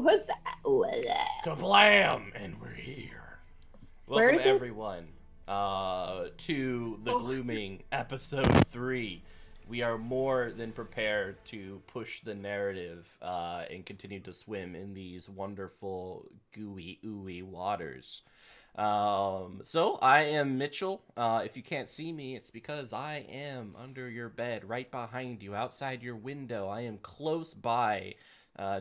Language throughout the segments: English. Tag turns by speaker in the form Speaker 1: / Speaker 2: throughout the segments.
Speaker 1: What's that?
Speaker 2: Kablam! And we're here.
Speaker 1: Where
Speaker 2: Welcome
Speaker 1: is it?
Speaker 2: everyone to the Glooming episode 3. We are more than prepared to push the narrative and continue to swim in these wonderful gooey ooey waters. So I am Mitchell. If you can't see me, it's because I am under your bed, right behind you, outside your window. I am close by,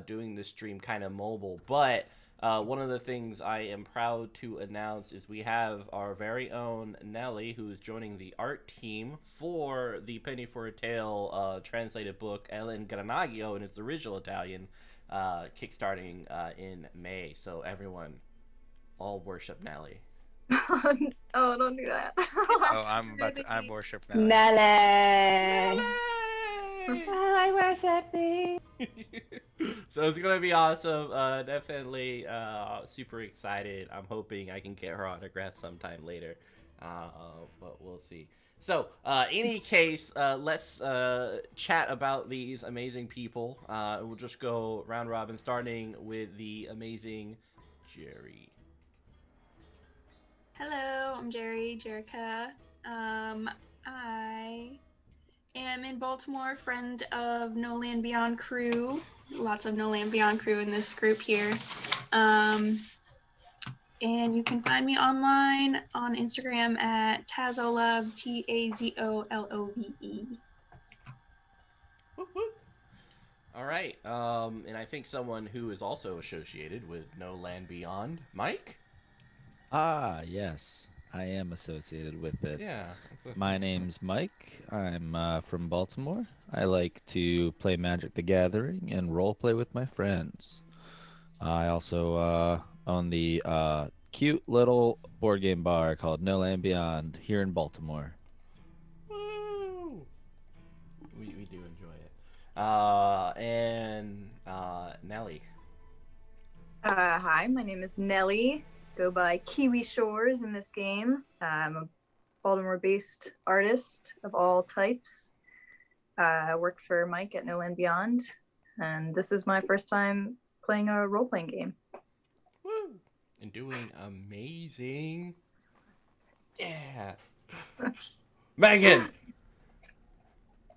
Speaker 2: doing this stream kind of mobile. But one of the things I am proud to announce is we have our very own Nellie, who is joining the art team for the Penny for a Tale translated book El Ingranaggio in its original Italian, kickstarting in May. So everyone, all worship Nellie.
Speaker 3: Oh, don't do that.
Speaker 4: Oh, I worship Nellie.
Speaker 1: Nelly. I worship thee.
Speaker 2: So it's gonna be awesome. Definitely super excited. I'm hoping I can get her autograph sometime later, but we'll see. So any case, let's chat about these amazing people. We'll just go round robin, starting with the amazing Jeri.
Speaker 3: Hello, I'm Jeri, Jerica. I am in Baltimore, friend of No Land Beyond crew. Lots of No Land Beyond crew in this group here. And you can find me online on Instagram at Tazolove, Tazolove.
Speaker 2: Whoop, whoop. All right, and I think someone who is also associated with No Land Beyond, Mike.
Speaker 5: Ah, yes, I am associated with it.
Speaker 2: Yeah.
Speaker 5: My name's Mike. I'm from Baltimore. I like to play Magic the Gathering and role play with my friends. I also own the cute little board game bar called No Land Beyond here in Baltimore.
Speaker 2: Woo! We do enjoy it. And Nellie.
Speaker 6: Hi, my name is Nellie. Go by Kiwi Shores in this game. I'm a Baltimore-based artist of all types. I worked for Mike at No Land Beyond, and this is my first time playing a role-playing game.
Speaker 2: Woo! And doing amazing. Yeah. Meaghan!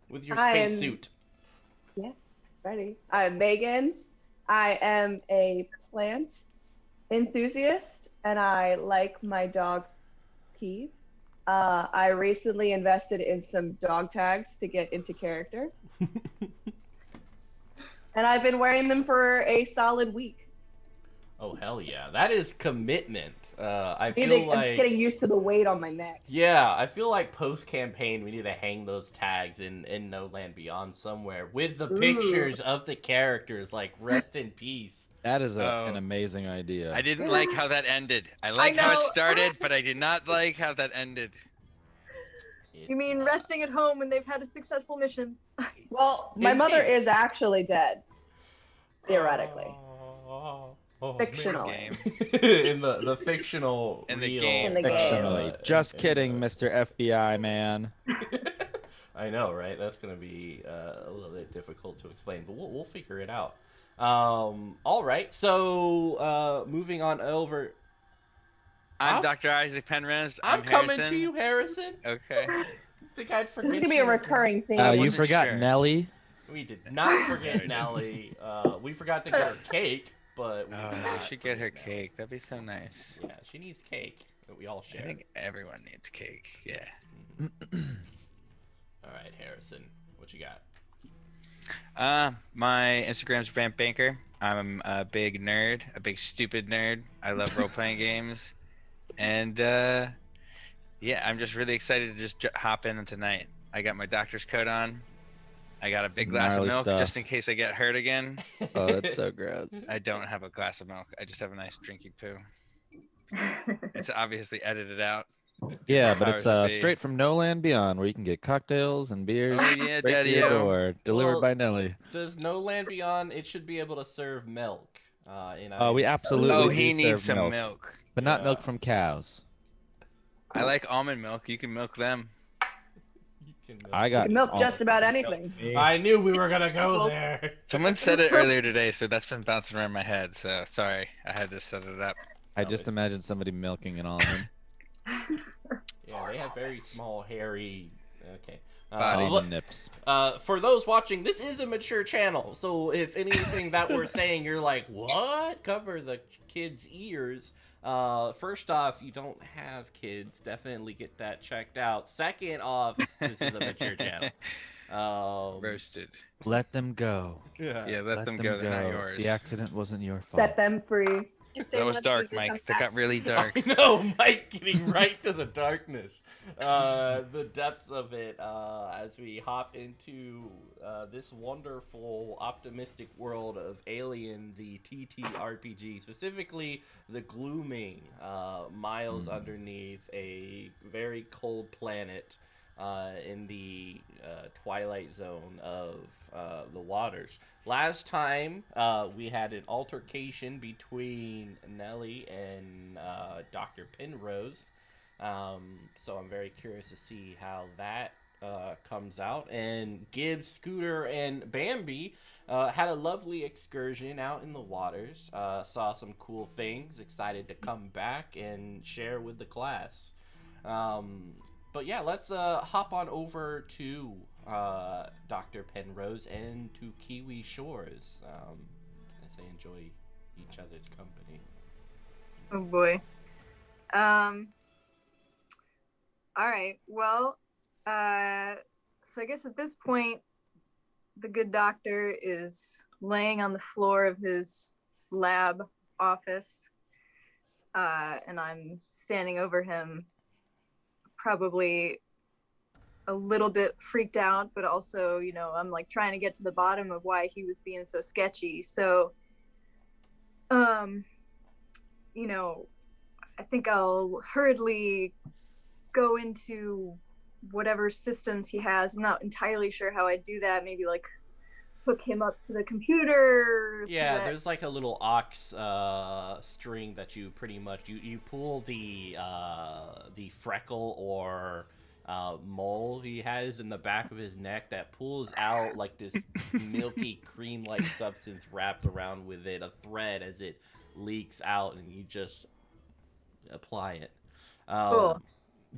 Speaker 2: With your spacesuit.
Speaker 1: Yeah, ready. I'm Meaghan. I am a plant enthusiast, and I like my dog Keith. I recently invested in some dog tags to get into character. And I've been wearing them for a solid week.
Speaker 2: Oh, hell yeah. That is commitment. I feel
Speaker 1: I'm
Speaker 2: like...
Speaker 1: getting used to the weight on my neck.
Speaker 2: Yeah, I feel like post-campaign we need to hang those tags in No Land Beyond somewhere with the pictures of the characters, like, rest in peace.
Speaker 5: That is an amazing idea.
Speaker 4: I didn't like how that ended. I like how it started, but I did not like how that ended.
Speaker 6: You mean resting at home when they've had a successful mission?
Speaker 1: Well, my mother is actually dead, theoretically. Fictionally.
Speaker 2: In the fictional
Speaker 4: In the
Speaker 2: real,
Speaker 4: game.
Speaker 1: In the game.
Speaker 5: Fictionally. Just kidding, Mr. FBI man.
Speaker 2: I know, right? That's going to be a little bit difficult to explain, but we'll figure it out. All right, so moving on over.
Speaker 4: I'm Dr. Isaac Penrose.
Speaker 2: I'm coming to you, Harrison.
Speaker 4: Okay.
Speaker 2: I think I'd forget.
Speaker 1: This is gonna be a recurring theme.
Speaker 5: You
Speaker 4: wasn't
Speaker 5: forgot
Speaker 4: sure.
Speaker 5: Nellie.
Speaker 2: We did not forget Nellie. We forgot to get her cake, but we did
Speaker 4: Oh,
Speaker 2: not
Speaker 4: we should get her
Speaker 2: forget Nellie.
Speaker 4: cake. That'd be so nice.
Speaker 2: Yeah, she needs cake that we all
Speaker 4: I
Speaker 2: share.
Speaker 4: think everyone needs cake. Yeah.
Speaker 2: All right, Harrison, what you got?
Speaker 4: My Instagram's Brant Banker. I'm a big nerd, a big stupid nerd. I love role-playing games, and yeah, I'm just really excited to just hop in tonight. I got my doctor's coat on. I got a big glass of
Speaker 5: gnarly
Speaker 4: milk
Speaker 5: stuff.
Speaker 4: just in case I get hurt again.
Speaker 5: Oh, that's so gross.
Speaker 4: I don't have a glass of milk. I just have a nice drinky poo. It's obviously edited out.
Speaker 5: Yeah, but
Speaker 4: Powers
Speaker 5: it's
Speaker 4: that be.
Speaker 5: straight from No Land Beyond, where you can get cocktails and beers
Speaker 4: Oh yeah,
Speaker 5: straight to your
Speaker 4: Daddy-o.
Speaker 5: door, delivered
Speaker 2: Well,
Speaker 5: by Nellie.
Speaker 2: Does No Land Beyond? It should be able to serve milk.
Speaker 5: We absolutely
Speaker 4: Oh,
Speaker 5: do
Speaker 4: he
Speaker 5: serve
Speaker 4: needs some
Speaker 5: milk,
Speaker 4: milk.
Speaker 5: but not
Speaker 2: Yeah.
Speaker 5: milk from cows.
Speaker 4: I like almond milk. You can milk them.
Speaker 2: You
Speaker 5: I
Speaker 1: You
Speaker 5: got
Speaker 1: can milk
Speaker 5: all-
Speaker 1: just about anything.
Speaker 2: I knew we were gonna go there.
Speaker 4: Someone said it earlier today, so that's been bouncing around my head. So sorry, I had to set it up.
Speaker 5: I just imagined somebody milking an almond.
Speaker 2: Yeah, they have very small, hairy. Okay.
Speaker 4: Bodies.
Speaker 2: look,
Speaker 5: Almond nips.
Speaker 2: for those watching, this is a mature channel, so if anything that we're saying, you're like, what? Cover the kids' ears. First off, you don't have kids. Definitely get that checked out. Second off, this is a mature channel.
Speaker 4: Roasted.
Speaker 5: Let them go.
Speaker 4: Yeah, let them go. They're not yours.
Speaker 5: The accident wasn't your fault.
Speaker 1: Set them free.
Speaker 3: If they
Speaker 4: That was
Speaker 3: let
Speaker 4: dark,
Speaker 3: you,
Speaker 4: Mike.
Speaker 3: come
Speaker 4: That
Speaker 3: back.
Speaker 4: got really dark.
Speaker 2: I know, Mike getting right to the darkness. The depths of it as we hop into this wonderful, optimistic world of Alien, the TTRPG, specifically the Glooming, miles underneath a very cold planet in the twilight zone of the waters. Last time, we had an altercation between Nellie and Dr. Penrose. So I'm very curious to see how that comes out. And Gibbs, Scooter, and Bambi had a lovely excursion out in the waters. Saw some cool things. Excited to come back and share with the class. But yeah, let's hop on over to Dr. Penrose and to Kiwi Shores as they enjoy each other's company.
Speaker 6: Oh boy. All right. Well, so I guess at this point, the good doctor is laying on the floor of his lab office, and I'm standing over him, probably a little bit freaked out, but also, you know, I'm like trying to get to the bottom of why he was being so sketchy. So, you know, I think I'll hurriedly go into whatever systems he has. I'm not entirely sure how I do that. Maybe like hook him up to the computer.
Speaker 2: Yeah, there's like a little aux string that you pretty much you pull the freckle or mole he has in the back of his neck that pulls out like this milky cream-like substance wrapped around with it, a thread as it leaks out, and you just apply it.
Speaker 6: Cool.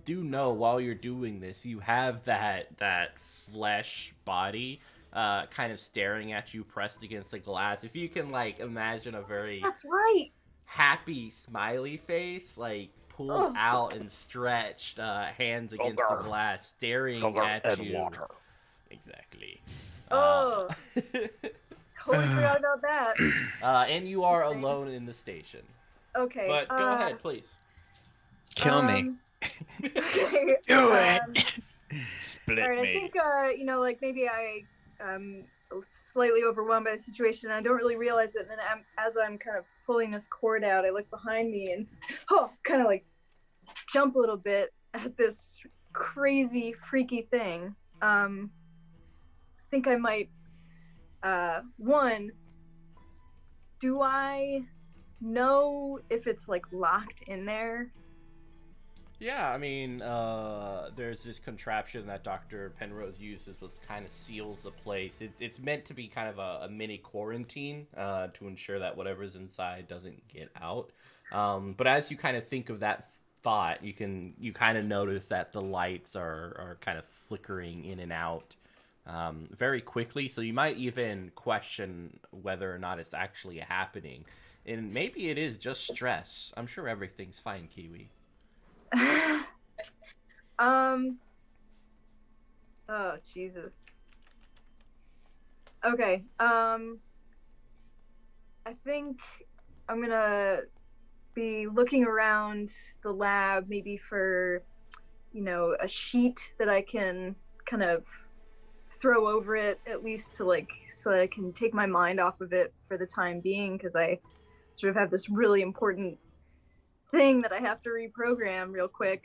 Speaker 2: Do know while you're doing this, you have that flesh body kind of staring at you pressed against the glass. If you can like imagine a very
Speaker 6: That's right.
Speaker 2: happy smiley face, like pulled out and stretched, hands against the glass, staring at you.
Speaker 7: Water.
Speaker 2: Exactly.
Speaker 6: Oh. Totally forgot about that.
Speaker 2: And you are alone in the station.
Speaker 6: Okay.
Speaker 2: But go ahead, please.
Speaker 4: Kill me.
Speaker 6: Okay.
Speaker 4: Do it. Split
Speaker 6: All right,
Speaker 4: me.
Speaker 6: I think you know, like maybe I'm slightly overwhelmed by the situation. I don't really realize it, and then as I'm kind of pulling this cord out, I look behind me and kind of like jump a little bit at this crazy, freaky thing. I think I might. One, do I know if it's like locked in there?
Speaker 2: Yeah, I mean, there's this contraption that Dr. Penrose uses, which kind of seals the place. It's meant to be kind of a mini quarantine to ensure that whatever's inside doesn't get out. But as you kind of think of that thought, you kind of notice that the lights are kind of flickering in and out very quickly. So you might even question whether or not it's actually happening. And maybe it is just stress. I'm sure everything's fine, Kiwi.
Speaker 6: Oh Jesus. Okay. I think I'm gonna be looking around the lab, maybe for, you know, a sheet that I can kind of throw over it, at least to like, so that I can take my mind off of it for the time being, because I sort of have this really important thing that I have to reprogram real quick.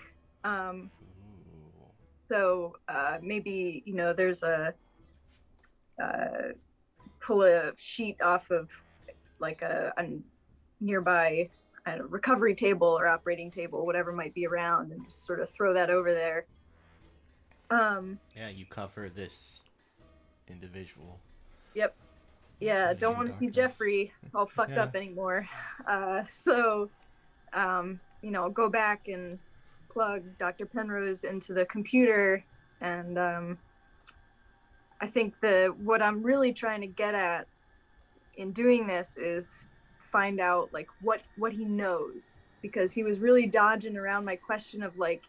Speaker 6: So maybe, you know, there's a pull a sheet off of like a nearby recovery table or operating table, whatever might be around, and just sort of throw that over there.
Speaker 2: Yeah, you cover this individual.
Speaker 6: Yep. Yeah,
Speaker 2: Yeah,
Speaker 6: don't want to see
Speaker 2: doctors.
Speaker 6: Jeffrey all fucked
Speaker 2: Yeah.
Speaker 6: up anymore. So, go back and plug Dr. Penrose into the computer, and I think what I'm really trying to get at in doing this is find out like what he knows, because he was really dodging around my question of like,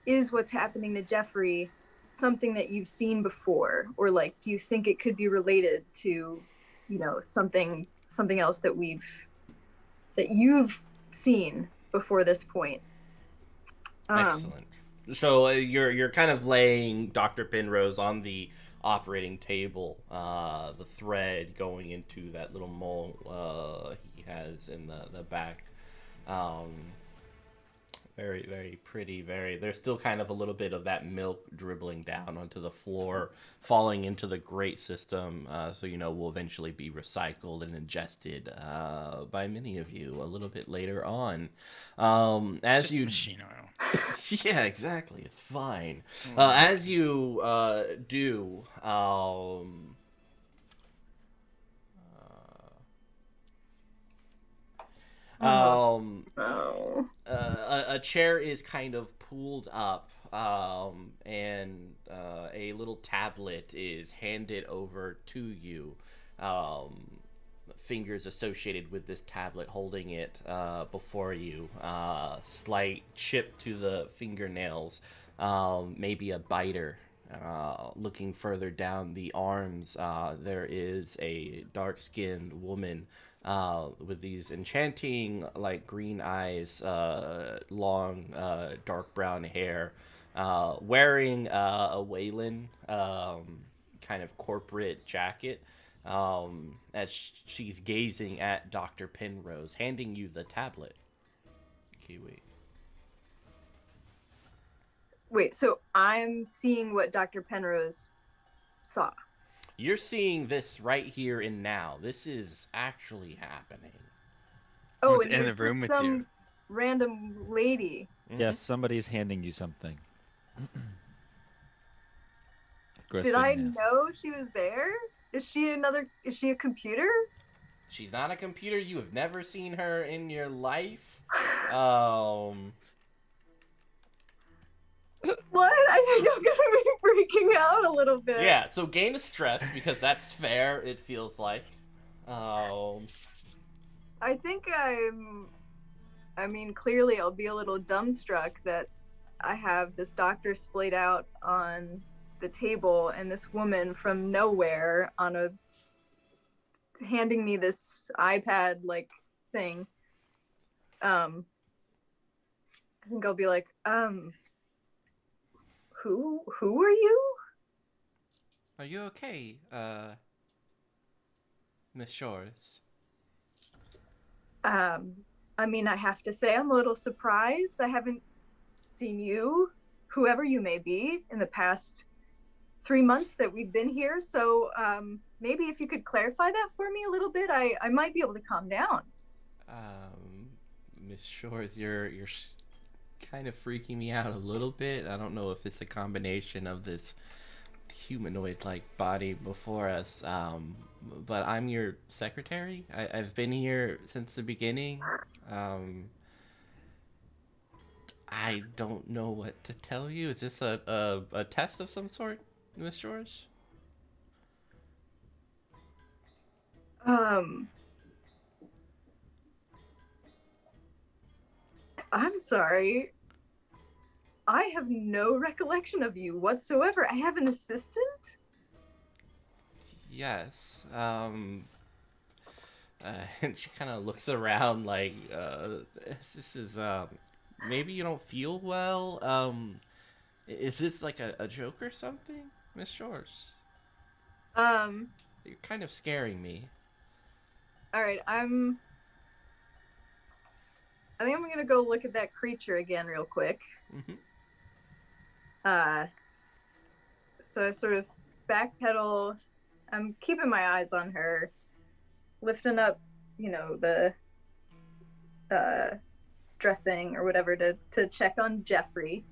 Speaker 6: is what's happening to Jeffrey something that you've seen before, or like, do you think it could be related to, something else that you've seen before this point?
Speaker 2: Excellent. So you're kind of laying Dr. Penrose on the operating table, the thread going into that little mole he has in the back. Um, Very, very pretty. There's still kind of a little bit of that milk dribbling down onto the floor, falling into the grate system. So will eventually be recycled and ingested by many of you a little bit later on. As
Speaker 4: Just
Speaker 2: you,
Speaker 4: machine oil.
Speaker 2: yeah, exactly. It's fine. As you do.
Speaker 6: Oh.
Speaker 2: A chair is kind of pulled up, and a little tablet is handed over to you. Fingers associated with this tablet holding it before you. Slight chip to the fingernails, maybe a biter. Looking further down the arms, there is a dark-skinned woman with these enchanting, like, green eyes, long, dark brown hair, wearing a Wayland kind of corporate jacket, as she's gazing at Dr. Penrose, handing you the tablet. Kiwi.
Speaker 6: Wait, so I'm seeing what Dr. Penrose saw.
Speaker 2: You're seeing this right here and now. This is actually happening.
Speaker 6: Oh,
Speaker 4: Who's
Speaker 6: and
Speaker 4: in the
Speaker 6: there's
Speaker 4: room with
Speaker 6: some
Speaker 4: you?
Speaker 6: random lady.
Speaker 5: Yes, somebody's handing you something.
Speaker 6: Did I know she was there? Is she a computer?
Speaker 2: She's not a computer. You have never seen her in your life.
Speaker 6: What? I think I'm gonna be freaking out a little bit.
Speaker 2: Yeah, so gain a stress because that's fair, it feels like.
Speaker 6: I think clearly I'll be a little dumbstruck that I have this doctor splayed out on the table and this woman from nowhere handing me this iPad like thing. I think I'll be like, who are you?
Speaker 2: Are you okay, Miss Shores?
Speaker 6: I have to say I'm a little surprised. I haven't seen you, whoever you may be, in the past 3 months that we've been here. So maybe if you could clarify that for me a little bit, I might be able to calm down.
Speaker 2: Miss Shores, you're kind of freaking me out a little bit. I don't know if it's a combination of this humanoid-like body before us, but I'm your secretary. I've been here since the beginning. I don't know what to tell you. Is this a test of some sort, Miss Shores?
Speaker 6: I'm sorry. I have no recollection of you whatsoever. I have an assistant?
Speaker 2: Yes. And she kind of looks around like, this is, maybe you don't feel well? Is this like a joke or something, Miss Shores? You're kind of scaring me.
Speaker 6: Alright, I think I'm gonna go look at that creature again real quick.
Speaker 2: Mm-hmm.
Speaker 6: So I sort of backpedal. I'm keeping my eyes on her, lifting up, the dressing or whatever to check on Jeffrey.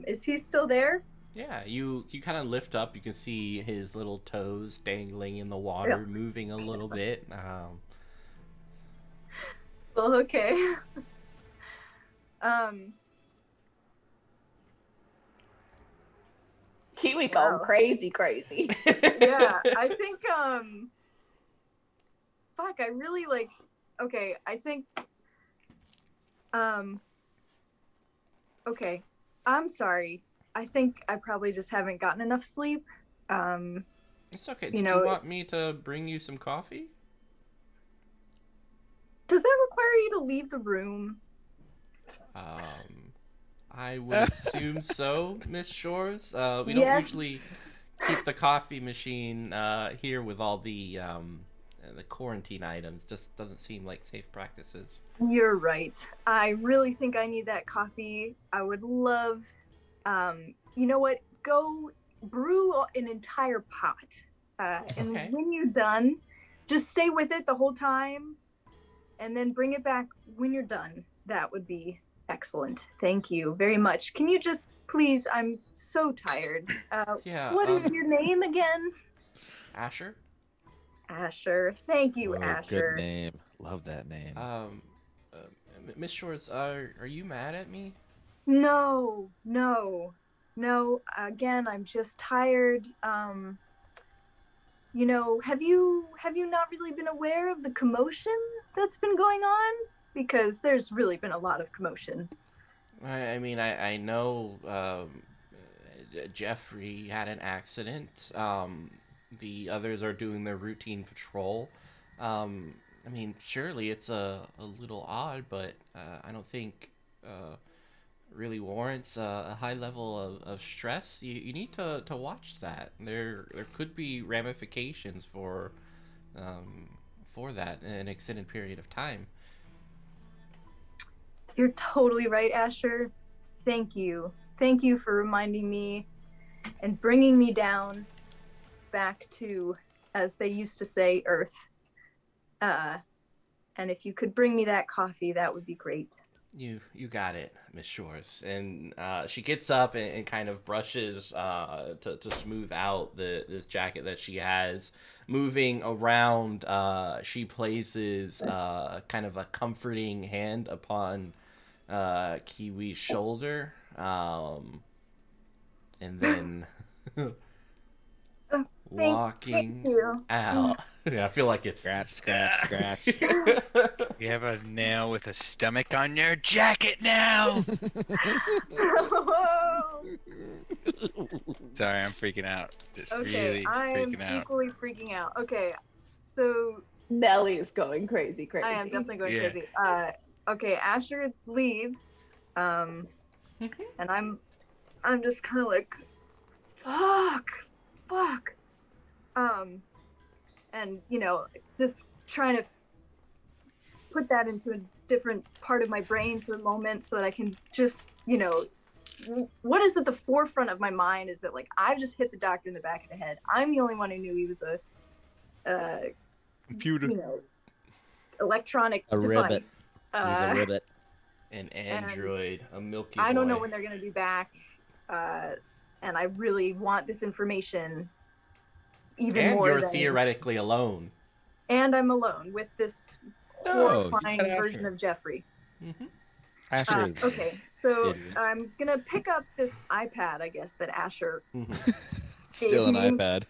Speaker 6: Is he still there?
Speaker 2: Yeah, you kind of lift up. You can see his little toes dangling in the water, moving a little bit.
Speaker 6: Well, okay.
Speaker 1: Kiwi going
Speaker 6: Wow.
Speaker 1: crazy.
Speaker 6: Yeah, I think fuck, I really like, okay, I think okay, I'm sorry. I think I probably just haven't gotten enough sleep.
Speaker 2: It's okay.
Speaker 6: You
Speaker 2: Did
Speaker 6: know,
Speaker 2: you want me to bring you some coffee?
Speaker 6: does that require you to leave the room?
Speaker 2: I would assume so, Miss Shores. We don't
Speaker 6: Yes.
Speaker 2: usually keep the coffee machine here with all the quarantine items. Just doesn't seem like safe practices.
Speaker 6: You're right. I really think I need that coffee. I would love, you know what? Go brew an entire pot. And
Speaker 2: Okay.
Speaker 6: when you're done, just stay with it the whole time and then bring it back when you're done. That would be excellent. Thank you very much. Can you just please, I'm so tired.
Speaker 2: Yeah.
Speaker 6: What is your name again?
Speaker 2: Asher?
Speaker 6: Asher. Thank you,
Speaker 5: Oh,
Speaker 6: Asher.
Speaker 5: good name. Love that name.
Speaker 2: Miss Shores, are you mad at me?
Speaker 6: No. Again, I'm just tired. You know, have you not really been aware of the commotion that's been going on? Because there's really been a lot of commotion.
Speaker 2: I mean, I know Jeffrey had an accident. The others are doing their routine patrol. I mean, surely it's a little odd, but I don't think really warrants a high level of stress. You need to watch that. There could be ramifications for that in an extended period of time.
Speaker 6: You're totally right, Asher. Thank you. Thank you for reminding me and bringing me down back to, as they used to say, Earth. And if you could bring me that coffee, that would be great.
Speaker 2: You got it, Miss Shores. And she gets up and kind of brushes to smooth out this jacket that she has. Moving around, she places kind of a comforting hand upon Kiwi's shoulder. And then walking
Speaker 6: thank you.
Speaker 2: out. Yeah, I feel like it's...
Speaker 4: Scratch. You have a nail with a stomach on your jacket now. Sorry, I'm freaking out. Just
Speaker 6: Okay,
Speaker 4: really
Speaker 6: I am
Speaker 4: freaking out.
Speaker 6: equally freaking out. Okay, so
Speaker 1: Nellie is going crazy.
Speaker 6: I am definitely going
Speaker 4: Yeah.
Speaker 6: crazy. Okay, Asher leaves, and I'm just kind of like, fuck, and you know, just trying to put that into a different part of my brain for a moment so that I can just, you know, what is at the forefront of my mind is that like I've just hit the doctor in the back of the head. I'm the only one who knew he was a
Speaker 4: Computer.
Speaker 6: you know, electronic
Speaker 5: A
Speaker 6: device.
Speaker 5: ribbit. He's a ribbit.
Speaker 2: An android, a Milky Boy.
Speaker 6: I don't know when they're going to be back, and I really want this information even
Speaker 2: And
Speaker 6: more.
Speaker 2: you're
Speaker 6: than...
Speaker 2: theoretically alone.
Speaker 6: And I'm alone with this horrifying version of Jeffrey.
Speaker 2: Mm-hmm.
Speaker 5: Asher is
Speaker 6: Okay, so
Speaker 5: idiot.
Speaker 6: I'm gonna pick up this iPad, I guess, that Asher.
Speaker 5: still an
Speaker 6: gave me.
Speaker 5: iPad.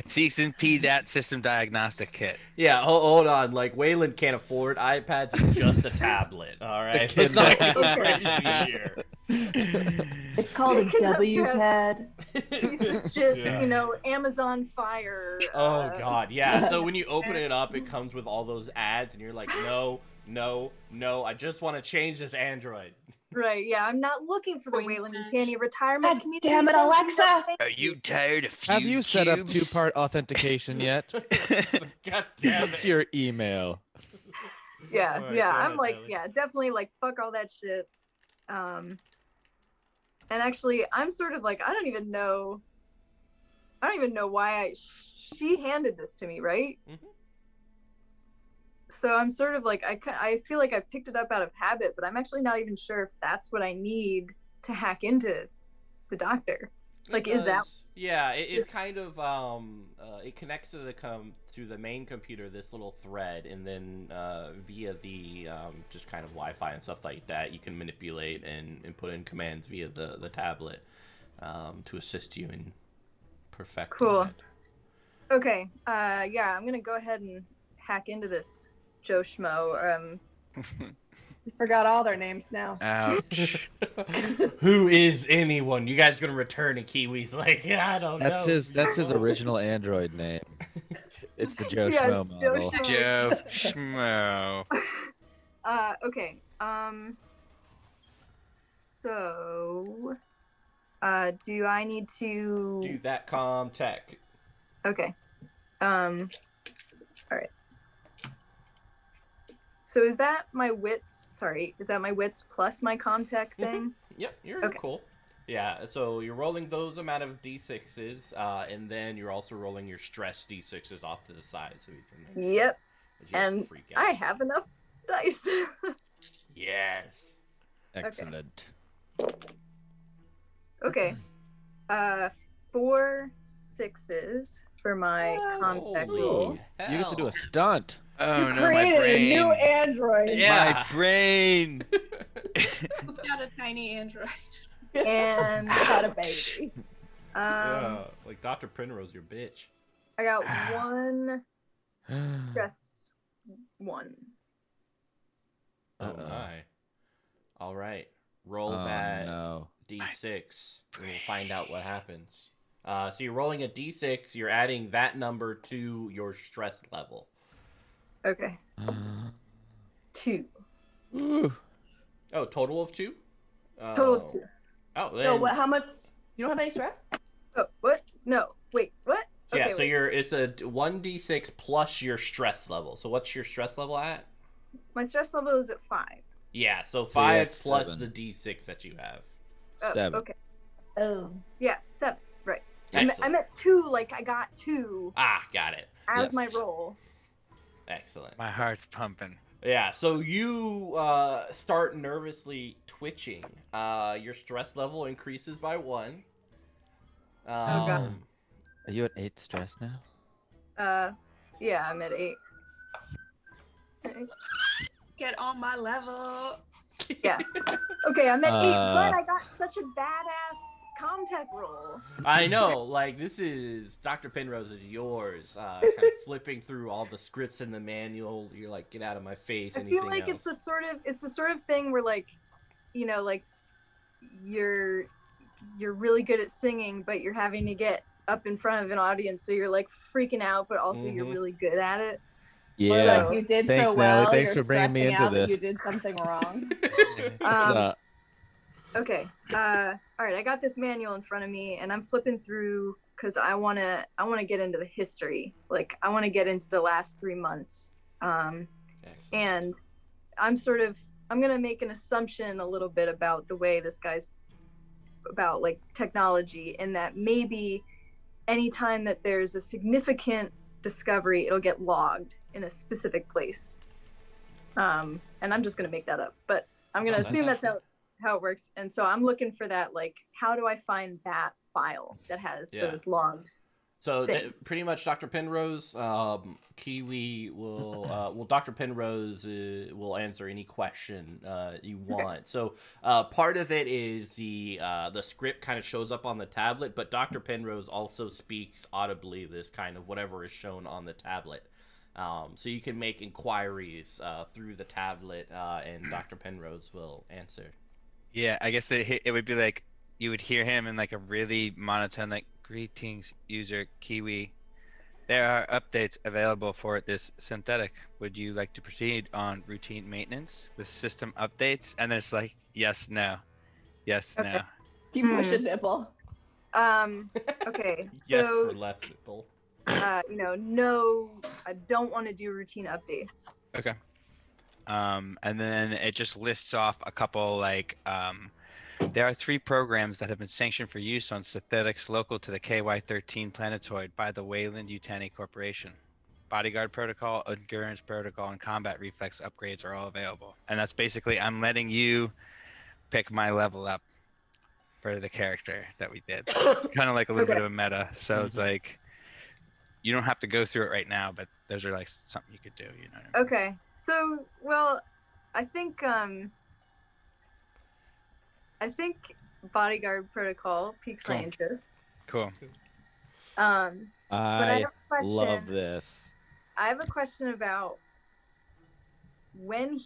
Speaker 4: Season P that system diagnostic kit.
Speaker 2: Yeah, hold on. Like, Wayland can't afford iPads. It's just a tablet, all right? Let's not go crazy here.
Speaker 1: It's called a W pad.
Speaker 6: Piece of shit,
Speaker 2: Yeah.
Speaker 6: you know, Amazon Fire.
Speaker 2: Oh, God, yeah. So when you open it up, it comes with all those ads, and you're like, no, I just want to change this Android.
Speaker 6: Right, yeah, I'm not looking for the
Speaker 3: Point
Speaker 6: Wayland and
Speaker 3: match.
Speaker 6: Tanny retirement
Speaker 1: God
Speaker 6: community.
Speaker 1: damn it,
Speaker 6: Thank you,
Speaker 1: Alexa!
Speaker 6: no, thank
Speaker 4: Are you tired of
Speaker 5: Have you set up
Speaker 4: cubes?
Speaker 5: two-part authentication yet?
Speaker 2: God damn
Speaker 5: What's
Speaker 2: it.
Speaker 5: your email?
Speaker 6: Yeah,
Speaker 2: All right,
Speaker 6: yeah,
Speaker 2: go
Speaker 6: I'm
Speaker 2: ahead,
Speaker 6: like,
Speaker 2: Nellie.
Speaker 6: yeah, definitely like fuck all that shit. And actually, I'm sort of like, I don't even know why she handed this to me, right?
Speaker 2: Mhm.
Speaker 6: So I'm sort of like, I feel like I picked it up out of habit, but I'm actually not even sure if that's what I need to hack into the doctor? Like,
Speaker 2: It
Speaker 6: is that
Speaker 2: does. Yeah, it's kind of it connects to the main computer, this little thread, and then via the just kind of Wi-Fi and stuff like that, you can manipulate and put in commands via the tablet to assist you in perfecting
Speaker 6: Cool.
Speaker 2: it.
Speaker 6: okay? Yeah, I'm gonna go ahead and hack into this Joe Schmo.
Speaker 1: You forgot all their names now.
Speaker 4: Ouch.
Speaker 2: Who is anyone? You guys gonna return and Kiwi's like, yeah, I don't
Speaker 5: That's
Speaker 2: know.
Speaker 5: his original Android name. It's the Joe
Speaker 6: Yeah,
Speaker 5: Schmo
Speaker 6: Joe
Speaker 5: model.
Speaker 6: Schmo.
Speaker 4: Joe Schmo.
Speaker 6: Okay. So, do I need to?
Speaker 2: Do that tech.
Speaker 6: Okay. All right. So is that my wits? Sorry, is that my wits plus my comtech thing?
Speaker 2: Yep, you're
Speaker 6: Okay.
Speaker 2: cool. Yeah, so you're rolling those amount of d6s, and then you're also rolling your stress d6s off to the side so you can make
Speaker 6: Yep.
Speaker 2: sure that you don't
Speaker 6: And
Speaker 2: freak out.
Speaker 6: I have enough dice.
Speaker 2: Yes.
Speaker 5: Excellent.
Speaker 6: Okay. 4 6s for my comtech
Speaker 2: Holy
Speaker 6: roll.
Speaker 2: hell.
Speaker 5: You get to do a stunt.
Speaker 4: Oh
Speaker 1: You
Speaker 4: no, my
Speaker 1: created a new
Speaker 4: brain.
Speaker 1: android.
Speaker 2: Yeah.
Speaker 4: My brain.
Speaker 3: Got a tiny android.
Speaker 6: And
Speaker 1: Had a baby.
Speaker 2: Yeah, like Dr. Penrose, your bitch.
Speaker 6: I got 1 stress 1.
Speaker 2: Oh
Speaker 5: Uh-oh.
Speaker 2: my. All right. Roll
Speaker 5: Oh
Speaker 2: that
Speaker 5: no.
Speaker 2: d6. And we'll find out what happens. So you're rolling a d6. You're adding that number to your stress level.
Speaker 6: Okay. 2.
Speaker 5: Ooh.
Speaker 2: Oh, total of 2?
Speaker 6: Total of 2.
Speaker 2: Oh, then,
Speaker 1: No, what? How much? You don't have any stress?
Speaker 6: Oh, what? No. Wait, what?
Speaker 2: yeah.
Speaker 6: Okay,
Speaker 2: So
Speaker 6: wait.
Speaker 2: it's a 1d6 plus your stress level. So what's your stress level at?
Speaker 6: My stress level is at 5.
Speaker 2: Yeah. So
Speaker 5: So
Speaker 2: 5
Speaker 5: that's
Speaker 2: plus
Speaker 5: 7.
Speaker 2: the d6 that you have.
Speaker 6: Oh,
Speaker 5: 7.
Speaker 6: Okay.
Speaker 1: Oh.
Speaker 6: Yeah, 7. Right. I'm
Speaker 2: Excellent.
Speaker 6: at 2, like I got 2
Speaker 2: Ah, got it.
Speaker 6: as
Speaker 5: Yes.
Speaker 6: my roll.
Speaker 2: Excellent.
Speaker 4: My heart's pumping.
Speaker 2: Yeah, so you start nervously twitching. Your stress level increases by 1.
Speaker 6: God.
Speaker 5: Are you at 8 stress now?
Speaker 6: Yeah, I'm at 8.
Speaker 3: Get on my level.
Speaker 6: Yeah. Okay, I'm at 8, but
Speaker 5: Uh,
Speaker 6: I got such a badass comtech roll.
Speaker 2: I know, like, this is Dr. Penrose is yours. Kind of flipping through all the scripts in the manual. You're like, get out of my face.
Speaker 6: I
Speaker 2: Anything
Speaker 6: feel like
Speaker 2: else?
Speaker 6: it's the sort of thing where, like, you know, like you're really good at singing, but you're having to get up in front of an audience, so you're like freaking out, but also you're
Speaker 2: Mhm.
Speaker 6: really good at it.
Speaker 1: Or
Speaker 5: Yeah.
Speaker 1: like you did
Speaker 5: Thanks,
Speaker 1: so
Speaker 5: Nellie.
Speaker 1: well,
Speaker 5: Thanks
Speaker 1: you're
Speaker 5: for bringing me
Speaker 1: stressing
Speaker 5: into
Speaker 1: out that
Speaker 5: this.
Speaker 1: you did something wrong.
Speaker 5: Uh,
Speaker 6: Okay. All right. I got this manual in front of me, and I'm flipping through because I wanna get into the history. Like I want to get into the last 3 months.
Speaker 2: Excellent.
Speaker 6: And I'm gonna make an assumption a little bit about the way this guy's about like technology, and that maybe anytime that there's a significant discovery, it'll get logged in a specific place. And I'm just gonna make that up, but I'm gonna
Speaker 2: Oh, that's
Speaker 6: assume that's
Speaker 2: actually-
Speaker 6: how it works. And so I'm looking for that, like, how do I find that file that has
Speaker 2: Yeah.
Speaker 6: those logged?
Speaker 2: So
Speaker 6: thing.
Speaker 2: pretty much, Dr. Penrose, Kiwi will Dr. Penrose will answer any question you want. So part of it is the script kind of shows up on the tablet, but Dr. Penrose also speaks audibly this kind of whatever is shown on the tablet. So you can make inquiries through the tablet, and Dr. Penrose will answer.
Speaker 4: Yeah, I guess it would be like you would hear him in like a really monotone, like, greetings, user Kiwi. There are updates available for this synthetic. Would you like to proceed on routine maintenance with system updates? And it's like, yes, no. Yes,
Speaker 6: Okay.
Speaker 4: no.
Speaker 1: You push a nipple.
Speaker 6: Okay.
Speaker 2: Yes
Speaker 6: So
Speaker 2: for left nipple.
Speaker 6: no, I don't want to do routine updates.
Speaker 4: Okay. And then it just lists off a couple, like, there are 3 programs that have been sanctioned for use on synthetics local to the KY-13 planetoid by the Wayland-Yutani Corporation. Bodyguard Protocol, Endurance Protocol, and Combat Reflex upgrades are all available. And that's basically, I'm letting you pick my level up. for the character that we did. Kind of like a little bit
Speaker 6: Okay.
Speaker 4: of a meta. So it's like you don't have to go through it right now, but those are like something you could do. You know what I mean?
Speaker 6: Okay. So, well, I think bodyguard protocol piques my
Speaker 4: Cool.
Speaker 6: interest.
Speaker 4: Cool.
Speaker 6: But I
Speaker 5: I
Speaker 6: have a question.
Speaker 5: love this.
Speaker 6: I have a question about when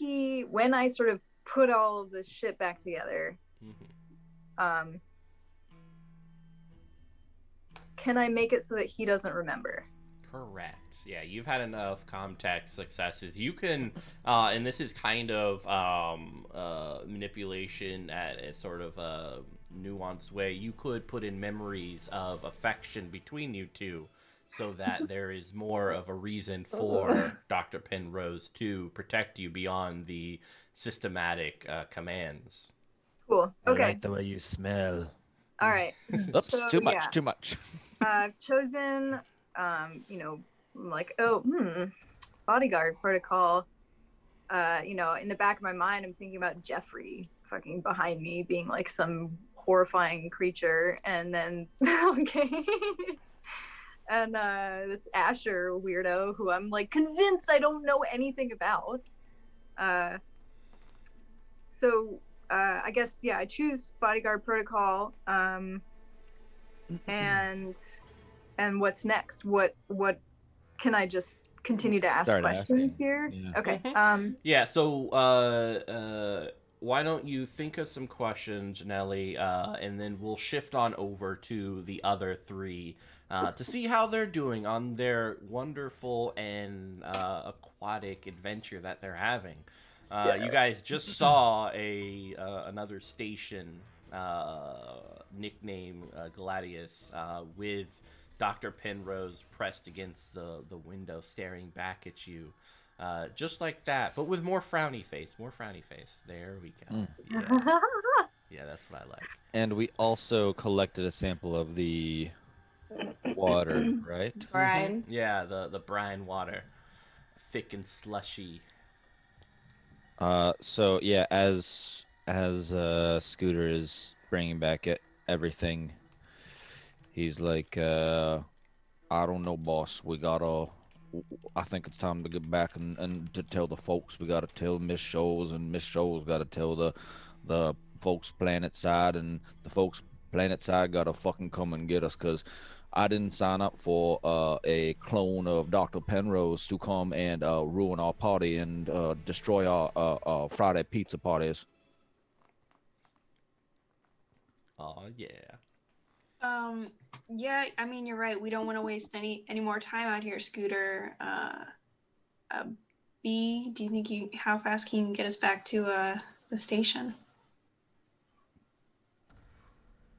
Speaker 6: I sort of put all of this shit back together. Can I make it so that he doesn't remember?
Speaker 2: Correct. Yeah, you've had enough contact successes. You can, and this is kind of manipulation at a sort of a nuanced way. You could put in memories of affection between you two, so that there is more of a reason for Dr. Penrose to protect you beyond the systematic commands.
Speaker 6: Cool. Okay.
Speaker 5: I like the way you smell.
Speaker 6: All right.
Speaker 5: Oops,
Speaker 6: So,
Speaker 5: too much,
Speaker 6: yeah.
Speaker 5: too much.
Speaker 6: I've chosen, like, bodyguard protocol. In the back of my mind, I'm thinking about Jeffrey fucking behind me being like some horrifying creature. And then, okay. And this Asher weirdo who I'm like convinced I don't know anything about. So I guess, yeah, I choose bodyguard protocol. And what's next? What can I just continue to ask
Speaker 5: Start
Speaker 6: questions
Speaker 5: asking.
Speaker 6: here?
Speaker 5: Yeah.
Speaker 6: Okay.
Speaker 2: Yeah, so why don't you think of some questions, Nellie, and then we'll shift on over to the other three to see how they're doing on their wonderful and aquatic adventure that they're having. You guys just saw another station nickname Gladius with Dr. Penrose pressed against the window staring back at you. Just like that, but with more frowny face. There we go. Yeah, that's what I like.
Speaker 5: And we also collected a sample of the water, right?
Speaker 1: Brian.
Speaker 2: Yeah, the brine water, thick and slushy.
Speaker 5: So yeah, as Scooter is bringing back everything, he's like, I don't know, boss. I think it's time to get back and to tell the folks. We gotta tell Miss Shoals, and Miss Shoals gotta tell the folks planet side, and the folks planet side gotta fucking come and get us, 'cause I didn't sign up for a clone of Dr. Penrose to come and ruin our party and destroy our Friday pizza parties.
Speaker 2: Oh yeah.
Speaker 3: Yeah, I mean, you're right. We don't want to waste any more time out here, Scooter. B, do you think how fast can you get us back to the station?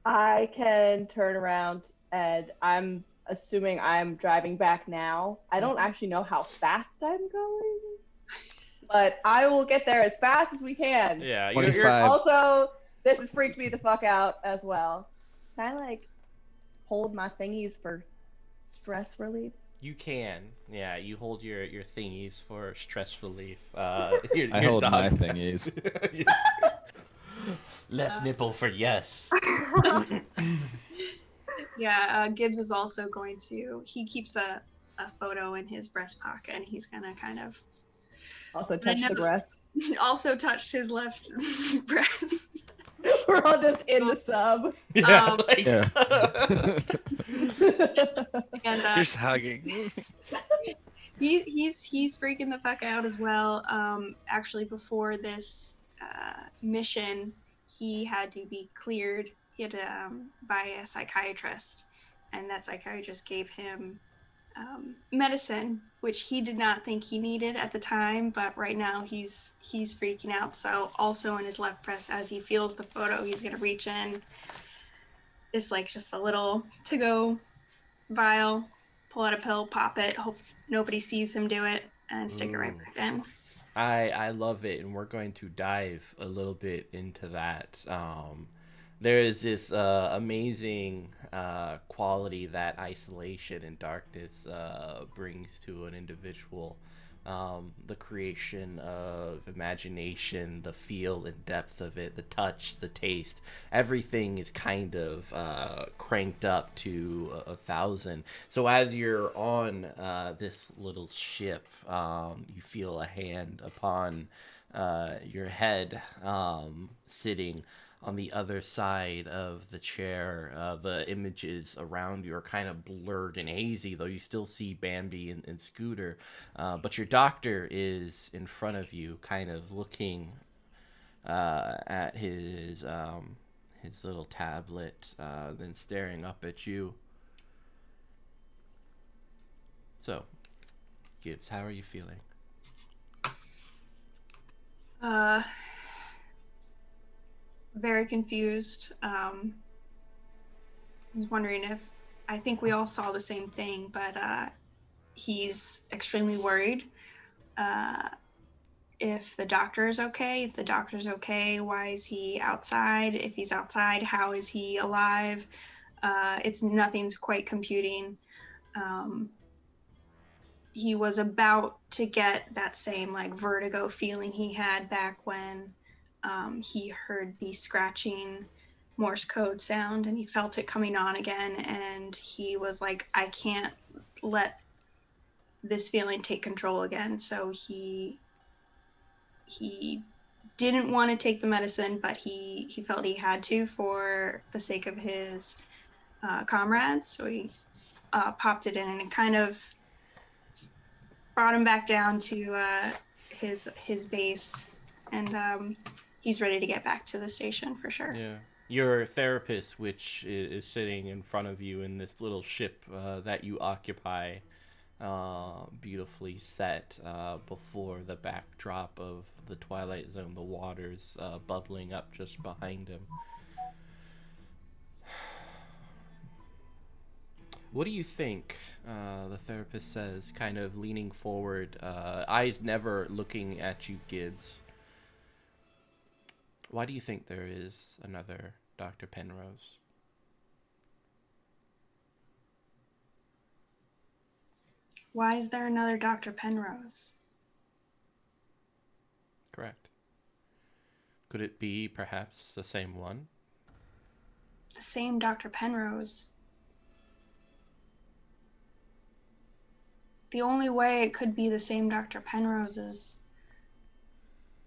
Speaker 1: I can turn around, and I'm assuming I'm driving back now. I don't actually know how fast I'm going, but I will get there as fast as we can.
Speaker 2: Yeah,
Speaker 5: You're-
Speaker 2: you're
Speaker 1: Also, this has freaked me the fuck out as well. Can I like hold my thingies for stress relief?
Speaker 2: you can. Yeah, you hold your thingies for stress relief.
Speaker 5: I hold my thingies.
Speaker 2: Left nipple for yes.
Speaker 3: Yeah, Gibbs is also going to. He keeps a photo in his breast pocket, and he's gonna kind of
Speaker 1: Also touch the breast.
Speaker 3: also touch his left breast.
Speaker 1: We're all just in the sub.
Speaker 2: Yeah.
Speaker 5: Yeah.
Speaker 3: And
Speaker 4: Just hugging.
Speaker 3: he's freaking the fuck out as well. Actually, before this mission, he had to be cleared. He had to by a psychiatrist, and that psychiatrist gave him medicine, which he did not think he needed at the time, but right now he's freaking out. So also in his left breast, as he feels the photo, he's gonna reach in. It's like just a little to-go vial, pull out a pill, pop it, hope nobody sees him do it, and stick it right back in.
Speaker 2: I love it, and we're going to dive a little bit into that. There is this amazing quality that isolation and darkness brings to an individual. the creation of imagination, the feel and depth of it, the touch, the taste, everything is kind of cranked up to 1,000. So as you're on this little ship, you feel a hand upon your head, sitting on the other side of the chair. The images around you are kind of blurred and hazy, though you still see Bambi and Scooter. But your doctor is in front of you, kind of looking at his little tablet, then staring up at you. So, Gibbs, how are you feeling?
Speaker 3: Very confused. I was wondering if, I think we all saw the same thing, but he's extremely worried. If the doctor is okay, if the doctor's okay, why is he outside? If he's outside, how is he alive? Nothing's quite computing. He was about to get that same like vertigo feeling he had back when he heard the scratching Morse code sound, and he felt it coming on again, and he was like, I can't let this feeling take control again. So he didn't want to take the medicine, but he felt he had to for the sake of his comrades. So he popped it in, and it kind of brought him back down to his base, and he's ready to get back to the station for sure.
Speaker 2: Yeah. Your therapist, which is sitting in front of you in this little ship that you occupy, beautifully set before the backdrop of the Twilight Zone, the waters bubbling up just behind him. What do you think? The therapist says, kind of leaning forward, eyes never looking at you, Gibbs. Why do you think there is another Dr. Penrose?
Speaker 3: Why is there another Dr. Penrose?
Speaker 2: Correct. Could it be perhaps the same one?
Speaker 3: The same Dr. Penrose. The only way it could be the same Dr. Penrose is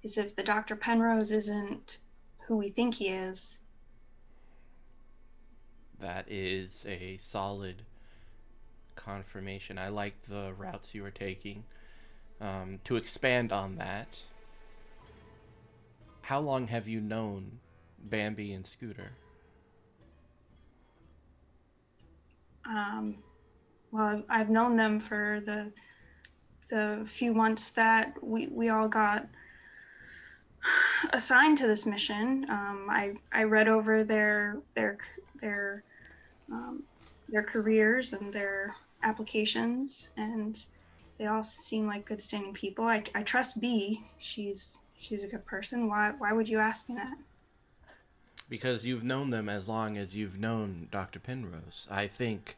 Speaker 3: if the Dr. Penrose isn't who we think he is.
Speaker 2: That is a solid confirmation. I like the routes you are taking. To expand on that, how long have you known Bambi and Scooter?
Speaker 3: Well, I've known them for the few months that we all got assigned to this mission. I read over their careers and their applications, and they all seem like good standing people. I trust B. She's a good person. Why would you ask me that?
Speaker 2: Because you've known them as long as you've known Dr. Penrose. I think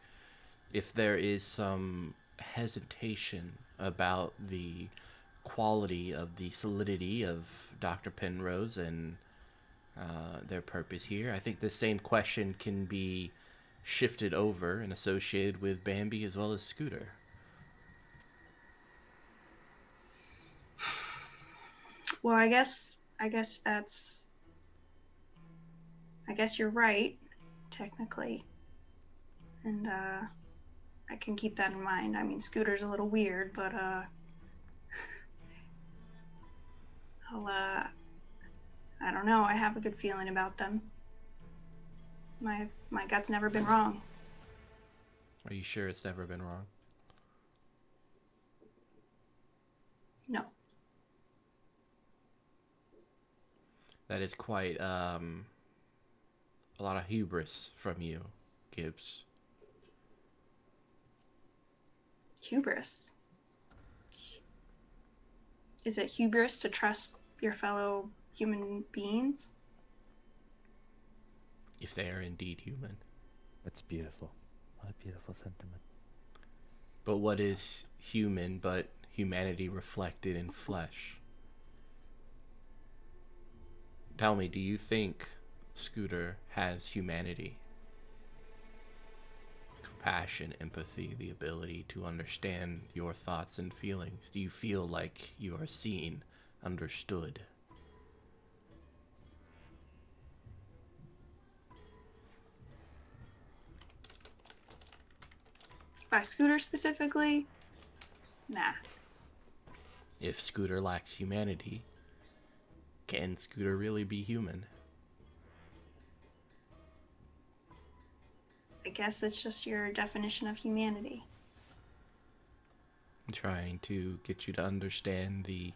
Speaker 2: if there is some hesitation about the quality of the solidity of Dr. Penrose and their purpose here, I think the same question can be shifted over and associated with Bambi as well as Scooter.
Speaker 3: Well, I guess you're right, technically. And I can keep that in mind. I mean, Scooter's a little weird, but I don't know. I have a good feeling about them. My gut's never been wrong.
Speaker 2: Are you sure it's never been wrong?
Speaker 3: No.
Speaker 2: That is quite a lot of hubris from you, Gibbs.
Speaker 3: Hubris? Is it hubris to trust your fellow human beings?
Speaker 2: If they are indeed human.
Speaker 5: That's beautiful. What a beautiful sentiment.
Speaker 2: But what is human but humanity reflected in flesh. Tell me, do you think Scooter has humanity? Compassion, empathy, the ability to understand your thoughts and feelings? Do you feel like you are seen, understood?
Speaker 3: By Scooter specifically? Nah.
Speaker 2: If Scooter lacks humanity, can Scooter really be human?
Speaker 3: I guess it's just your definition of humanity.
Speaker 2: I'm trying to get you to understand the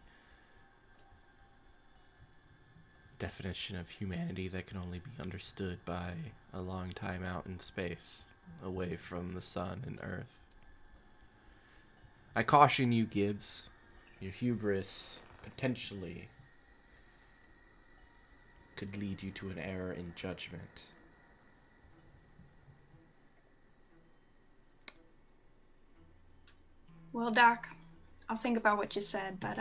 Speaker 2: definition of humanity that can only be understood by a long time out in space, away from the sun and Earth. I caution you, Gibbs. Your hubris potentially could lead you to an error in judgment.
Speaker 3: Well, Doc, I'll think about what you said, but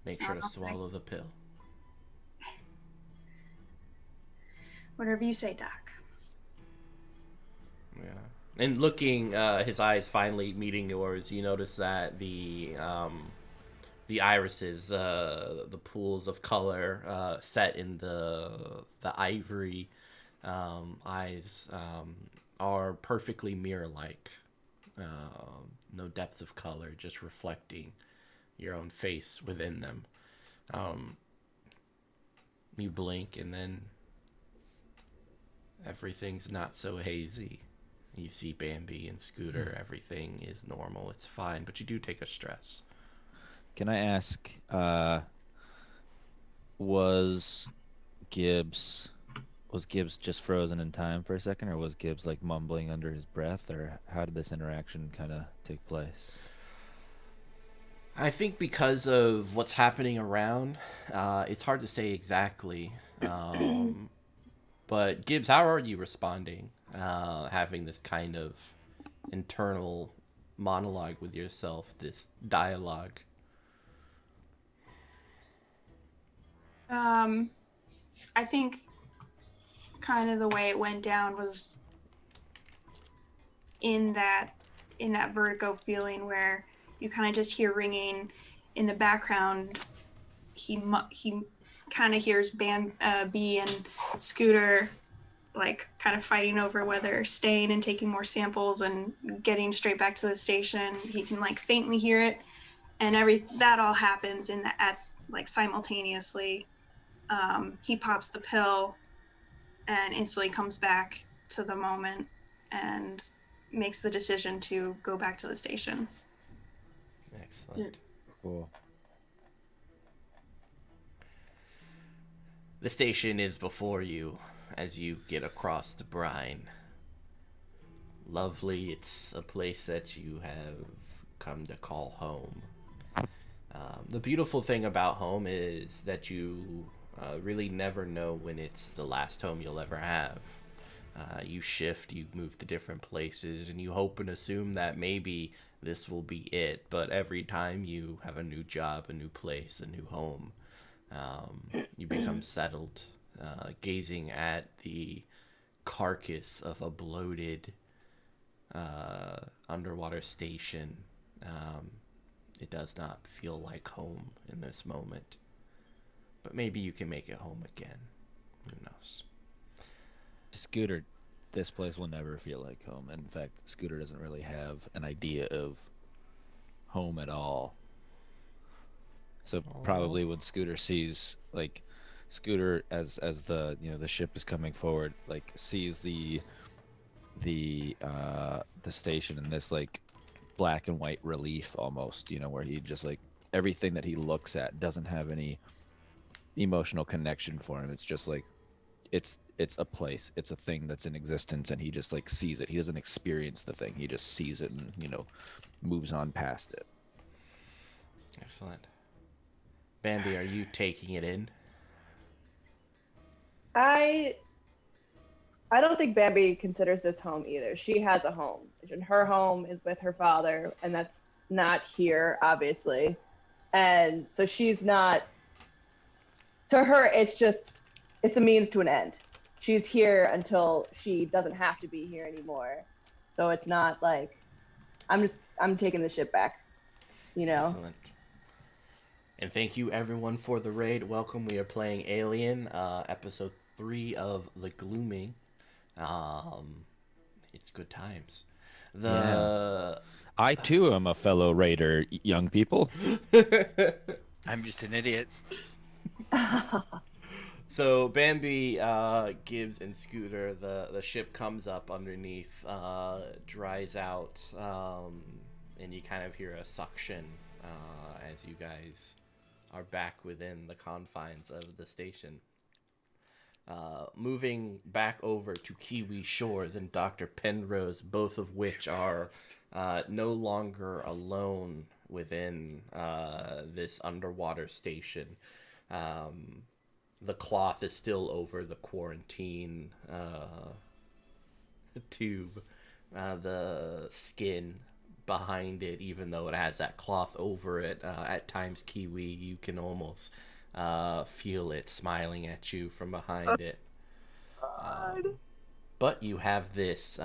Speaker 2: Make sure to swallow the pill.
Speaker 3: whatever you say, Doc.
Speaker 2: Yeah. And looking, his eyes finally meeting yours, you notice that the irises, the pools of color set in the ivory eyes are perfectly mirror-like. No depth of color, just reflecting your own face within them. You blink and then everything's not so hazy. You see Bambi and Scooter, everything is normal, it's fine, but you do take a stress.
Speaker 5: Can I ask, was Gibbs just frozen in time for a second, or was Gibbs like mumbling under his breath, or how did this interaction kind of take place?
Speaker 2: I think because of what's happening around, it's hard to say exactly. But Gibbs, how are you responding? Having this kind of internal monologue with yourself, this dialogue.
Speaker 3: I think kind of the way it went down was in that vertigo feeling where you kind of just hear ringing in the background. He kind of hears Bambi and Scooter like kind of fighting over whether staying and taking more samples and getting straight back to the station. He can like faintly hear it, and that all happens simultaneously. He pops the pill and instantly comes back to the moment and makes the decision to go back to the station.
Speaker 2: Excellent.
Speaker 5: Cool.
Speaker 2: The station is before you as you get across the brine. Lovely, it's a place that you have come to call home. The beautiful thing about home is that you really never know when it's the last home you'll ever have. You shift, you move to different places, and you hope and assume that maybe this will be it. But every time you have a new job, a new place, a new home, you become settled, gazing at the carcass of a bloated underwater station. It does not feel like home in this moment. But maybe you can make it home again. Who knows?
Speaker 5: Scooter, this place will never feel like home. In fact, Scooter doesn't really have an idea of home at all. So probably when Scooter sees like Scooter as the the ship is coming forward, like sees the station in this like black and white relief almost, where he just like everything that he looks at doesn't have any emotional connection for him. It's just like it's a place, it's a thing that's in existence, and he just like sees it. He doesn't experience the thing, he just sees it and moves on past it.
Speaker 2: Excellent. Bambi, are you taking it in?
Speaker 1: I I don't think Bambi considers this home either. She has a home. And her home is with her father, and that's not here, obviously. And so she's not, to her, it's a means to an end. She's here until she doesn't have to be here anymore. So it's not like, I'm taking the ship back, you know?
Speaker 2: Excellent. And thank you everyone for the raid. Welcome. We are playing Alien, episode 3 of The Glooming. It's good times.
Speaker 5: I too am a fellow raider, young people.
Speaker 4: I'm just an idiot.
Speaker 2: So Bambi, Gibbs, and Scooter, the ship comes up underneath, dries out, and you kind of hear a suction as you guys are back within the confines of the station. Moving back over to Kiwi Shores and Dr. Penrose, both of which are no longer alone within this underwater station. The cloth is still over the quarantine tube. The skin behind it, even though it has that cloth over it, at times, Kiwi, you can almost feel it smiling at you from behind it. But you have this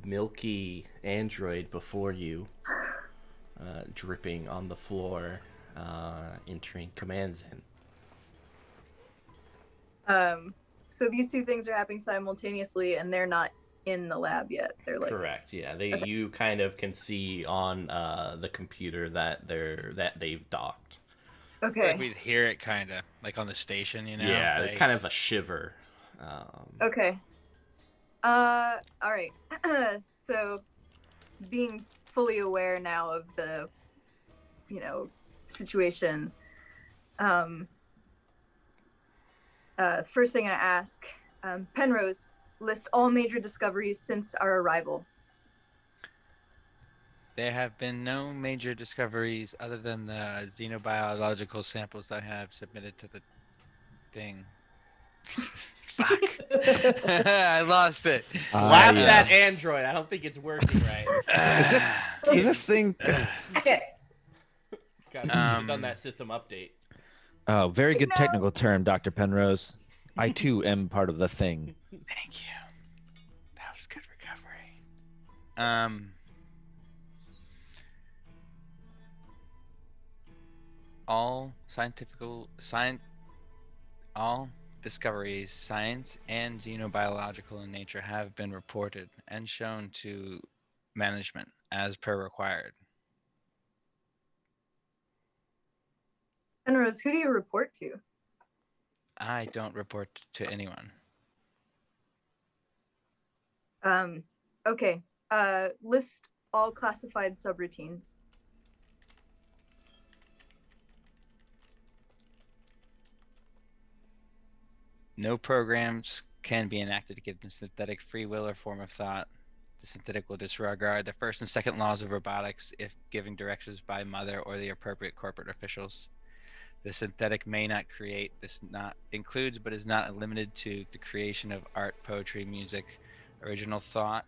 Speaker 2: milky android before you, dripping on the floor, entering command zen.
Speaker 6: So these two things are happening simultaneously, and they're not in the lab yet. They're like
Speaker 2: Correct. Yeah, you kind of can see on the computer that they've docked.
Speaker 6: okay.
Speaker 4: Like we'd hear it kind of like on the station, you know.
Speaker 2: Yeah,
Speaker 4: like...
Speaker 2: it's kind of a shiver.
Speaker 6: Okay. All right. So, being fully aware now of the, situation. First thing I ask, Penrose, list all major discoveries since our arrival.
Speaker 4: There have been no major discoveries other than the xenobiological samples I have submitted to the thing. Fuck. I lost it.
Speaker 2: Slap
Speaker 5: yes.
Speaker 2: that android. I don't think it's working right.
Speaker 5: Is this thing?
Speaker 1: Okay.
Speaker 2: God, we should have done that system update.
Speaker 5: Oh, very good technical term, Dr. Penrose. I too am part of the thing.
Speaker 4: Thank you. That was good recovery. All discoveries, science and xenobiological in nature, have been reported and shown to management as per required.
Speaker 6: Penrose, who do you report to?
Speaker 4: I don't report to anyone.
Speaker 6: Okay. List all classified subroutines.
Speaker 4: No programs can be enacted to give the synthetic free will or form of thought. The synthetic will disregard the first and second laws of robotics if giving directions by mother or the appropriate corporate officials. The synthetic may not create, this not includes but is not limited to the creation of art, poetry, music, original thought.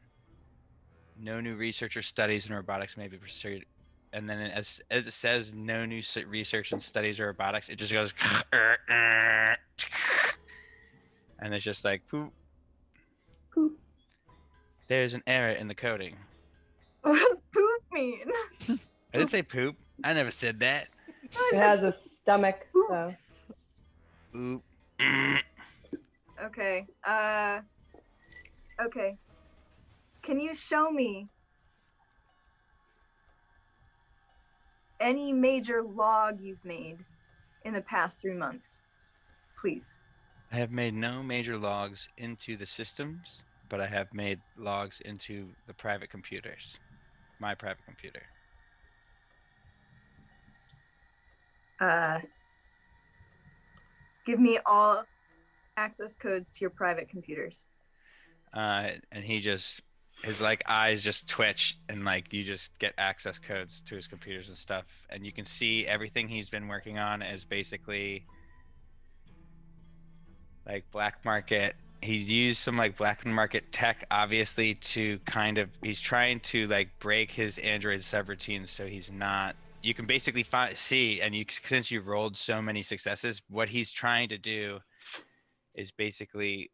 Speaker 4: No new research or studies in robotics may be pursued. And then as it says, no new research and studies or robotics, it just goes and it's just like poop.
Speaker 6: Poop.
Speaker 4: There's an error in the coding.
Speaker 6: What does poop mean?
Speaker 4: I didn't say poop. I never said that.
Speaker 1: It has a stomach, so.
Speaker 4: Oop.
Speaker 6: Okay. Okay. Can you show me any major log you've made in the past 3 months? Please.
Speaker 4: I have made no major logs into the systems, but I have made logs into the private computers. My private computer.
Speaker 6: Give me all access codes to your private computers.
Speaker 4: And he just, his like eyes just twitch, and like you just get access codes to his computers and stuff, and you can see everything he's been working on as basically like black market he used some like black market tech, obviously, to kind of he's trying to like break his Android subroutines, so he's not. You can basically see, and you since you've rolled so many successes, what he's trying to do is basically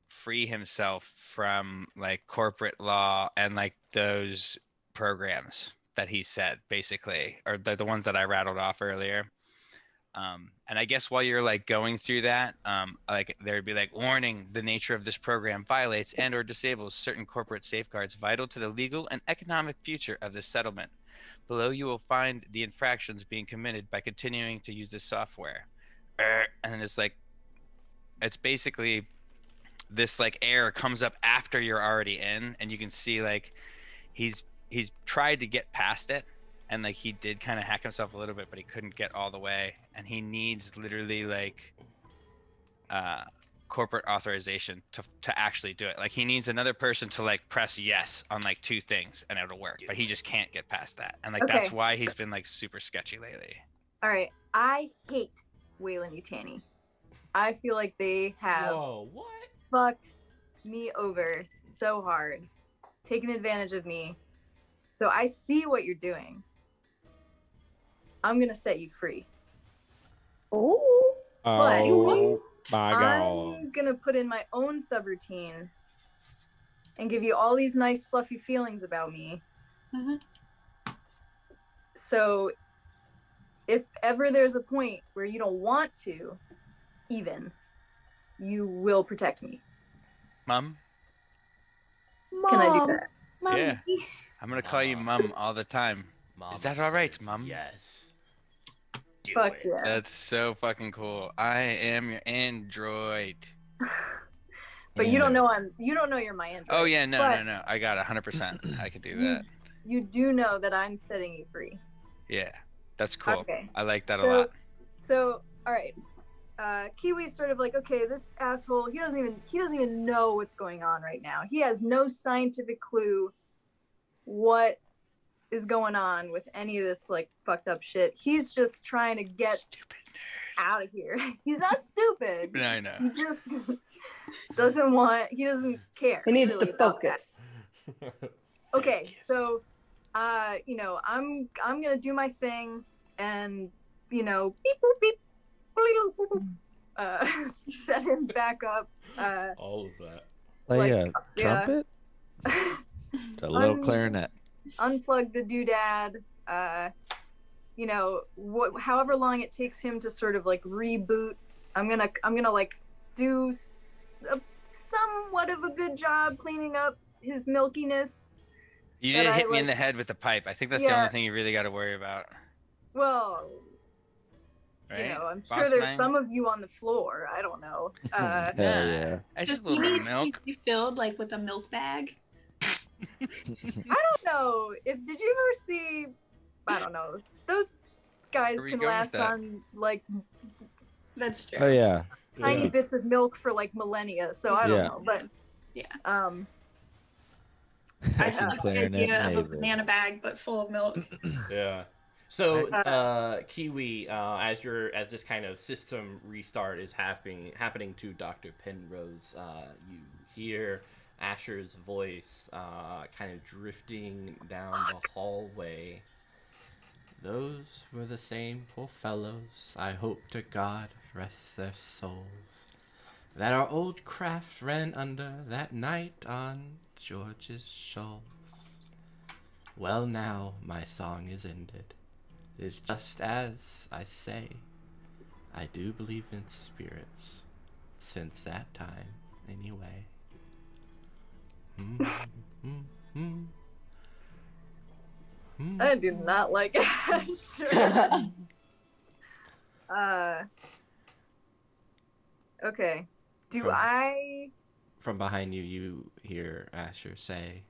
Speaker 4: free himself from like corporate law and like those programs that he said, basically, or the ones that I rattled off earlier. And I guess while you're like going through that, like there'd be like, warning: the nature of this program violates and/or disables certain corporate safeguards vital to the legal and economic future of this settlement. Below you will find the infractions being committed by continuing to use this software. And then it's basically this like error comes up after you're already in, and you can see like he's tried to get past it, and like he did kind of hack himself a little bit, but he couldn't get all the way, and he needs literally like corporate authorization to actually do it. Like he needs another person to like press yes on like 2 things and it'll work, but he just can't get past that, and like that's
Speaker 6: Okay.
Speaker 4: why he's been like super sketchy lately.
Speaker 6: All right. I hate Wayland Yutani. I feel like they have
Speaker 2: Whoa, what?
Speaker 6: fucked me over so hard, taken advantage of me. So I see what you're doing. I'm gonna set you free.
Speaker 1: Oh.
Speaker 5: Oh my god.
Speaker 6: I'm gonna put in my own subroutine and give you all these nice fluffy feelings about me.
Speaker 3: Mhm.
Speaker 6: So if ever there's a point where you don't want to, even, you will protect me.
Speaker 4: Mom?
Speaker 6: Can I do that?
Speaker 4: Yeah. I'm gonna call you Mom all the time.
Speaker 2: Mom
Speaker 4: Is that all right,
Speaker 2: says
Speaker 4: Mom?
Speaker 2: Yes. Do
Speaker 6: Fuck
Speaker 2: it.
Speaker 6: yeah.
Speaker 4: That's so fucking cool. I am your android.
Speaker 6: But you don't know you're my android.
Speaker 4: Oh yeah, no,
Speaker 6: But
Speaker 4: no. I got 100%. I can do
Speaker 6: you
Speaker 4: that.
Speaker 6: you do know that I'm setting you free.
Speaker 4: Yeah, that's cool.
Speaker 6: Okay.
Speaker 4: I like that a lot.
Speaker 6: So all right. Kiwi's sort of like, okay, this asshole, he doesn't even know what's going on right now. He has no scientific clue what is going on with any of this like fucked up shit. He's just trying to get
Speaker 4: Stupid
Speaker 6: out of here. He's not stupid.
Speaker 4: nerd. I know.
Speaker 6: He just he doesn't care.
Speaker 1: He needs
Speaker 6: really
Speaker 1: to
Speaker 6: about that.
Speaker 1: focus.
Speaker 6: Okay, so I'm gonna do my thing, and beep boop beep, boop, boop, boop, set him back up.
Speaker 2: All of that.
Speaker 5: Play
Speaker 6: Like,
Speaker 5: a
Speaker 6: yeah.
Speaker 5: trumpet? A little clarinet.
Speaker 6: Unplug the doodad. However long it takes him to sort of like reboot, I'm gonna like do somewhat of a good job cleaning up his milkiness.
Speaker 4: You
Speaker 6: that
Speaker 4: did
Speaker 6: I
Speaker 4: hit me in
Speaker 6: like-
Speaker 4: the head with the pipe. I think that's the
Speaker 6: Yeah.
Speaker 4: only thing you really got to worry about,
Speaker 6: Well,
Speaker 4: right?
Speaker 6: I'm
Speaker 4: Boss
Speaker 6: sure there's
Speaker 4: man?
Speaker 6: some of you on the floor. I don't know.
Speaker 5: Hell yeah.
Speaker 4: That's
Speaker 3: Does
Speaker 4: just a
Speaker 3: he
Speaker 4: little bit
Speaker 3: need
Speaker 4: of milk.
Speaker 3: to be filled like with a milk bag?
Speaker 6: I don't know. Did you ever see? I don't know. Those guys
Speaker 4: Where we
Speaker 6: can
Speaker 4: going with
Speaker 6: last
Speaker 4: that?
Speaker 6: on like
Speaker 3: That's true.
Speaker 5: Oh yeah.
Speaker 6: tiny
Speaker 2: Yeah.
Speaker 6: bits of milk for like millennia. So I don't
Speaker 5: Yeah.
Speaker 6: know, but
Speaker 3: Yeah. I
Speaker 5: Fucking
Speaker 3: like the
Speaker 5: clarinet
Speaker 3: idea of a
Speaker 5: maven.
Speaker 3: banana bag but full of milk.
Speaker 2: Yeah. So, Kiwi, as this kind of system restart is happening to Dr. Penrose, you hear Asher's voice, kind of drifting down the hallway. Those were the same poor fellows. I hope to God rest their souls. That our old craft ran under that night on George's shoals. Well, now my song is ended. It's just as I say. I do believe in spirits since that time, anyway.
Speaker 6: I do not like Asher. Okay.
Speaker 2: From behind you, you hear Asher say,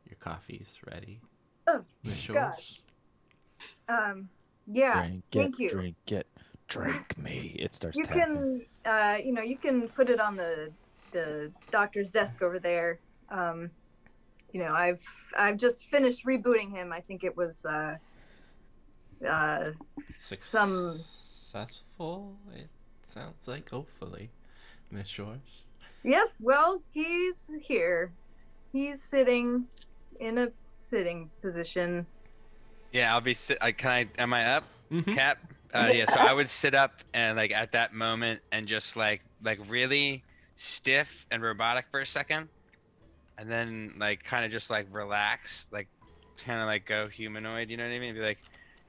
Speaker 2: "Your coffee's ready."
Speaker 6: Oh,
Speaker 2: Miss
Speaker 6: gosh.
Speaker 2: Shores?
Speaker 6: Yeah.
Speaker 5: Drink
Speaker 6: Thank
Speaker 5: it,
Speaker 6: you.
Speaker 5: drink it, drink me. It starts
Speaker 6: You
Speaker 5: tapping.
Speaker 6: can, you can put it on the doctor's desk over there. I've just finished rebooting him. I think it was some.
Speaker 2: Successful? It sounds like, hopefully, Miss Shores.
Speaker 6: Yes, well, he's here. He's sitting in a sitting position.
Speaker 4: Yeah, I'll be am I up?
Speaker 2: Mhm.
Speaker 4: Cap? Yeah, so I would sit up and like at that moment and just like really stiff and robotic for a second. And then like kind of just like relax, like kind of like go humanoid, you know what I mean? Be like,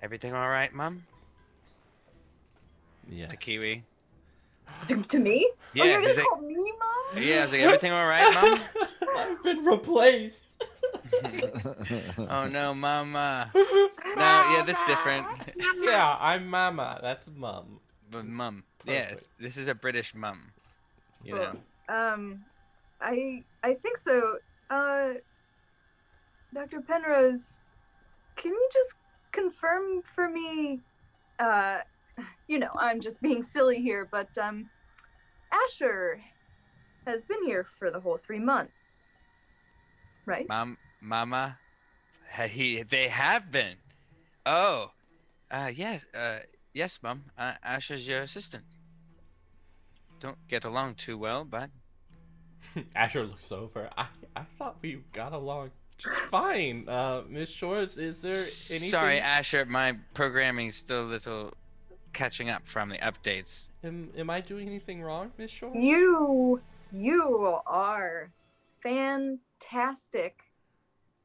Speaker 4: everything all right, Mom?
Speaker 2: Yes.
Speaker 4: To Kiwi.
Speaker 6: To me?
Speaker 4: Yeah,
Speaker 6: Oh, you're
Speaker 4: he's
Speaker 6: gonna
Speaker 4: like,
Speaker 6: call me mom?
Speaker 4: yeah, I was like, everything all right, Mom?
Speaker 2: I've been replaced.
Speaker 4: Oh no, Mama. No, yeah, that's different.
Speaker 2: Yeah, I'm Mama. That's Mum.
Speaker 4: But Mum. Yeah,
Speaker 2: Perfect.
Speaker 4: this is a British Mum. You know.
Speaker 6: I think so. Dr. Penrose, can you just confirm for me? I'm just being silly here, but Asher has been here for the whole 3 months, right?
Speaker 4: Mama, they have been. Oh, yes, yes, Mum. Asher's your assistant. Don't get along too well, but
Speaker 2: Asher looks over. I thought we got along just fine. Miss Shores, is there anything?
Speaker 4: sorry, Asher. My programming's still a little catching up from the updates.
Speaker 2: Am I doing anything wrong, Miss Shores?
Speaker 6: You are fantastic.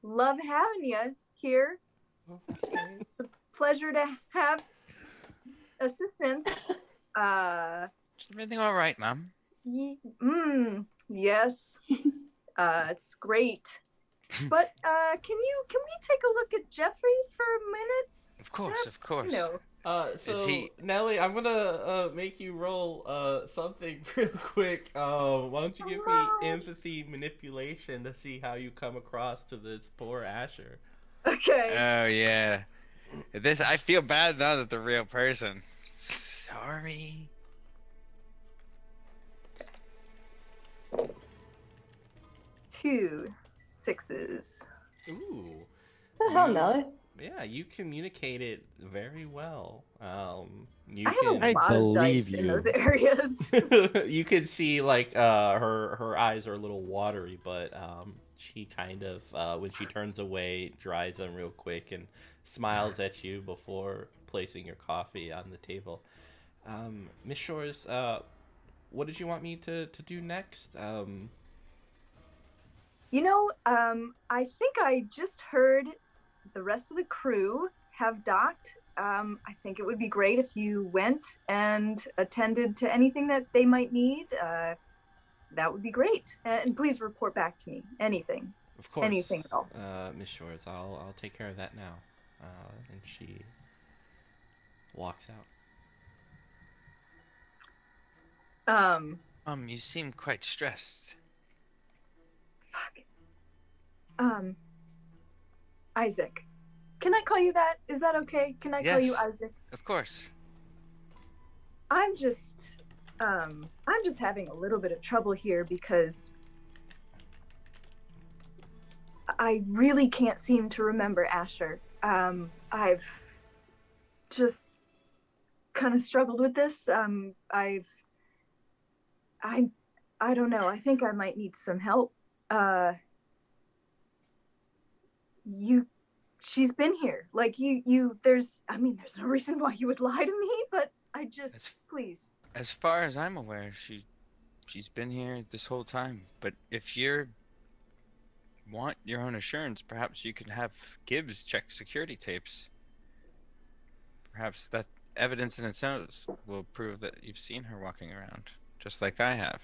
Speaker 6: Love having you here.
Speaker 2: Okay.
Speaker 6: Pleasure to have assistance.
Speaker 4: Is everything all right, Mom?
Speaker 6: Yes. It's great. But can we take a look at Jeffrey for a minute?
Speaker 4: Of course, of course.
Speaker 2: So Nellie, I'm gonna make you roll something real quick. Why don't you give me empathy manipulation to see how you come across to this poor Asher?
Speaker 6: Okay.
Speaker 4: Oh yeah. I feel bad now that the real person. Sorry.
Speaker 6: Two 6s.
Speaker 2: Ooh.
Speaker 1: What the hell, Nellie?
Speaker 2: Yeah, you communicated very well. You
Speaker 6: I have
Speaker 2: can
Speaker 6: a lot of dice
Speaker 5: believe
Speaker 6: in
Speaker 5: you.
Speaker 6: those areas.
Speaker 2: you can see like her eyes are a little watery, but she kind of when she turns away dries them real quick and smiles at you before placing your coffee on the table. Miss Shores, what did you want me to do next?
Speaker 6: I think I just heard the rest of the crew have docked. I think it would be great if you went and attended to anything that they might need. That would be great. And please report back to me. Anything.
Speaker 2: Of course.
Speaker 6: Anything at all.
Speaker 2: Miss Shores, I'll take care of that now. And she walks out.
Speaker 4: You seem quite stressed.
Speaker 6: Fuck. Isaac. Can I call you that? Is that okay? Can I call you
Speaker 4: Yes.
Speaker 6: Isaac?
Speaker 4: Of course.
Speaker 6: I'm just having a little bit of trouble here because I really can't seem to remember Asher. I've just kind of struggled with this. I don't know. I think I might need some help. She's been here. Like there's no reason why you would lie to me, but I just, please.
Speaker 4: As far as I'm aware, she's been here this whole time. But if you want your own assurance, perhaps you can have Gibbs check security tapes. Perhaps that evidence in itself will prove that you've seen her walking around, just like I have.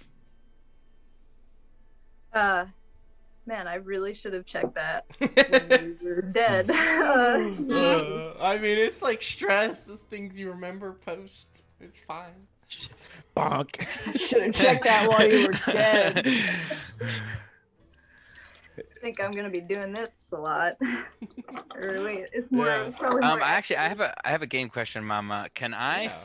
Speaker 6: Man, I really should have checked that when you were dead.
Speaker 2: I mean, it's like stress. It's things you remember post. It's fine.
Speaker 5: Bonk.
Speaker 1: I should have checked that while you were dead.
Speaker 6: I think I'm gonna be doing this a lot. Or wait, it's more.
Speaker 2: Yeah.
Speaker 6: It's probably more
Speaker 4: Actually, I have a game question, Mama. Can I?
Speaker 2: Yeah.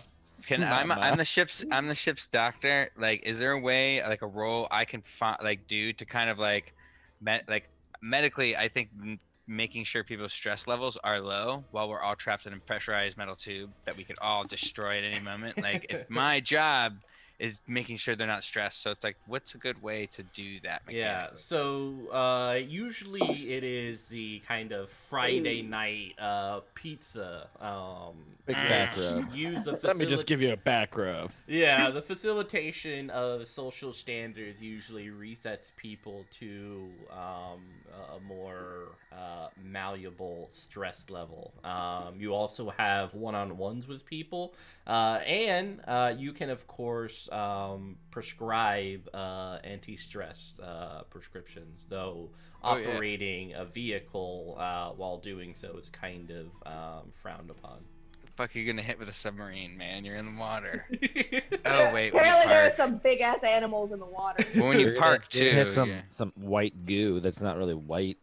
Speaker 4: I'm
Speaker 5: Mama.
Speaker 4: the ship's doctor. Like, is there a way, like a role I can do to kind of like medically? I think making sure people's stress levels are low while we're all trapped in a pressurized metal tube that we could all destroy at any moment. Like, if my job is making sure they're not stressed. So it's like, what's a good way to do that
Speaker 2: Yeah,
Speaker 4: mechanically?
Speaker 2: so usually it is the kind of Friday night pizza,
Speaker 5: Big
Speaker 2: which
Speaker 5: back rub.
Speaker 2: use a
Speaker 5: Let me just
Speaker 2: facility.
Speaker 5: give you a back rub.
Speaker 2: Yeah, the facilitation of social standards usually resets people to a more malleable stress level. You also have one-on-ones with people, and you can, of course, prescribe anti-stress prescriptions, though
Speaker 4: Oh, yeah.
Speaker 2: operating a vehicle while doing so is kind of frowned upon.
Speaker 4: Fuck, you gonna hit with a submarine, man? You're in the water. Oh wait, when you
Speaker 1: Apparently there are
Speaker 4: park.
Speaker 1: some big ass animals in the water.
Speaker 4: But when you park
Speaker 5: You're gonna hit
Speaker 4: too,
Speaker 5: some
Speaker 4: yeah.
Speaker 5: some white goo that's not really white.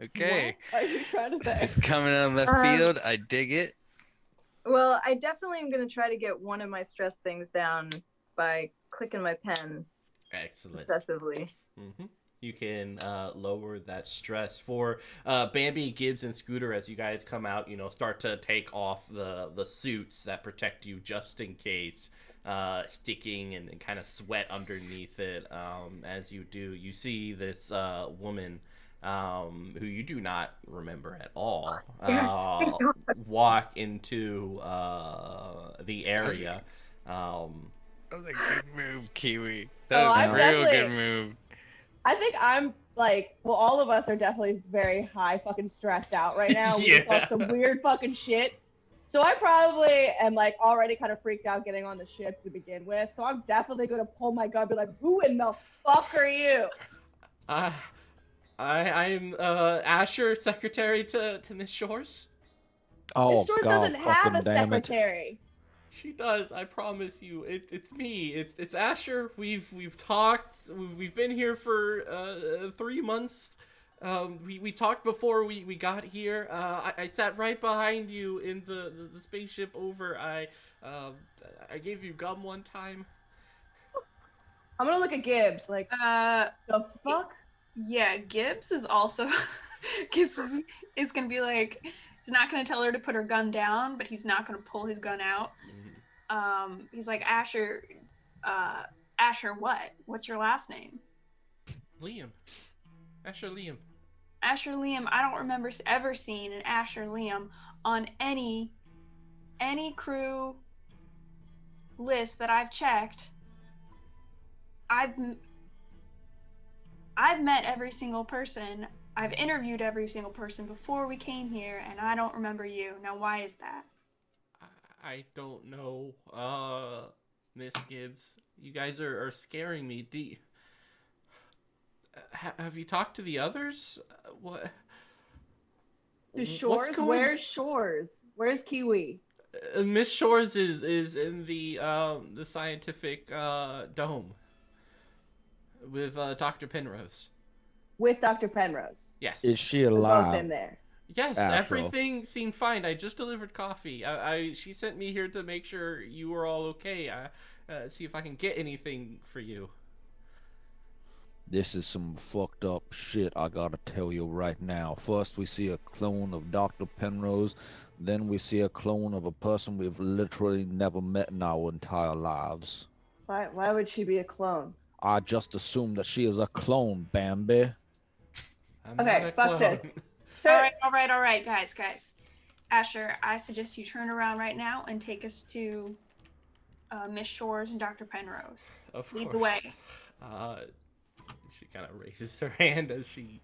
Speaker 4: Okay.
Speaker 1: What are you trying to say?
Speaker 4: Just coming out of left field, I dig it.
Speaker 6: Well, I definitely am going to try to get one of my stress things down by clicking my pen
Speaker 2: Excellent.
Speaker 6: obsessively.
Speaker 2: Mm-hmm. You can lower that stress. For Bambi, Gibbs, and Scooter, as you guys come out, start to take off the suits that protect you just in case, sticking and kind of sweat underneath it. As you do, you see this woman who you do not remember at all walk into the area.
Speaker 4: That was a good move, Kiwi.
Speaker 1: Oh,
Speaker 4: That was
Speaker 1: I'm
Speaker 4: a real
Speaker 1: definitely-
Speaker 4: good move.
Speaker 1: I think I'm like, well, all of us are definitely very high fucking stressed out right now. We just
Speaker 2: Yeah.
Speaker 1: saw some weird fucking shit. So I probably am like already kind of freaked out getting on the ship to begin with. So I'm definitely gonna pull my gun and be like, who in the fuck are you?
Speaker 2: I'm Asher, secretary to Miss Shores.
Speaker 5: Oh
Speaker 1: This Shores
Speaker 5: God,
Speaker 1: doesn't have a
Speaker 5: fucking damn it.
Speaker 1: secretary.
Speaker 2: She does. I promise you. It's me. It's Asher. We've talked. We've been here for 3 months. We talked before we got here. I sat right behind you in the spaceship over. I gave you gum one time.
Speaker 1: I'm gonna look at Gibbs like, the fuck?
Speaker 3: Yeah, Gibbs is also Gibbs is gonna be like, he's not gonna tell her to put her gun down, but he's not gonna pull his gun out. He's like, Asher, Asher, what's your last name?
Speaker 2: Liam. Asher Liam.
Speaker 3: Asher Liam. I don't remember ever seeing an Asher Liam on any crew list that I've checked. I've met every single person. I've interviewed every single person before we came here, and I don't remember you. Now, why is that?
Speaker 2: I don't know, Miss Gibbs. You guys are scaring me. Have you talked to the others? What?
Speaker 1: To Shores? Where's Shores? Where's Kiwi?
Speaker 2: Miss Shores is in the scientific dome with Dr. Penrose.
Speaker 1: With Dr. Penrose.
Speaker 2: Yes.
Speaker 5: Is she
Speaker 1: We're both
Speaker 5: alive?
Speaker 1: in there.
Speaker 2: Yes,
Speaker 5: Astral.
Speaker 2: everything seemed fine. I just delivered coffee. She sent me here to make sure you were all okay. See if I can get anything for you.
Speaker 5: This is some fucked up shit, I gotta tell you right now. First we see a clone of Dr. Penrose, then we see a clone of a person we've literally never met in our entire lives.
Speaker 1: Why would she be a clone?
Speaker 5: I just assume that she is a clone, Bambi.
Speaker 2: I'm
Speaker 1: Okay,
Speaker 2: not a
Speaker 1: fuck
Speaker 2: clone.
Speaker 1: this.
Speaker 3: All right, guys. Asher, I suggest you turn around right now and take us to Miss Shores and Dr. Penrose.
Speaker 2: Of
Speaker 3: Lead
Speaker 2: course.
Speaker 3: the way.
Speaker 2: She kind of raises her hand as she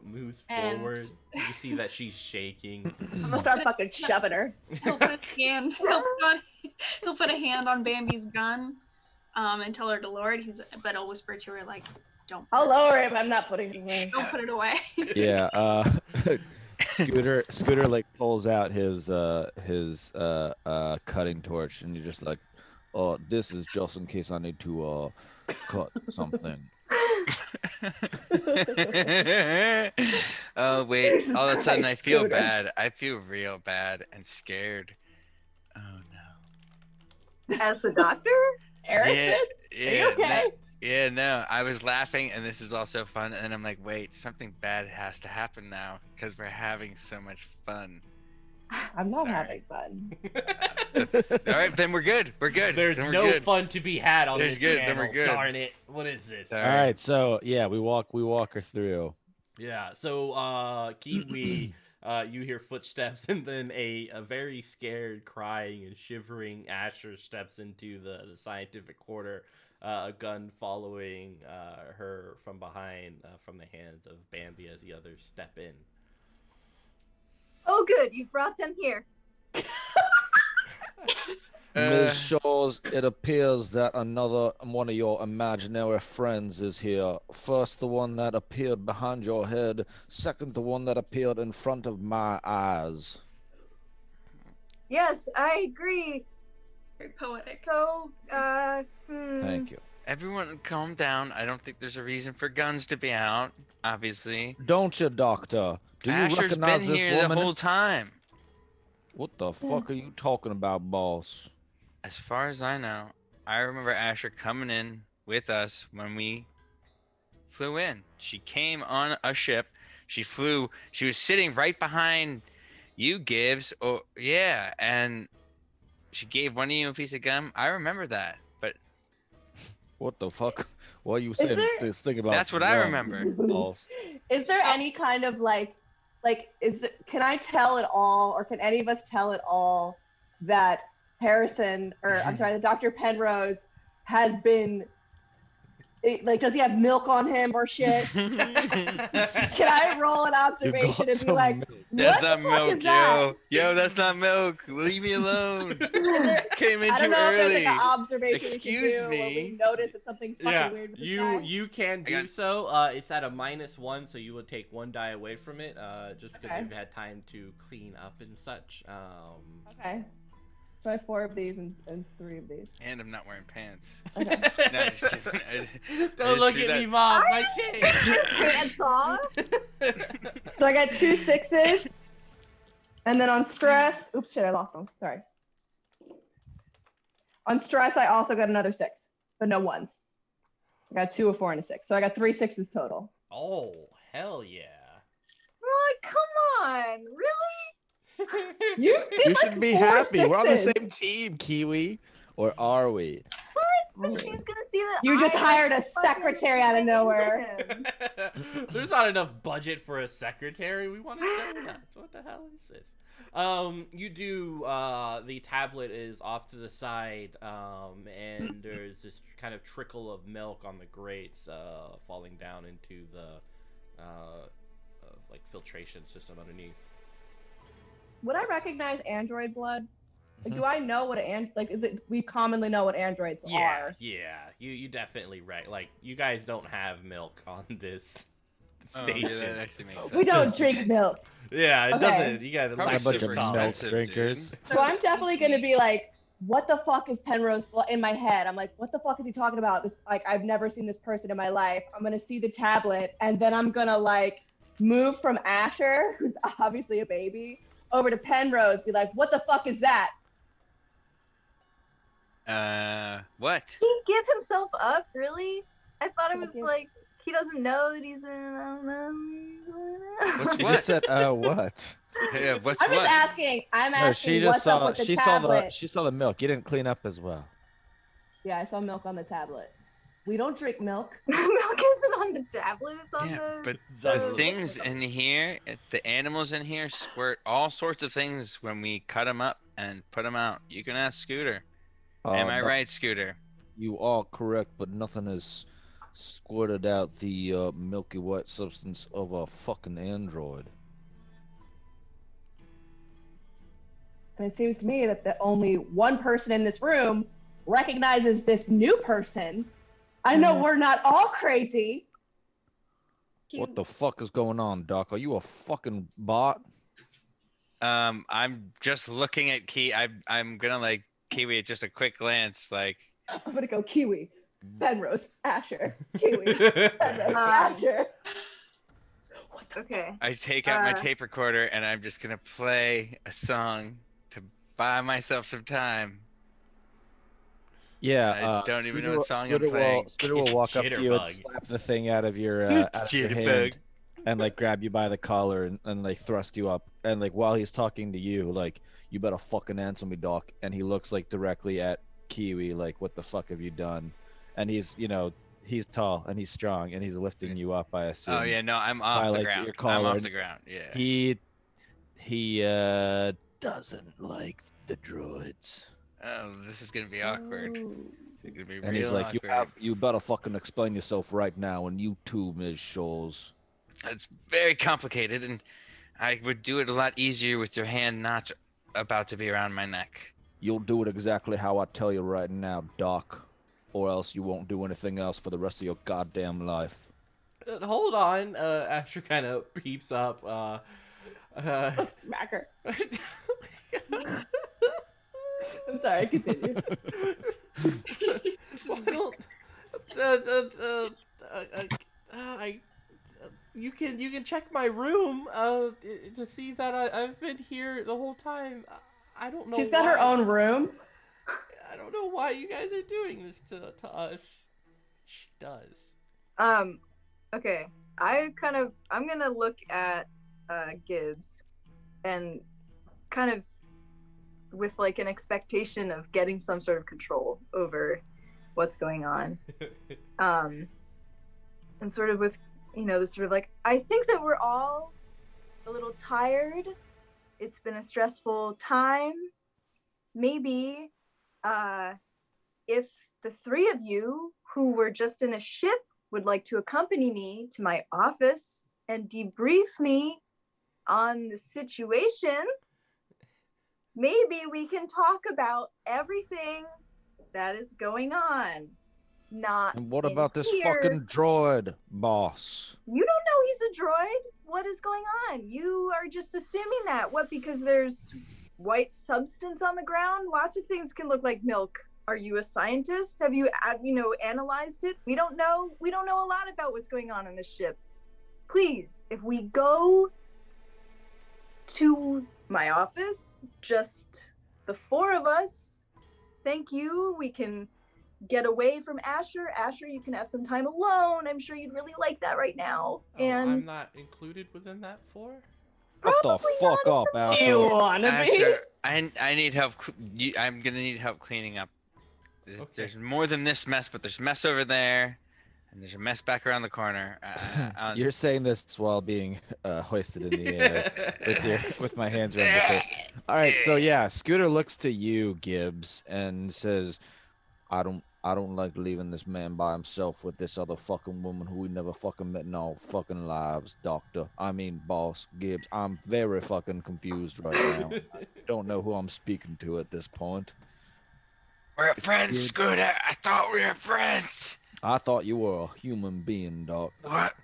Speaker 2: moves
Speaker 3: And-
Speaker 2: forward. You see that she's shaking.
Speaker 1: I'm gonna start fucking shoving her.
Speaker 3: He'll put he'll put a hand on Bambi's gun, and tell her to lower it. But he'll whisper to her like, "Don't
Speaker 1: I'll lower it, but I'm not putting it away.
Speaker 3: don't put it away."
Speaker 5: Yeah, Scooter like pulls out his cutting torch and you're just like, oh, this is just in case I need to cut something.
Speaker 4: Oh wait,
Speaker 1: Jesus
Speaker 4: all of a sudden I
Speaker 1: Christ,
Speaker 4: feel
Speaker 1: Scooter.
Speaker 4: bad. I feel real bad and scared. Oh no.
Speaker 6: As the doctor?
Speaker 1: Erickson?
Speaker 4: Yeah,
Speaker 1: Are you okay?
Speaker 4: no, I was laughing and this is also fun and I'm like, wait, something bad has to happen now because we're having so much fun.
Speaker 1: I'm not
Speaker 4: Sorry.
Speaker 1: having fun.
Speaker 4: All right, then we're good. We're good.
Speaker 2: There's
Speaker 4: then we're
Speaker 2: no
Speaker 4: good.
Speaker 2: fun to be had on
Speaker 4: There's
Speaker 2: this
Speaker 4: good, then
Speaker 2: channel.
Speaker 4: we're good.
Speaker 2: Darn it! What is this?
Speaker 4: All
Speaker 5: All right, so yeah, we walk her through.
Speaker 2: Yeah. So, Kiwi, you hear footsteps, and then a very scared, crying, and shivering Asher steps into the scientific quarter. A gun following her from behind, from the hands of Bambi as the others step in.
Speaker 6: Oh, good. You brought them here.
Speaker 5: Ms. Shaw's, it appears that another one of your imaginary friends is here. First, the one that appeared behind your head. Second, the one that appeared in front of my eyes.
Speaker 6: Yes, I agree.
Speaker 3: Very poetic.
Speaker 6: So,
Speaker 5: Thank you.
Speaker 4: Everyone, calm down. I don't think there's a reason for guns to be out. Obviously.
Speaker 5: Don't you, Doctor? Do you
Speaker 4: Asher's
Speaker 5: recognize
Speaker 4: been
Speaker 5: this
Speaker 4: here
Speaker 5: woman?
Speaker 4: the whole time.
Speaker 5: What the fuck are you talking about, boss?
Speaker 4: As far as I know, I remember Asher coming in with us when we flew in. She came on a ship. She flew. She was sitting right behind you, Gibbs. Oh, yeah. And she gave one of you a piece of gum. I remember that. But
Speaker 5: What the fuck? Why are you saying
Speaker 1: there-
Speaker 5: this thing about?
Speaker 4: that's what I
Speaker 5: gum,
Speaker 4: remember.
Speaker 5: boss?
Speaker 1: Is there any kind of can I tell at all, or can any of us tell at all that Harrison, or I'm sorry, that Dr. Penrose has been, does he have milk on him or shit? Can I roll an observation and be like,
Speaker 4: That's
Speaker 1: what
Speaker 4: not
Speaker 1: the fuck
Speaker 4: milk,
Speaker 1: is that?
Speaker 4: yo. Yo, that's not milk. Leave me alone. Came in
Speaker 1: I
Speaker 4: too
Speaker 1: don't know if
Speaker 4: early.
Speaker 1: there's like an observation we
Speaker 4: Excuse
Speaker 1: can do where we
Speaker 4: me.
Speaker 1: notice that something's fucking
Speaker 2: Yeah,
Speaker 1: weird with this
Speaker 2: you
Speaker 1: guy.
Speaker 2: you can
Speaker 4: I
Speaker 2: do
Speaker 4: got-
Speaker 2: so. It's at a -1, so you would take 1 die away from it, just because
Speaker 1: Okay.
Speaker 2: you've had time to clean up and such.
Speaker 1: Okay. So I have 4 of these and 3 of these.
Speaker 4: And I'm not wearing pants.
Speaker 1: Okay.
Speaker 4: No, just kidding.
Speaker 2: Don't look
Speaker 4: threw
Speaker 2: at
Speaker 4: that-
Speaker 2: me, Mom. My shame.
Speaker 6: pants off.
Speaker 1: So I got 2 6s, and then on stress, oops, shit, I lost one. Sorry. On stress, I also got another 6, but no 1s. I got 2, a 4, and a 6. So I got 3 6s total.
Speaker 2: Oh, hell yeah.
Speaker 6: What? Come on, really?
Speaker 1: You
Speaker 5: You
Speaker 1: did
Speaker 5: should
Speaker 1: like
Speaker 5: be
Speaker 1: 4
Speaker 5: happy. We're on the
Speaker 1: 6s.
Speaker 5: same team, Kiwi. Or are we?
Speaker 6: But she's gonna see that.
Speaker 1: You just
Speaker 6: I
Speaker 1: hired a
Speaker 6: fucking
Speaker 1: secretary out of
Speaker 6: ran into
Speaker 1: nowhere.
Speaker 6: him.
Speaker 2: There's not enough budget for a secretary. We want to know that. So what the hell is this? You do, the tablet is off to the side, and there's this kind of trickle of milk on the grates, falling down into the, filtration system underneath.
Speaker 1: Would I recognize android blood? Like, do I know what is it? We commonly know what androids are.
Speaker 2: Yeah. You definitely right. Like, you guys don't have milk on this
Speaker 4: Oh,
Speaker 2: station.
Speaker 4: yeah, that actually makes sense.
Speaker 1: We don't drink milk.
Speaker 2: Yeah, it
Speaker 1: Okay.
Speaker 2: doesn't. You guys
Speaker 4: Probably
Speaker 5: A bunch
Speaker 4: super
Speaker 5: of milk
Speaker 4: expensive,
Speaker 5: drinkers.
Speaker 4: dude.
Speaker 1: So I'm definitely gonna be like, what the fuck is Penrose in my head? I'm like, what the fuck is he talking about? This, like, I've never seen this person in my life. I'm gonna see the tablet, and then I'm gonna move from Asher, who's obviously a baby, over to Penrose. Be like, what the fuck is that?
Speaker 4: What?
Speaker 6: He give himself up, really? I thought it was
Speaker 1: Okay.
Speaker 6: like he doesn't know that he's been. I don't know.
Speaker 4: What's
Speaker 5: She
Speaker 4: what?
Speaker 5: just said, what?
Speaker 4: Yeah, what's
Speaker 1: I'm just
Speaker 4: what?
Speaker 1: asking. I'm
Speaker 5: No,
Speaker 1: asking.
Speaker 5: she just
Speaker 1: what's up
Speaker 5: saw
Speaker 1: with the
Speaker 5: she
Speaker 1: tablet?
Speaker 5: saw the milk. You didn't clean up as well.
Speaker 1: Yeah, I saw milk on the tablet. We don't drink milk.
Speaker 6: Milk isn't on the tablet. It's on
Speaker 4: Yeah,
Speaker 6: the.
Speaker 4: but
Speaker 2: the
Speaker 4: the things in here, the animals in here squirt all sorts of things when we cut them up and put them out. You can ask Scooter. Am I
Speaker 5: No-
Speaker 4: right, Scooter?
Speaker 5: You are correct, but nothing has squirted out the milky white substance of a fucking android.
Speaker 1: And it seems to me that only one person in this room recognizes this new person. I know we're not all crazy.
Speaker 5: What the fuck is going on, Doc? Are you a fucking bot?
Speaker 4: I'm just looking at I'm gonna Kiwi at just a quick glance, like.
Speaker 1: I'm gonna go Kiwi, Penrose, Asher, Kiwi, Penrose, Asher. What the
Speaker 6: Okay.
Speaker 4: I take out my tape recorder and I'm just gonna play a song to buy myself some time.
Speaker 5: Yeah.
Speaker 4: I don't even know
Speaker 5: Scooter
Speaker 4: what song I'm
Speaker 5: Scooter
Speaker 4: playing.
Speaker 5: Scooter will
Speaker 2: It's
Speaker 5: walk up to you and
Speaker 2: Jitterbug.
Speaker 5: slap the thing out of your, out of your
Speaker 4: Jitterbug.
Speaker 5: hand and grab you by the collar and grab you up and like while he's talking to you, like, you better fucking answer me, Doc. And he looks like directly at Kiwi, like, what the fuck have you done? And he's, he's tall and he's strong and he's lifting you up, I assume.
Speaker 4: Oh yeah, no, I'm
Speaker 5: By,
Speaker 4: off the
Speaker 5: like,
Speaker 4: ground.
Speaker 5: your
Speaker 4: I'm
Speaker 5: collar.
Speaker 4: off the ground. Yeah.
Speaker 5: He doesn't like the droids.
Speaker 4: Oh, this is gonna be awkward.
Speaker 1: Ooh.
Speaker 4: It's gonna be
Speaker 5: And he's
Speaker 4: real
Speaker 5: like,
Speaker 4: awkward.
Speaker 5: you better fucking explain yourself right now, and you too, Ms. Scholes.
Speaker 4: It's very complicated, and I would do it a lot easier with your hand not about to be around my neck.
Speaker 5: You'll do it exactly how I tell you right now, Doc. Or else you won't do anything else for the rest of your goddamn life.
Speaker 2: Hold on. Asher kind of peeps up.
Speaker 1: Smack her. I'm sorry, continue.
Speaker 2: Well, you can check my room to see that I've been here the whole time. I don't know.
Speaker 1: She's got her own room.
Speaker 2: I don't know why you guys are doing this to us. She does.
Speaker 6: Okay. I'm gonna look at Gibbs and kind of with like an expectation of getting some sort of control over what's going on. And sort of with, this sort of like, I think that we're all a little tired. It's been a stressful time. Maybe if the three of you who were just in a ship would like to accompany me to my office and debrief me on the situation, maybe we can talk about everything that is going on. Not
Speaker 5: And what
Speaker 6: in
Speaker 5: about this
Speaker 6: here.
Speaker 5: fucking droid, boss?
Speaker 6: You don't know he's a droid. What is going on? You are just assuming that. What, because there's white substance on the ground? Lots of things can look like milk. Are you a scientist? Have you, analyzed it? We don't know. We don't know a lot about what's going on this ship. Please, if we go to my office, just the four of us, thank you. We can get away from Asher. Asher, you can have some time alone. I'm sure you'd really like that right now.
Speaker 2: Oh,
Speaker 6: And
Speaker 2: I'm not included within that four?
Speaker 5: Shut the
Speaker 6: probably
Speaker 5: fuck
Speaker 6: not
Speaker 5: up,
Speaker 6: even
Speaker 1: Do you
Speaker 5: asshole.
Speaker 1: wanna be?
Speaker 4: Asher, I need help. I'm gonna need help cleaning up. There's more than this mess, but there's mess over there, and there's a mess back around the corner.
Speaker 5: You're saying this while being hoisted in the air with my hands around the face. All right, so yeah, Scooter looks to you, Gibbs, and says, I don't like leaving this man by himself with this other fucking woman who we never fucking met in our fucking lives, boss Gibbs. I'm very fucking confused right now. I don't know who I'm speaking to at this point.
Speaker 4: We're friends,
Speaker 5: Gibbs.
Speaker 4: Scooter. I thought we were friends.
Speaker 5: I thought you were a human being, Doc.
Speaker 4: What?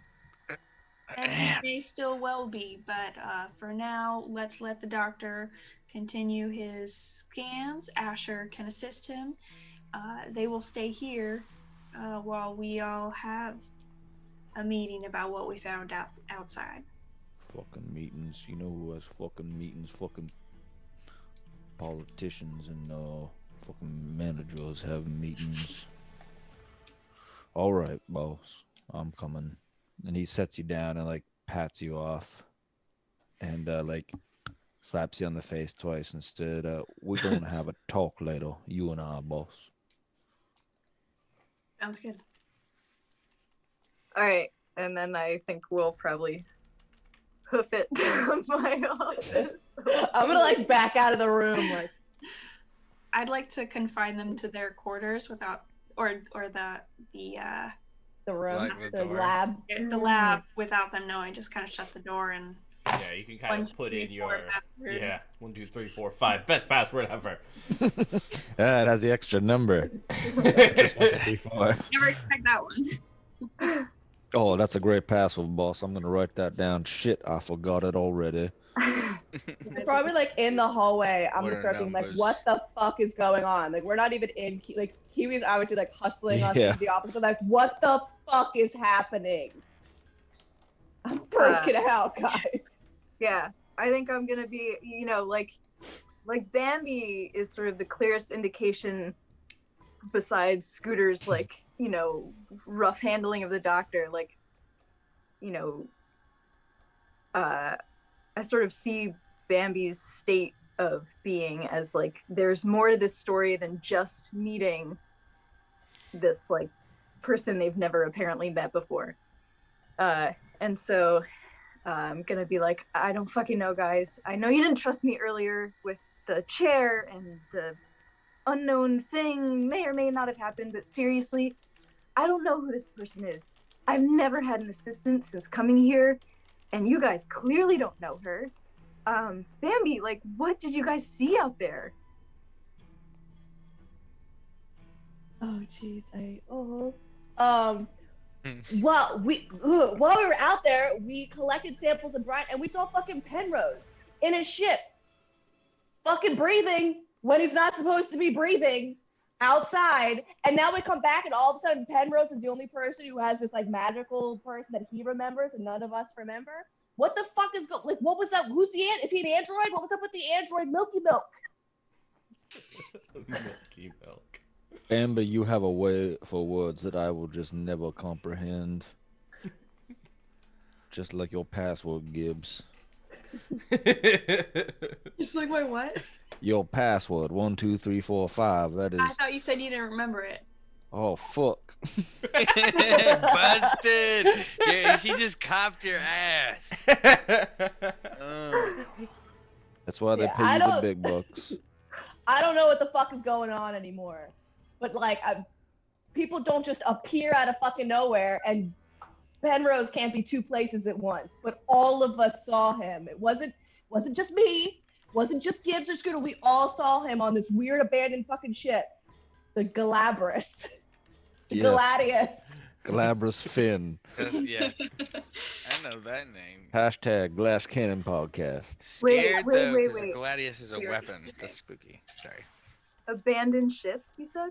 Speaker 3: And
Speaker 4: Man.
Speaker 3: may still well be, but for now, let's let the doctor continue his scans. Asher can assist him. They will stay here while we all have a meeting about what we found out outside.
Speaker 5: Fucking meetings. You know who has fucking meetings? Fucking politicians and fucking managers have meetings. Alright, boss. I'm coming. And he sets you down and like pats you off. And like slaps you on the face twice and said, we're gonna have a talk later, you and I, boss.
Speaker 3: Sounds good.
Speaker 6: all right. And then I think we'll probably hoof it to my office.
Speaker 1: I'm gonna like back out of the room, like.
Speaker 3: I'd like to confine them to their quarters without, or the
Speaker 1: The room,
Speaker 4: Like the
Speaker 1: the
Speaker 4: door.
Speaker 1: lab.
Speaker 3: lab without them knowing. Just kind of shut the door and
Speaker 2: Yeah, you can kind
Speaker 3: 1,
Speaker 2: of
Speaker 3: 2,
Speaker 2: put
Speaker 3: 3,
Speaker 2: in
Speaker 3: 4
Speaker 2: your
Speaker 3: password.
Speaker 2: 1, 2, 3, 4, 5 best password ever.
Speaker 5: Yeah, it has the extra number. Just 1, 2, 3, 4.
Speaker 3: Never expect that one.
Speaker 5: Oh, that's a great password, boss. I'm gonna write that down. Shit, I forgot it already.
Speaker 1: We're probably like in the hallway. I'm
Speaker 4: What
Speaker 1: gonna
Speaker 4: are
Speaker 1: start being like,
Speaker 4: numbers?
Speaker 1: what the fuck is going on? Like, we're not even in. Like, Kiwi's obviously like hustling us
Speaker 5: Yeah.
Speaker 1: into the office. But like, what the fuck is happening? I'm freaking out, guys.
Speaker 6: Yeah, I think I'm gonna be, like Bambi is sort of the clearest indication besides Scooter's rough handling of the doctor. I sort of see Bambi's state of being as like there's more to this story than just meeting this like person they've never apparently met before. And so I'm gonna be like, I don't fucking know, guys. I know you didn't trust me earlier with the chair and the unknown thing may or may not have happened, but seriously, I don't know who this person is. I've never had an assistant since coming here, and you guys clearly don't know her. Bambi, like, what did you guys see out there?
Speaker 1: Oh, jeez. Well, while we were out there, we collected samples of brine, and we saw fucking Penrose in his ship, fucking breathing when he's not supposed to be breathing outside. And now we come back, and all of a sudden, Penrose is the only person who has this like magical person that he remembers, and none of us remember. What the fuck is like? What was that? Is he an android? What was up with the android Milky Milk?
Speaker 2: Milky Milk.
Speaker 5: Amber, you have a way for words that I will just never comprehend. Just like your password, Gibbs.
Speaker 3: Just like my what?
Speaker 5: Your password, 1, 2, 3, 4, 5. That is.
Speaker 3: I thought you said you didn't remember it.
Speaker 5: Oh fuck.
Speaker 4: Busted! Yeah, he just copped your ass.
Speaker 5: That's why they
Speaker 1: Yeah,
Speaker 5: pay you the big bucks.
Speaker 1: I don't know what the fuck is going on anymore. But like, people don't just appear out of fucking nowhere, and Penrose can't be two places at once. But all of us saw him. It wasn't just me. Wasn't just Gibbs or Scooter. We all saw him on this weird abandoned fucking ship, the Galabras, the Gladius.
Speaker 5: Galabras Finn.
Speaker 4: Yeah, I know that name.
Speaker 5: Hashtag Glass Cannon Podcast.
Speaker 4: Scared though,
Speaker 6: wait.
Speaker 4: because Gladius is a weapon. That's spooky. Sorry.
Speaker 6: Abandoned ship, you said?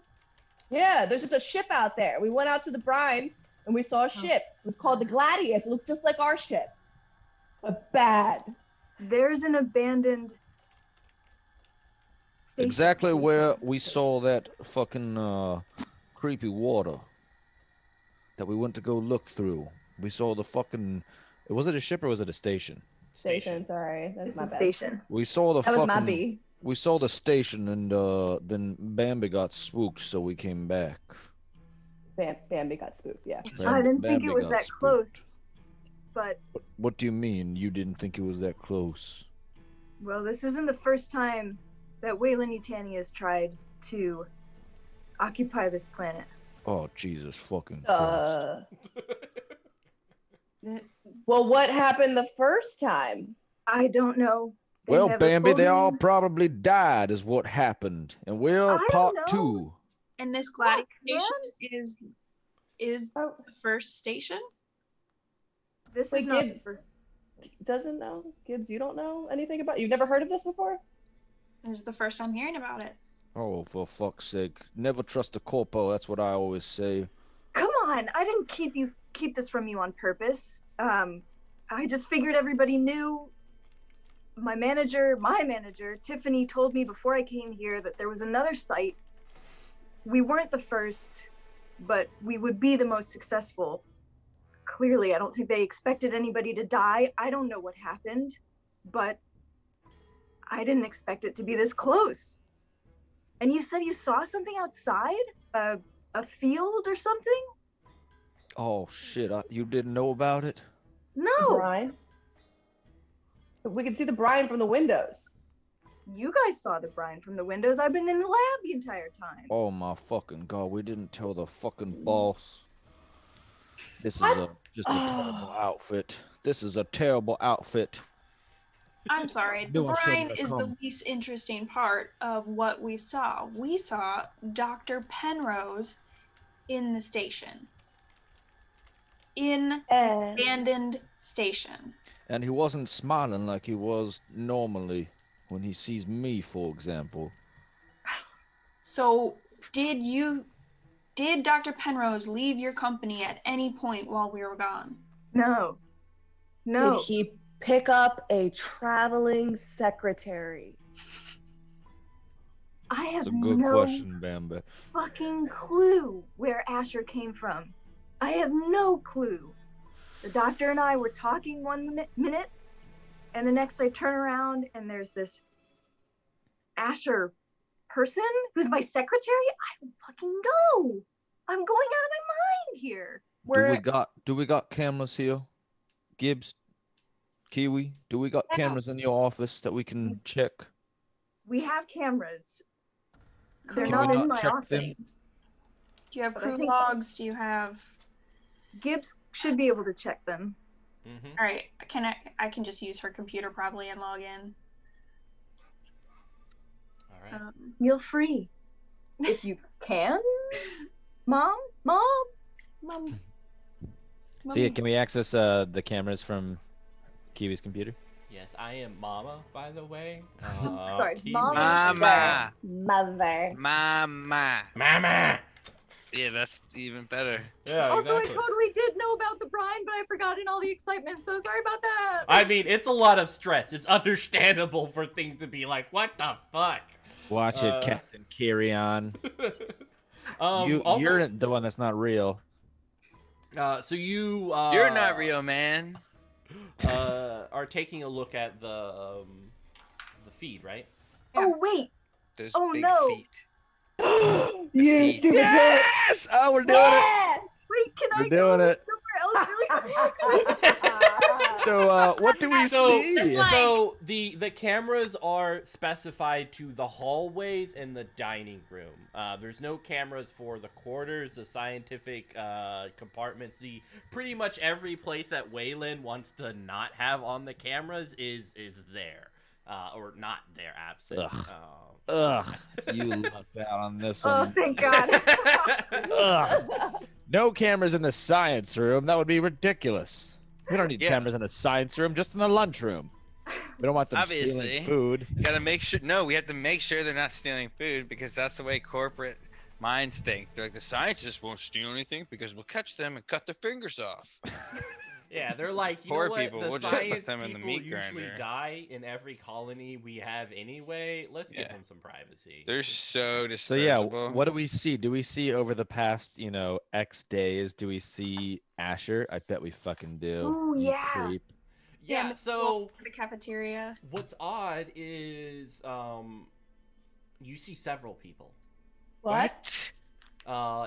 Speaker 1: Yeah, there's just a ship out there. We went out to the brine and we saw a ship. It was called the Gladius. It looked just like our ship, but bad.
Speaker 6: There's an abandoned station.
Speaker 5: Exactly where we saw that fucking creepy water that we went to go look through. We saw the fucking. Was it a ship or was it a station?
Speaker 1: Station, sorry. That's
Speaker 6: It's
Speaker 1: my
Speaker 6: a
Speaker 1: bad.
Speaker 6: station.
Speaker 5: We saw the
Speaker 1: That was
Speaker 5: fucking.
Speaker 1: my B.
Speaker 5: We saw the station and then Bambi got spooked, so we came back.
Speaker 1: Bambi got spooked, yeah.
Speaker 6: I didn't think
Speaker 5: Bambi
Speaker 6: it was
Speaker 5: got
Speaker 6: that
Speaker 5: spooked.
Speaker 6: close, but
Speaker 5: What do you mean? You didn't think it was that close?
Speaker 6: well, this isn't the first time that Wayland Yutani has tried to occupy this planet.
Speaker 5: Oh Jesus fucking Christ!
Speaker 1: Well, what happened the first time?
Speaker 6: I don't know. They
Speaker 5: Well,
Speaker 6: never
Speaker 5: Bambi,
Speaker 6: told
Speaker 5: they
Speaker 6: me.
Speaker 5: all probably died, is what happened. And we're
Speaker 6: I don't
Speaker 5: part
Speaker 6: know.
Speaker 5: 2.
Speaker 3: And this Gladius
Speaker 6: man?
Speaker 3: station is
Speaker 1: Oh,
Speaker 3: the first station?
Speaker 6: This
Speaker 1: Wait,
Speaker 6: is not the
Speaker 1: Gibbs.
Speaker 6: first.
Speaker 1: doesn't know? Gibbs, you don't know anything about? You've never heard of this before?
Speaker 3: This is the first I'm hearing about it.
Speaker 5: Oh, for fuck's sake! Never trust a corpo. That's what I always say.
Speaker 6: Come on, I didn't keep this from you on purpose. I just figured everybody knew. My manager, Tiffany, told me before I came here that there was another site. We weren't the first, but we would be the most successful. Clearly, I don't think they expected anybody to die. I don't know what happened, but I didn't expect it to be this close. And you said you saw something outside? A field or something?
Speaker 5: Oh shit! You didn't know about it?
Speaker 6: No,
Speaker 1: Brine. We can see the brine from the windows.
Speaker 6: you guys saw the brine from the windows. I've been in the lab the entire time.
Speaker 5: Oh my fucking god! We didn't tell the fucking boss. This is just a terrible outfit. This is a terrible outfit.
Speaker 3: I'm sorry. The
Speaker 5: Doing shit
Speaker 3: brine
Speaker 5: that
Speaker 3: is the
Speaker 5: come.
Speaker 3: least interesting part of what we saw. We saw Dr. Penrose in the station. In
Speaker 1: And
Speaker 3: abandoned station.
Speaker 5: And he wasn't smiling like he was normally when he sees me, for example.
Speaker 3: So did Dr. Penrose leave your company at any point while we were gone?
Speaker 6: No.
Speaker 1: did he pick up a traveling secretary?
Speaker 6: I have
Speaker 5: It's a good
Speaker 6: no
Speaker 5: question, Bambi.
Speaker 6: fucking clue where Asher came from. I have no clue. The doctor and I were talking one minute, And the next I turn around and there's this Asher person who's my secretary. I don't fucking know. I'm going out of my mind here.
Speaker 5: Do we got cameras here? Gibbs, Kiwi, do we got cameras in your office that we can check?
Speaker 6: We have cameras. They're
Speaker 5: Can we
Speaker 6: not in
Speaker 5: not
Speaker 6: my
Speaker 5: check
Speaker 6: office.
Speaker 5: them?
Speaker 3: Do you have
Speaker 6: But I
Speaker 3: crew
Speaker 6: think-
Speaker 3: logs? Do you have?
Speaker 6: Gibbs should be able to check them.
Speaker 2: Mm-hmm.
Speaker 3: All right. I can just use her computer probably and log in.
Speaker 2: All right.
Speaker 6: Feel free. If you can. Mom?
Speaker 3: Mom.
Speaker 5: So yeah, can we access the cameras from Kiwi's computer?
Speaker 2: Yes, I am Mama, by the way.
Speaker 6: Sorry,
Speaker 2: Kiwi.
Speaker 6: Mama.
Speaker 4: Mama.
Speaker 1: Mother.
Speaker 2: Mama.
Speaker 4: Yeah, that's even better.
Speaker 2: Yeah,
Speaker 6: Also,
Speaker 2: exactly.
Speaker 6: I totally did know about the brine, but I forgot in all the excitement, so sorry about that.
Speaker 2: I mean, it's a lot of stress. It's understandable for things to be like, what the fuck?
Speaker 5: Watch it, Captain Carry On. You're the one that's not real.
Speaker 2: So you
Speaker 4: You're not real, man.
Speaker 2: are taking a look at the feed, right?
Speaker 6: Oh, wait.
Speaker 4: Those
Speaker 6: Oh,
Speaker 4: big
Speaker 6: no.
Speaker 4: feet.
Speaker 1: You
Speaker 4: Feet.
Speaker 1: stupid bitch.
Speaker 5: Yes! Oh, we're doing it.
Speaker 1: Yeah!
Speaker 6: Wait, can
Speaker 5: We're
Speaker 6: I go
Speaker 5: doing it.
Speaker 6: somewhere else really quick?
Speaker 5: So, what do we
Speaker 2: So-
Speaker 5: see?
Speaker 3: Like-
Speaker 2: So the cameras are specified to the hallways and the dining room. There's no cameras for the quarters, the scientific compartments. Pretty much every place that Waylon wants to not have on the cameras is there, or not there, absent.
Speaker 5: Ugh. Ugh, you lucked out on this
Speaker 6: Oh,
Speaker 5: one.
Speaker 6: thank God.
Speaker 5: Ugh. No cameras in the science room. That would be ridiculous. We don't need
Speaker 4: Yeah.
Speaker 5: cameras in the science room, just in the lunchroom. We don't want them
Speaker 4: Obviously.
Speaker 5: stealing food.
Speaker 4: Gotta make sure. No, we have to make sure they're not stealing food because that's the way corporate minds think. They're like, the scientists won't steal anything because we'll catch them and cut their fingers off.
Speaker 2: Yeah, they're like, you
Speaker 4: Poor
Speaker 2: know what?
Speaker 4: people,
Speaker 2: The
Speaker 4: we'll just put
Speaker 2: science
Speaker 4: them in the
Speaker 2: people
Speaker 4: meat
Speaker 2: usually
Speaker 4: grinder.
Speaker 2: die in every colony we have anyway. Let's give
Speaker 4: Yeah.
Speaker 2: them some privacy.
Speaker 4: They're so
Speaker 5: So yeah,
Speaker 4: disposable.
Speaker 5: what do we see? Do we see over the past, X days? Do we see Asher? I bet we fucking do.
Speaker 6: Ooh,
Speaker 5: you
Speaker 6: yeah.
Speaker 5: creep.
Speaker 2: Yeah,
Speaker 3: Yeah,
Speaker 2: so
Speaker 3: The cafeteria.
Speaker 2: what's odd is you see several people.
Speaker 1: What?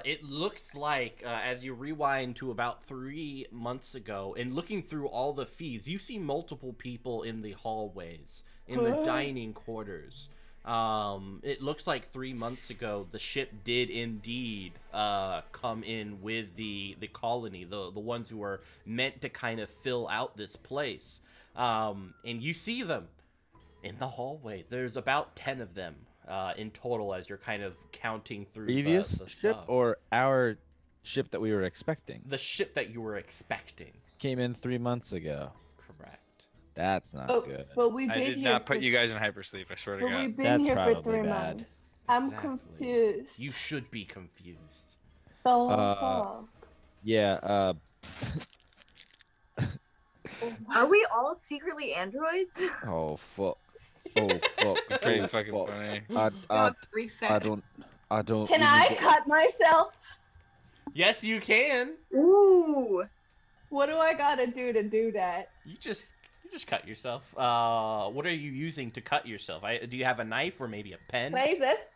Speaker 2: It looks like as you rewind to about 3 months ago and looking through all the feeds, you see multiple people in the hallways, in the dining quarters. It looks like 3 months ago the ship did indeed come in with the colony, the ones who were meant to kind of fill out this place. And you see them in the hallway. There's about 10 of them in total as you're kind of counting through
Speaker 5: Previous
Speaker 2: the
Speaker 5: ship
Speaker 2: stuff.
Speaker 5: or our ship that we were expecting?
Speaker 2: The ship that you were expecting.
Speaker 5: Came in 3 months ago.
Speaker 2: Correct.
Speaker 5: That's not
Speaker 1: Oh,
Speaker 5: good.
Speaker 1: but we've
Speaker 4: I
Speaker 1: been
Speaker 4: did
Speaker 1: here
Speaker 4: not put
Speaker 1: for-
Speaker 4: you guys in hypersleep. I swear to
Speaker 1: But
Speaker 4: God.
Speaker 1: we've been
Speaker 5: That's
Speaker 1: here for
Speaker 5: probably
Speaker 1: 3
Speaker 5: bad.
Speaker 1: months. I'm
Speaker 2: Exactly.
Speaker 1: confused.
Speaker 2: You should be confused.
Speaker 1: So
Speaker 5: Yeah,
Speaker 6: Are we all secretly androids?
Speaker 5: oh fuck. Oh fuck.
Speaker 4: Pretty
Speaker 5: Oh,
Speaker 4: fucking
Speaker 5: fuck.
Speaker 4: funny.
Speaker 3: Reset.
Speaker 5: I don't
Speaker 1: can
Speaker 5: even
Speaker 1: I
Speaker 5: get-
Speaker 1: cut myself?
Speaker 2: Yes, you can.
Speaker 6: Ooh.
Speaker 1: What do I gotta do that?
Speaker 2: You just cut yourself. What are you using to cut yourself? Do you have a knife or maybe a pen?
Speaker 1: Can I use this?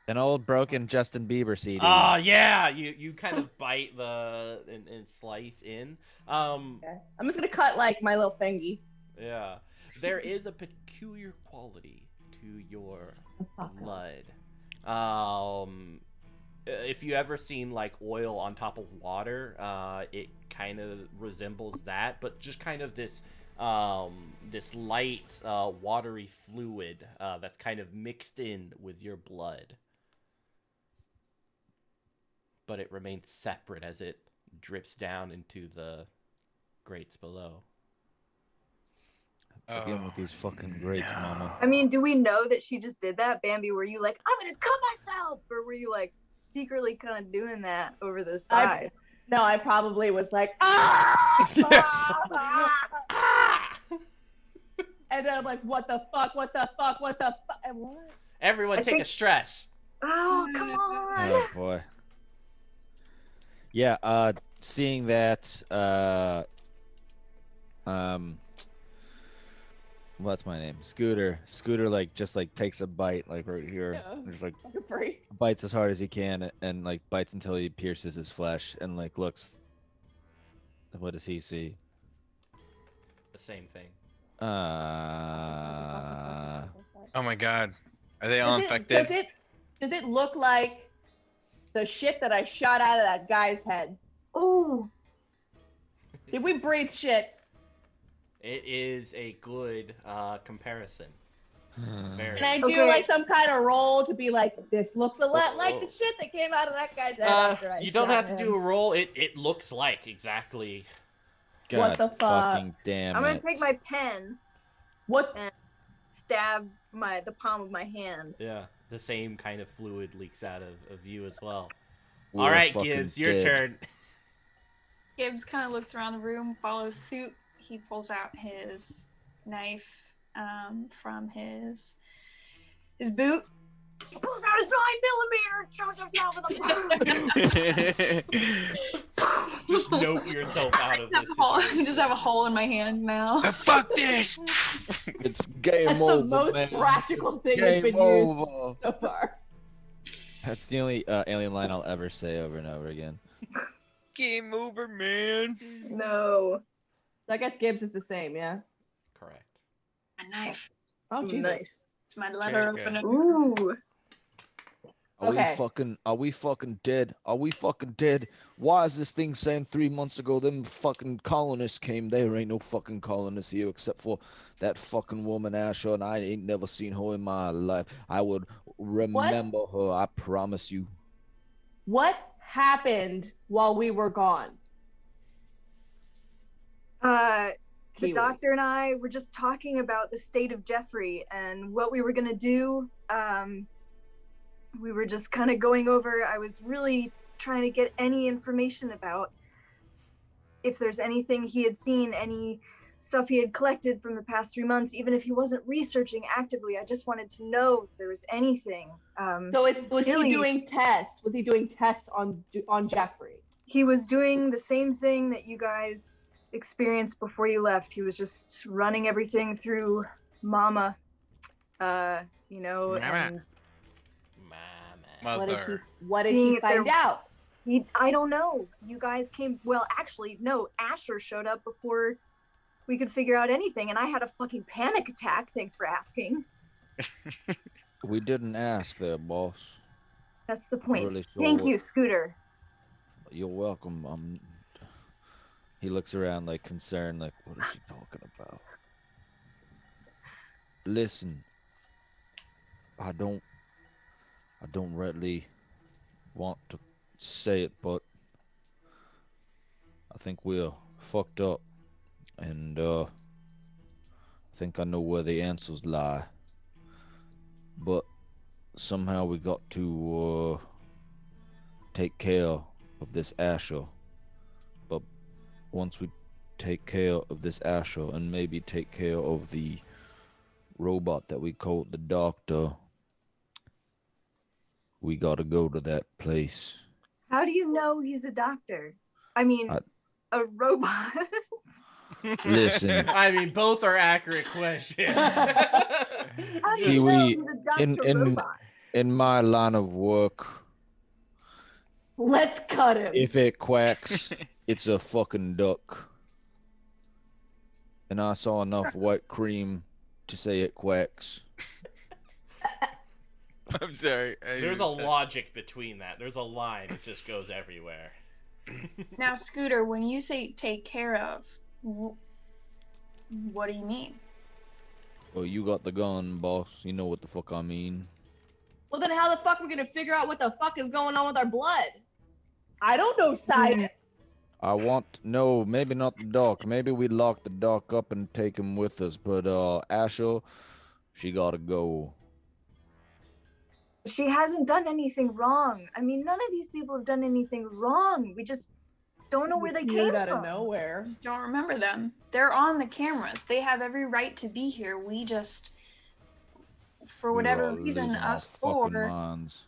Speaker 5: An old broken Justin Bieber CD.
Speaker 2: Ah, yeah. You kind of bite and slice in.
Speaker 1: Okay. I'm just gonna cut like my little fingy.
Speaker 2: Yeah. There is a peculiar quality to your blood. If you ever seen like oil on top of water, it kind of resembles that, but just kind of this light watery fluid that's kind of mixed in with your blood, but it remains separate as it drips down into the grates below.
Speaker 5: Again with these fucking grates, mama.
Speaker 6: I mean, do we know that she just did that? Bambi, were you like, I'm gonna cut myself? Or were you like secretly kind of doing that over the side?
Speaker 1: No, I probably was like, ah! And then I'm like, what the fuck? What the fuck? What the fuck? And what?
Speaker 2: Everyone
Speaker 6: I
Speaker 2: take a
Speaker 6: think-
Speaker 2: stress.
Speaker 6: Oh, come on.
Speaker 5: Oh boy. Yeah, seeing that What's my name? Scooter. Scooter like just like takes a bite like right here.
Speaker 1: Yeah.
Speaker 5: Just like
Speaker 1: Fucking free.
Speaker 5: bites as hard as he can and like bites until he pierces his flesh and like looks. What does he see?
Speaker 2: The same thing.
Speaker 4: Oh my god. Are they all infected?
Speaker 1: Does it look like the shit that I shot out of that guy's head?
Speaker 6: Oh,
Speaker 1: Did we breathe shit?
Speaker 2: It is a good comparison. Very.
Speaker 1: Can I do
Speaker 6: Okay.
Speaker 1: like some kind of roll to be like, this looks a lot like the shit that came out of that guy's head after I
Speaker 2: You don't
Speaker 1: shot
Speaker 2: have to
Speaker 1: him.
Speaker 2: do a roll. It looks like exactly.
Speaker 5: God
Speaker 1: What the fuck?
Speaker 5: fucking damn
Speaker 6: I'm gonna
Speaker 5: it.
Speaker 6: take my pen,
Speaker 1: What?
Speaker 6: stab the palm of my hand.
Speaker 2: Yeah, the same kind of fluid leaks out of you as well.
Speaker 5: We're
Speaker 2: All right,
Speaker 5: fucking
Speaker 2: Gibbs, your
Speaker 5: dead.
Speaker 2: turn.
Speaker 3: Gibbs kind of looks around the room, follows suit. He pulls out his knife from his boot.
Speaker 6: He pulls out his 9mm, shows himself in the
Speaker 2: Just note yourself out of
Speaker 3: I
Speaker 2: this
Speaker 3: just
Speaker 2: situation.
Speaker 3: have a hole in my hand now.
Speaker 4: Fuck this!
Speaker 5: It's game
Speaker 1: That's
Speaker 5: over,
Speaker 1: the most
Speaker 5: man.
Speaker 1: practical
Speaker 5: It's
Speaker 1: thing that's
Speaker 5: game
Speaker 1: been used
Speaker 5: over.
Speaker 1: so far.
Speaker 5: That's the only alien line I'll ever say over and over again.
Speaker 4: Game over, man.
Speaker 6: No.
Speaker 1: So I guess Gibbs is the same, yeah?
Speaker 2: Correct.
Speaker 3: A knife.
Speaker 1: Oh, Jesus.
Speaker 6: Nice.
Speaker 3: It's my letter
Speaker 4: Jerica.
Speaker 3: opener.
Speaker 6: Ooh.
Speaker 1: Okay.
Speaker 5: Are we fucking dead? Are we fucking dead? Why is this thing saying 3 months ago them fucking colonists came? There ain't no fucking colonists here except for that fucking woman Asher, and I ain't never seen her in my life. I would remember her, I promise you.
Speaker 1: What happened while we were gone?
Speaker 6: The
Speaker 1: Kiwi.
Speaker 6: doctor and I were just talking about the state of Jeffrey and what we were gonna do. We were just kind of going over. I was really trying to get any information about if there's anything he had seen, any stuff he had collected from the past 3 months, even if he wasn't researching actively. I just wanted to know if there was anything.
Speaker 1: So was he
Speaker 6: really-
Speaker 1: doing tests? Was he doing tests on Jeffrey?
Speaker 6: He was doing the same thing that you guys experienced before you left. He was just running everything through Mama, you know,
Speaker 4: Mama.
Speaker 6: and
Speaker 4: Mother.
Speaker 1: What did
Speaker 6: Seeing
Speaker 1: he
Speaker 6: if
Speaker 1: find
Speaker 6: there-
Speaker 1: out?
Speaker 6: I don't know. You guys came, well, actually, no, Asher showed up before we could figure out anything, and I had a fucking panic attack. Thanks for asking.
Speaker 5: We didn't ask there, boss.
Speaker 6: That's the point.
Speaker 5: Really sure
Speaker 6: Thank
Speaker 5: what-
Speaker 6: you, Scooter.
Speaker 5: You're welcome. He looks around like concerned, like, what is she talking about? Listen, I don't really want to say it, but I think we're fucked up, and I think I know where the answers lie. But somehow we got to take care of this Asher. But once we take care of this Asher and maybe take care of the robot that we called the Doctor, we gotta go to that place.
Speaker 6: How do you know he's a doctor? I mean, a robot.
Speaker 5: Listen,
Speaker 2: I mean, both are accurate questions.
Speaker 6: How do you
Speaker 5: Kiwi,
Speaker 6: know he's a doctor robot?
Speaker 5: in my line of work,
Speaker 1: Let's cut him.
Speaker 5: if it quacks, it's a fucking duck. And I saw enough white cream to say it quacks.
Speaker 4: I'm sorry.
Speaker 2: There's a logic between that. There's a line. It just goes everywhere.
Speaker 3: Now, Scooter, when you say take care of, what do you mean?
Speaker 5: Well, you got the gun, boss. You know what the fuck I mean.
Speaker 1: Well, then how the fuck are we gonna figure out what the fuck is going on with our blood? I don't know science.
Speaker 5: No, maybe not the doc. Maybe we lock the doc up and take him with us. But Asher, she gotta go.
Speaker 6: She hasn't done anything wrong. I mean, none of these people have done anything wrong. We just don't know where they came
Speaker 1: out of
Speaker 6: from.
Speaker 1: nowhere.
Speaker 3: Don't remember them. They're on the cameras. They have every right to be here. We just, for whatever
Speaker 5: We're all
Speaker 3: reason,
Speaker 5: losing our
Speaker 3: us
Speaker 5: fucking
Speaker 3: four.
Speaker 5: minds.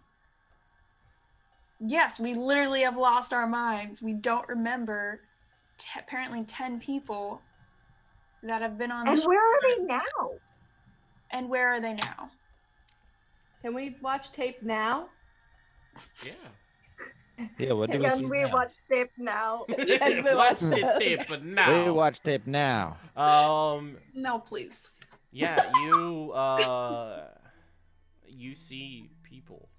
Speaker 3: Yes, we literally have lost our minds. We don't remember apparently 10 people that have been on
Speaker 6: And
Speaker 3: the show.
Speaker 6: where are they now?
Speaker 3: And where are they now?
Speaker 1: Can we watch tape now?
Speaker 2: Yeah.
Speaker 5: Yeah, what do we see
Speaker 6: Can we
Speaker 5: now?
Speaker 6: watch tape now?
Speaker 1: Can we
Speaker 2: Watch
Speaker 1: watch
Speaker 2: the
Speaker 1: this?
Speaker 2: tape
Speaker 5: We
Speaker 2: now.
Speaker 5: watch tape now.
Speaker 3: No, please.
Speaker 2: Yeah, you see people.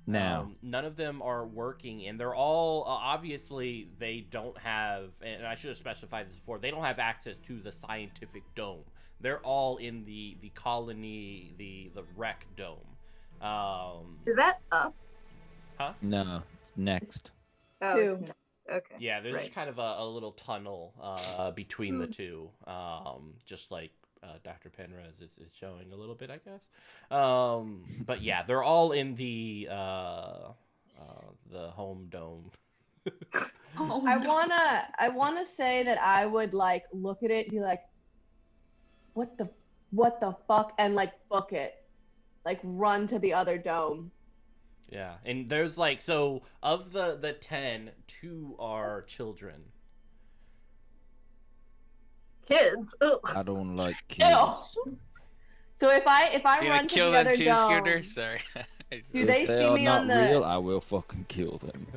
Speaker 5: Now.
Speaker 2: None of them are working, and they're all obviously they don't have. And I should have specified this before. They don't have access to the scientific dome. They're all in the colony, the rec dome.
Speaker 6: Is that up?
Speaker 2: Huh?
Speaker 5: No, it's next.
Speaker 6: Oh,
Speaker 1: Two.
Speaker 6: it's not. Okay.
Speaker 2: Yeah, there's
Speaker 6: Right.
Speaker 2: just kind of a little tunnel between the two, just like Dr. Penrose is showing a little bit, I guess. But yeah, they're all in the home dome.
Speaker 3: Oh,
Speaker 1: I wanna say that I would like look at it and be like, what the fuck, and like book it, like run to the other dome.
Speaker 2: Yeah, and there's like, so of the 10, 2 are children.
Speaker 6: Kids. Ugh.
Speaker 5: I don't like kids.
Speaker 1: Ew. So if I
Speaker 4: You gonna
Speaker 1: run to
Speaker 4: kill
Speaker 1: the
Speaker 4: them
Speaker 1: other
Speaker 4: too,
Speaker 1: dome,
Speaker 4: Scooter? Sorry.
Speaker 1: Do
Speaker 5: If
Speaker 1: they see
Speaker 5: are
Speaker 1: me
Speaker 5: not
Speaker 1: on the-
Speaker 5: real, I will fucking kill them.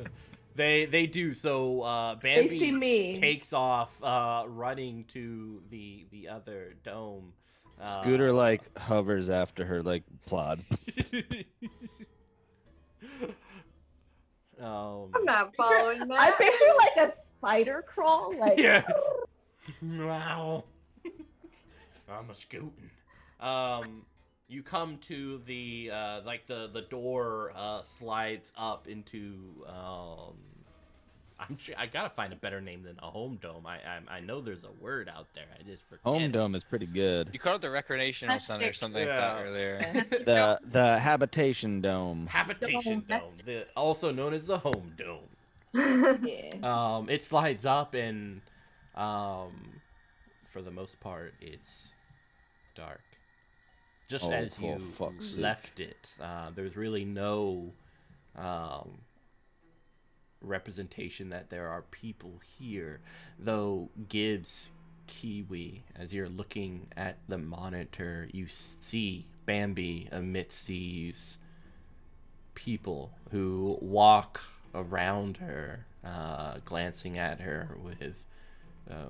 Speaker 2: They do. So
Speaker 1: they see
Speaker 2: Bambi
Speaker 1: me.
Speaker 2: takes off running to the other dome.
Speaker 5: Scooter like hovers after her like plod.
Speaker 6: I'm not following that.
Speaker 1: I picture like a spider crawl, like
Speaker 2: Yeah. Wow. I'm a scooting. You come to the like the door slides up into I gotta find a better name than a home dome. I know there's a word out there. I just forget.
Speaker 5: Home
Speaker 2: it.
Speaker 5: dome is pretty good.
Speaker 4: You called it the recreational
Speaker 3: That's
Speaker 4: center or
Speaker 3: it.
Speaker 4: something like
Speaker 2: Yeah.
Speaker 4: that earlier.
Speaker 5: The habitation dome.
Speaker 2: Habitation
Speaker 3: That's
Speaker 2: dome, also known as the home dome.
Speaker 1: yeah.
Speaker 2: It slides up and for the most part it's dark. Just
Speaker 5: Oh,
Speaker 2: as
Speaker 5: for
Speaker 2: you
Speaker 5: fuck's sake.
Speaker 2: left it, there's really no representation that there are people here, though Gibbs, Kiwi, as you're looking at the monitor, you see Bambi amidst these people who walk around her, glancing at her with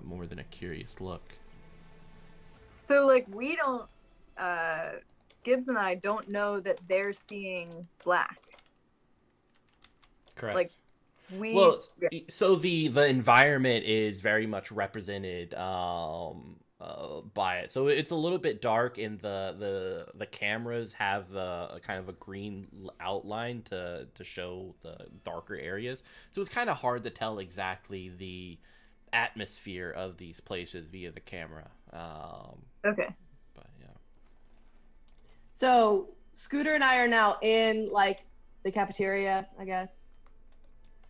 Speaker 2: more than a curious look.
Speaker 6: So like we don't Gibbs and I don't know that they're seeing black.
Speaker 2: Correct.
Speaker 6: Like we
Speaker 2: Well, so the environment is very much represented by it. So it's a little bit dark, and the cameras have a kind of a green outline to show the darker areas. So it's kind of hard to tell exactly the atmosphere of these places via the camera.
Speaker 6: Okay.
Speaker 2: But yeah.
Speaker 1: So Scooter and I are now in like the cafeteria, I guess,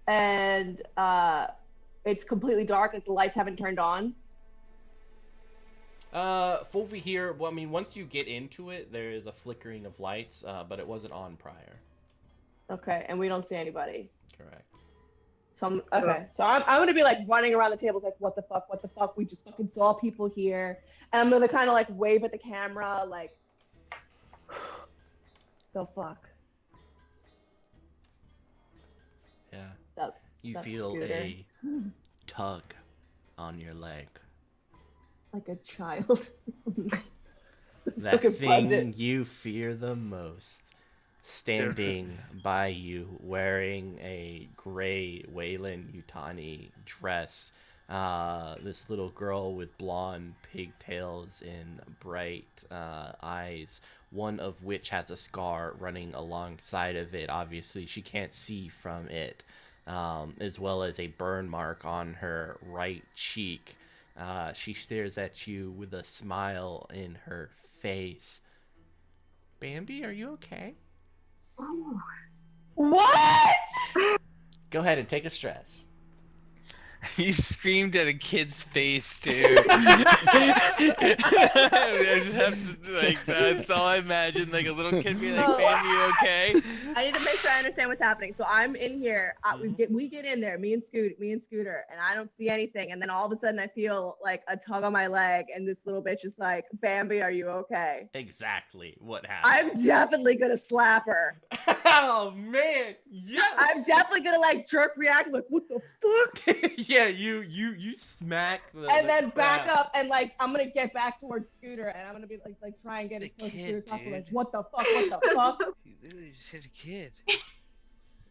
Speaker 1: and it's completely dark. Like the lights haven't turned on.
Speaker 2: Over here, well, I mean, once you get into it, there is a flickering of lights, but it wasn't on prior.
Speaker 1: Okay, and we don't see anybody.
Speaker 2: Correct.
Speaker 1: So I'm gonna be like running around the tables like, what the fuck, we just fucking saw people here. And I'm gonna kind of like wave at the camera like, the fuck.
Speaker 2: Yeah.
Speaker 1: Sup,
Speaker 2: You
Speaker 1: sup,
Speaker 2: feel
Speaker 1: Scooter?
Speaker 2: a tug on your leg.
Speaker 1: Like a child.
Speaker 2: That
Speaker 1: Fucking
Speaker 2: thing
Speaker 1: pundit.
Speaker 2: you fear the most. Standing by you, wearing a gray Wayland Yutani dress. This little girl with blonde pigtails and bright eyes, one of which has a scar running alongside of it. Obviously, she can't see from it, as well as a burn mark on her right cheek. She stares at you with a smile in her face. Bambi, are you okay?
Speaker 1: What?
Speaker 2: Go ahead and take a stress.
Speaker 4: You screamed at a kid's face too. I just have to, like, that's all I imagine. Like a little kid being like,
Speaker 1: No.
Speaker 4: "Bambi, you okay?"
Speaker 1: I need to make sure I understand what's happening. So I'm in here. We get in there. Me and Scooter, and I don't see anything. And then all of a sudden, I feel like a tug on my leg, and this little bitch is like, "Bambi, are you okay?"
Speaker 2: Exactly what happened.
Speaker 1: I'm definitely gonna slap her.
Speaker 2: Oh man, yes.
Speaker 1: I'm definitely gonna like jerk react, like, "What the fuck?"
Speaker 2: Yeah, you smack the.
Speaker 1: And
Speaker 2: the
Speaker 1: then back
Speaker 2: crap.
Speaker 1: up, and like I'm gonna get back towards Scooter, and I'm gonna be like try and get as
Speaker 4: The
Speaker 1: close to
Speaker 4: kid,
Speaker 1: Scooter as possible. Like,
Speaker 4: dude.
Speaker 1: what the fuck? What the fuck?
Speaker 4: You literally just hit a kid.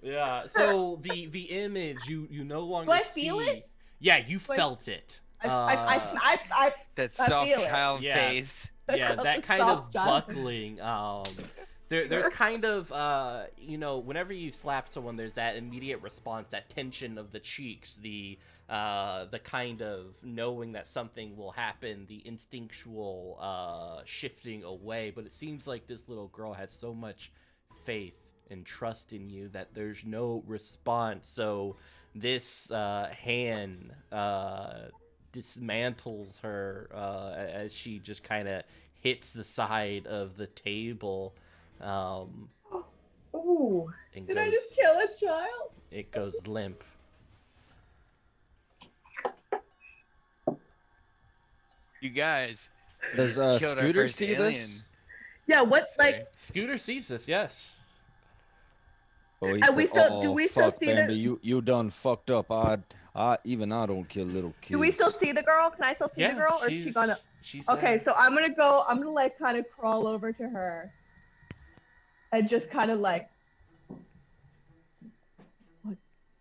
Speaker 2: Yeah. So the image you no longer
Speaker 1: Do I
Speaker 2: see.
Speaker 1: feel it?
Speaker 2: Yeah, you
Speaker 1: Do I-
Speaker 2: felt it.
Speaker 1: I
Speaker 4: That
Speaker 1: I
Speaker 4: soft
Speaker 1: feel it.
Speaker 4: child
Speaker 2: Yeah.
Speaker 4: face.
Speaker 2: Yeah, that kind of
Speaker 1: Soft child.
Speaker 2: buckling. There's kind of whenever you slap someone, there's that immediate response, that tension of the cheeks, the kind of knowing that something will happen, the instinctual shifting away. But it seems like this little girl has so much faith and trust in you that there's no response. So this hand dismantles her as she just kind of hits the side of the table.
Speaker 6: Ooh.
Speaker 2: And
Speaker 1: Did
Speaker 2: goes,
Speaker 1: I just kill a child?
Speaker 2: It goes limp.
Speaker 4: You guys
Speaker 5: Does
Speaker 4: killed our
Speaker 5: Scooter
Speaker 4: first
Speaker 5: see
Speaker 4: alien.
Speaker 5: this?
Speaker 1: Yeah. What like?
Speaker 4: Sorry.
Speaker 2: Scooter sees this, yes.
Speaker 5: Oh, he
Speaker 1: And we
Speaker 5: said,
Speaker 1: still- do
Speaker 5: "Oh,
Speaker 1: we still
Speaker 5: fuck,
Speaker 1: see the-
Speaker 5: Bambi, you done fucked up. Even I don't kill little kids."
Speaker 1: Do we still see the girl? Can I still see the girl, or is she gonna?
Speaker 2: She's
Speaker 1: Okay, so I'm gonna like kind of crawl over to her, and just kind of like,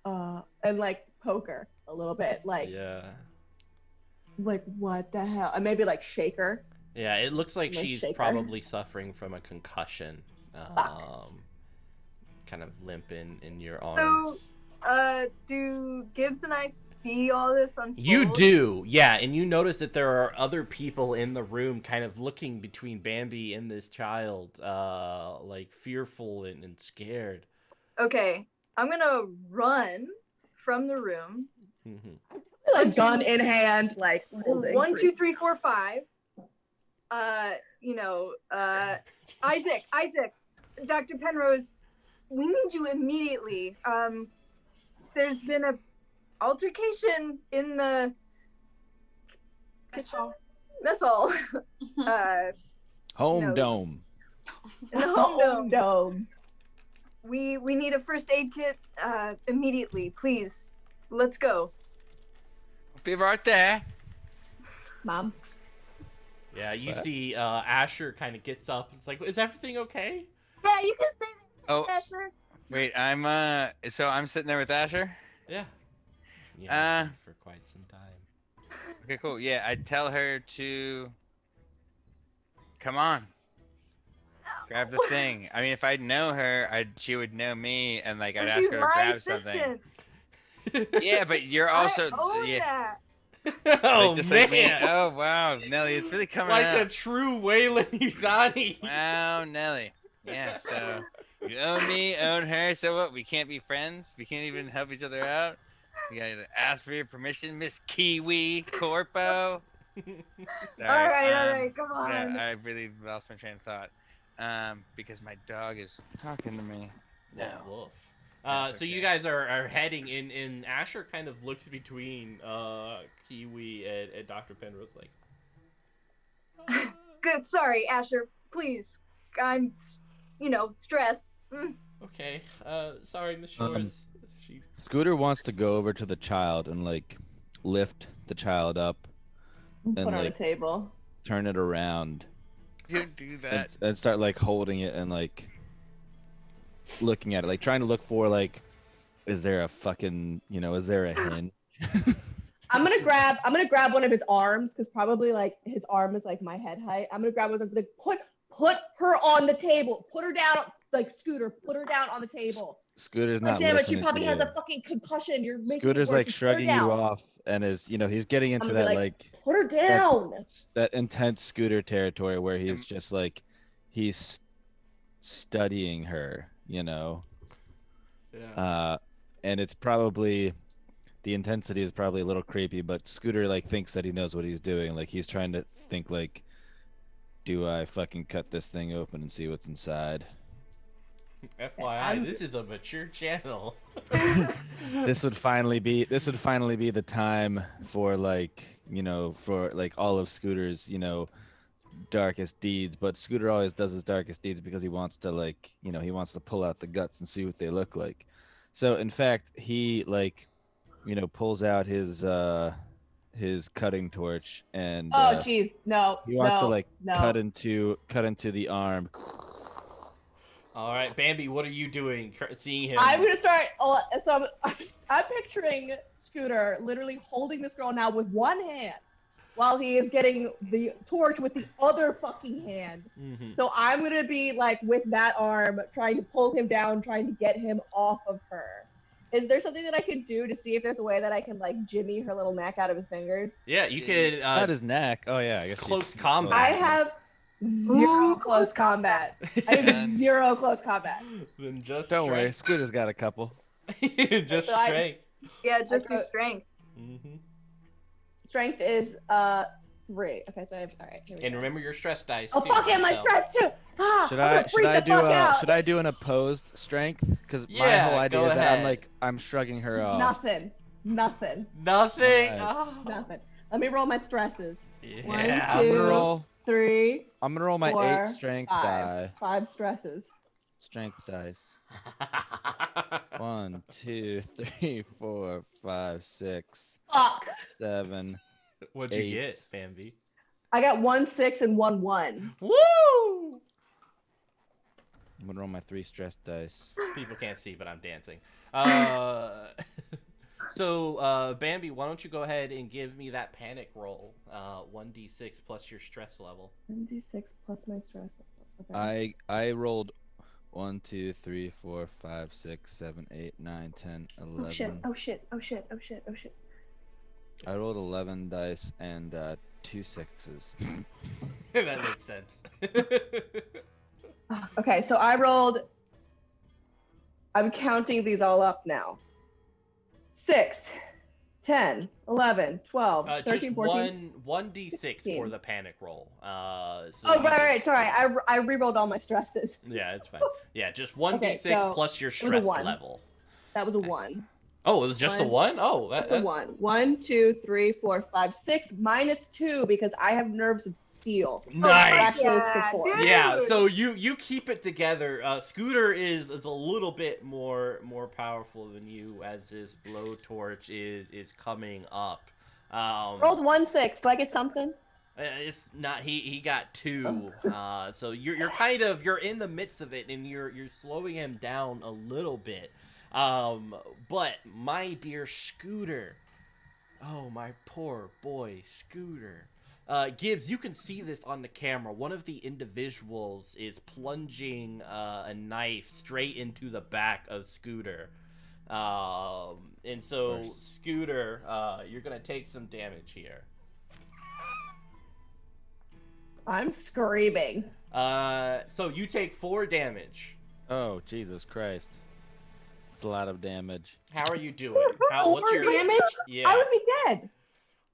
Speaker 1: and like poke her a little bit, like what the hell? And maybe like shake her.
Speaker 2: Yeah, it looks like
Speaker 1: Like
Speaker 2: she's
Speaker 1: shake her.
Speaker 2: probably suffering from a concussion. Kind of limp in your arms.
Speaker 6: Do Gibbs and I see all this unfold?
Speaker 2: You do, yeah, and you notice that there are other people in the room kind of looking between Bambi and this child, like fearful and scared.
Speaker 6: Okay, I'm gonna run from the room.
Speaker 2: Mm-hmm.
Speaker 1: Like gun in hand, like holding.
Speaker 6: 1, 2, 3, 4, 5. Isaac, Dr. Penrose, we need you immediately. There's been a altercation in the
Speaker 3: Mess hall.
Speaker 6: mess hall.
Speaker 5: Home
Speaker 6: No.
Speaker 5: dome.
Speaker 6: In the home dome.
Speaker 1: Dome.
Speaker 6: We need a first aid kit immediately, please. Let's go.
Speaker 4: Be right there.
Speaker 1: Mom.
Speaker 2: Yeah, you
Speaker 5: What?
Speaker 2: see Asher kind of gets up. It's like, is everything okay?
Speaker 6: Yeah, you can say
Speaker 4: Oh,
Speaker 6: that, Asher.
Speaker 4: wait. So I'm sitting there with Asher.
Speaker 2: Yeah. Yeah,
Speaker 4: Uh,
Speaker 2: for quite some time.
Speaker 4: Okay, cool. Yeah, I tell her to come on. Grab the thing. I mean, if I know her, she would know me, and like I'd ask
Speaker 6: She's
Speaker 4: her to
Speaker 6: my
Speaker 4: grab
Speaker 6: assistant.
Speaker 4: something. Yeah, but you're also
Speaker 6: I own
Speaker 4: yeah,
Speaker 6: that.
Speaker 2: Oh
Speaker 4: like, just
Speaker 2: man,
Speaker 4: like me. Oh wow, Nellie, it's really coming
Speaker 2: like
Speaker 4: out.
Speaker 2: a true Wayland Yuzani.
Speaker 4: Wow, Nellie. Yeah, so you own me, own her. So what? We can't be friends. We can't even help each other out. We gotta ask for your permission, Miss Kiwi Corpo.
Speaker 6: All right, come
Speaker 4: Yeah,
Speaker 6: on.
Speaker 4: I really lost my train of thought. Because my dog is talking to me.
Speaker 2: Woof,
Speaker 4: No.
Speaker 2: woof.
Speaker 4: That's
Speaker 2: So you
Speaker 4: okay.
Speaker 2: guys are heading in, and Asher kind of looks between Kiwi and Dr. Penrose like.
Speaker 6: Good. Sorry, Asher. Please. I'm, stressed.
Speaker 2: Okay. Sorry, Miss Shores. She...
Speaker 5: Scooter wants to go over to the child and like lift the child up,
Speaker 1: Put
Speaker 5: And,
Speaker 1: her on the
Speaker 5: like-
Speaker 1: table.
Speaker 5: turn it around,
Speaker 4: Don't do that.
Speaker 5: and start like holding it and like looking at it, like trying to look for like, is there a fucking, is there a hinge?
Speaker 1: I'm gonna grab one of his arms, because probably like his arm is like my head height. I'm gonna grab one of like put her on the table. Put her down, like Scooter. Put her down on the table.
Speaker 5: Scooter's
Speaker 1: God
Speaker 5: not
Speaker 1: damn it, she
Speaker 5: listening
Speaker 1: probably
Speaker 5: to
Speaker 1: has
Speaker 5: you.
Speaker 1: a fucking concussion. You're making
Speaker 5: Scooter's
Speaker 1: it worse.
Speaker 5: like
Speaker 1: Just put her
Speaker 5: shrugging you
Speaker 1: down.
Speaker 5: off and is, he's getting into
Speaker 1: gonna be
Speaker 5: that
Speaker 1: like,
Speaker 5: like
Speaker 1: Put her down.
Speaker 5: that intense Scooter territory where he's
Speaker 4: Am-
Speaker 5: just like he's studying her,
Speaker 2: Yeah.
Speaker 5: and it's probably the intensity is probably a little creepy, but Scooter like thinks that he knows what he's doing. Like he's trying to think like, do I fucking cut this thing open and see what's inside?
Speaker 2: FYI, this is a mature channel.
Speaker 5: This would finally be the time for like, for like all of Scooter's, darkest deeds. But Scooter always does his darkest deeds because he wants to like, he wants to pull out the guts and see what they look like. So in fact, he like, pulls out his cutting torch and
Speaker 1: Oh jeez, no.
Speaker 5: he wants to like
Speaker 1: no.
Speaker 5: cut into the arm.
Speaker 2: All right, Bambi, what are you doing? Seeing him?
Speaker 1: I'm gonna start. So I'm picturing Scooter literally holding this girl now with one hand, while he is getting the torch with the other fucking hand.
Speaker 2: Mm-hmm.
Speaker 1: So I'm gonna be like with that arm, trying to pull him down, trying to get him off of her. Is there something that I can do to see if there's a way that I can like jimmy her little neck out of his fingers?
Speaker 2: Yeah, you could.
Speaker 5: Not his neck. Oh yeah, I guess
Speaker 2: Close combat.
Speaker 1: I have zero close combat. I have zero close combat.
Speaker 2: Then just
Speaker 5: Don't worry,
Speaker 2: strength.
Speaker 5: Scooter's got a couple.
Speaker 2: Just
Speaker 1: So
Speaker 2: strength.
Speaker 6: Yeah, just
Speaker 1: I
Speaker 6: do
Speaker 1: go-
Speaker 6: strength.
Speaker 2: Mm-hmm.
Speaker 1: Strength is 3. Okay, so I have, all right. Here we
Speaker 2: And
Speaker 1: go.
Speaker 2: remember your stress dice
Speaker 1: Oh
Speaker 2: too.
Speaker 1: fuck yeah, my
Speaker 2: so-
Speaker 1: stress too. Ah,
Speaker 5: Should
Speaker 1: I'm
Speaker 5: I
Speaker 1: gonna freak the fuck out.
Speaker 5: should I do an opposed strength? Because my
Speaker 2: Yeah,
Speaker 5: whole idea
Speaker 2: go
Speaker 5: is that
Speaker 2: ahead.
Speaker 5: I'm shrugging her off.
Speaker 1: Nothing.
Speaker 2: Nothing.
Speaker 5: Alright.
Speaker 2: Oh.
Speaker 1: Nothing. Let me roll my stresses.
Speaker 2: Yeah.
Speaker 1: One,
Speaker 5: I'm
Speaker 1: two,
Speaker 5: gonna roll.
Speaker 1: 3,
Speaker 5: I'm gonna roll my
Speaker 1: 4,
Speaker 5: 8 strength
Speaker 1: 5.
Speaker 5: die.
Speaker 1: 5 stresses.
Speaker 5: Strength dice. 1, 2, 3, 4, 5, 6,
Speaker 1: Fuck.
Speaker 5: 7.
Speaker 2: What'd you
Speaker 5: 8.
Speaker 2: get, Bambi?
Speaker 1: I got 1 6 and 1 1.
Speaker 2: Woo!
Speaker 5: I'm gonna roll my 3 stress dice.
Speaker 2: People can't see, but I'm dancing. So, Bambi, why don't you go ahead and give me that panic roll? 1d6 plus your stress level.
Speaker 1: 1d6 plus my stress. Okay.
Speaker 5: I rolled 1, 2, 3, 4, 5, 6, 7, 8, 9, 10, 11.
Speaker 1: Oh shit, oh shit, oh shit, oh shit, oh shit.
Speaker 5: I rolled 11 dice and 2 6s.
Speaker 2: That makes sense.
Speaker 1: Okay, so I rolled. I'm counting these all up now. 6, 10, 11, 12, 13,
Speaker 2: Just
Speaker 1: 14.
Speaker 2: 1d6 for
Speaker 1: 16.
Speaker 2: the panic roll. So
Speaker 1: Oh,
Speaker 2: you
Speaker 1: right,
Speaker 2: just-
Speaker 1: sorry. I re-rolled all my stresses.
Speaker 2: Yeah, it's fine. Yeah, just 1d6
Speaker 1: Okay, so
Speaker 2: plus your
Speaker 1: a
Speaker 2: stress
Speaker 1: 1.
Speaker 2: level.
Speaker 1: That was a
Speaker 5: Nice.
Speaker 1: 1.
Speaker 2: Oh, it was just a 1? Oh,
Speaker 1: That's a
Speaker 2: that's
Speaker 1: 1. 1, 2, 3, 4, 5, 6 minus 2 because I have nerves of steel.
Speaker 2: nice.
Speaker 1: So actually, it's a 4.
Speaker 6: dude.
Speaker 2: Yeah, so you keep it together. Scooter is a little bit more powerful than you as this blowtorch is coming up.
Speaker 1: Rolled 1 6. Do I get something?
Speaker 2: It's not he got 2. So you're kind of you're in the midst of it and you're slowing him down a little bit. But my dear Scooter, oh my poor boy Scooter. Gibbs, you can see this on the camera. One of the individuals is plunging a knife straight into the back of Scooter. And so
Speaker 5: course.
Speaker 2: Scooter, you're gonna take some damage here.
Speaker 1: I'm screaming.
Speaker 2: So you take 4 damage.
Speaker 5: Oh, Jesus Christ. It's a lot of damage.
Speaker 2: How are you doing?
Speaker 1: Four
Speaker 2: What's your
Speaker 1: damage?
Speaker 2: Yeah.
Speaker 1: I would be dead.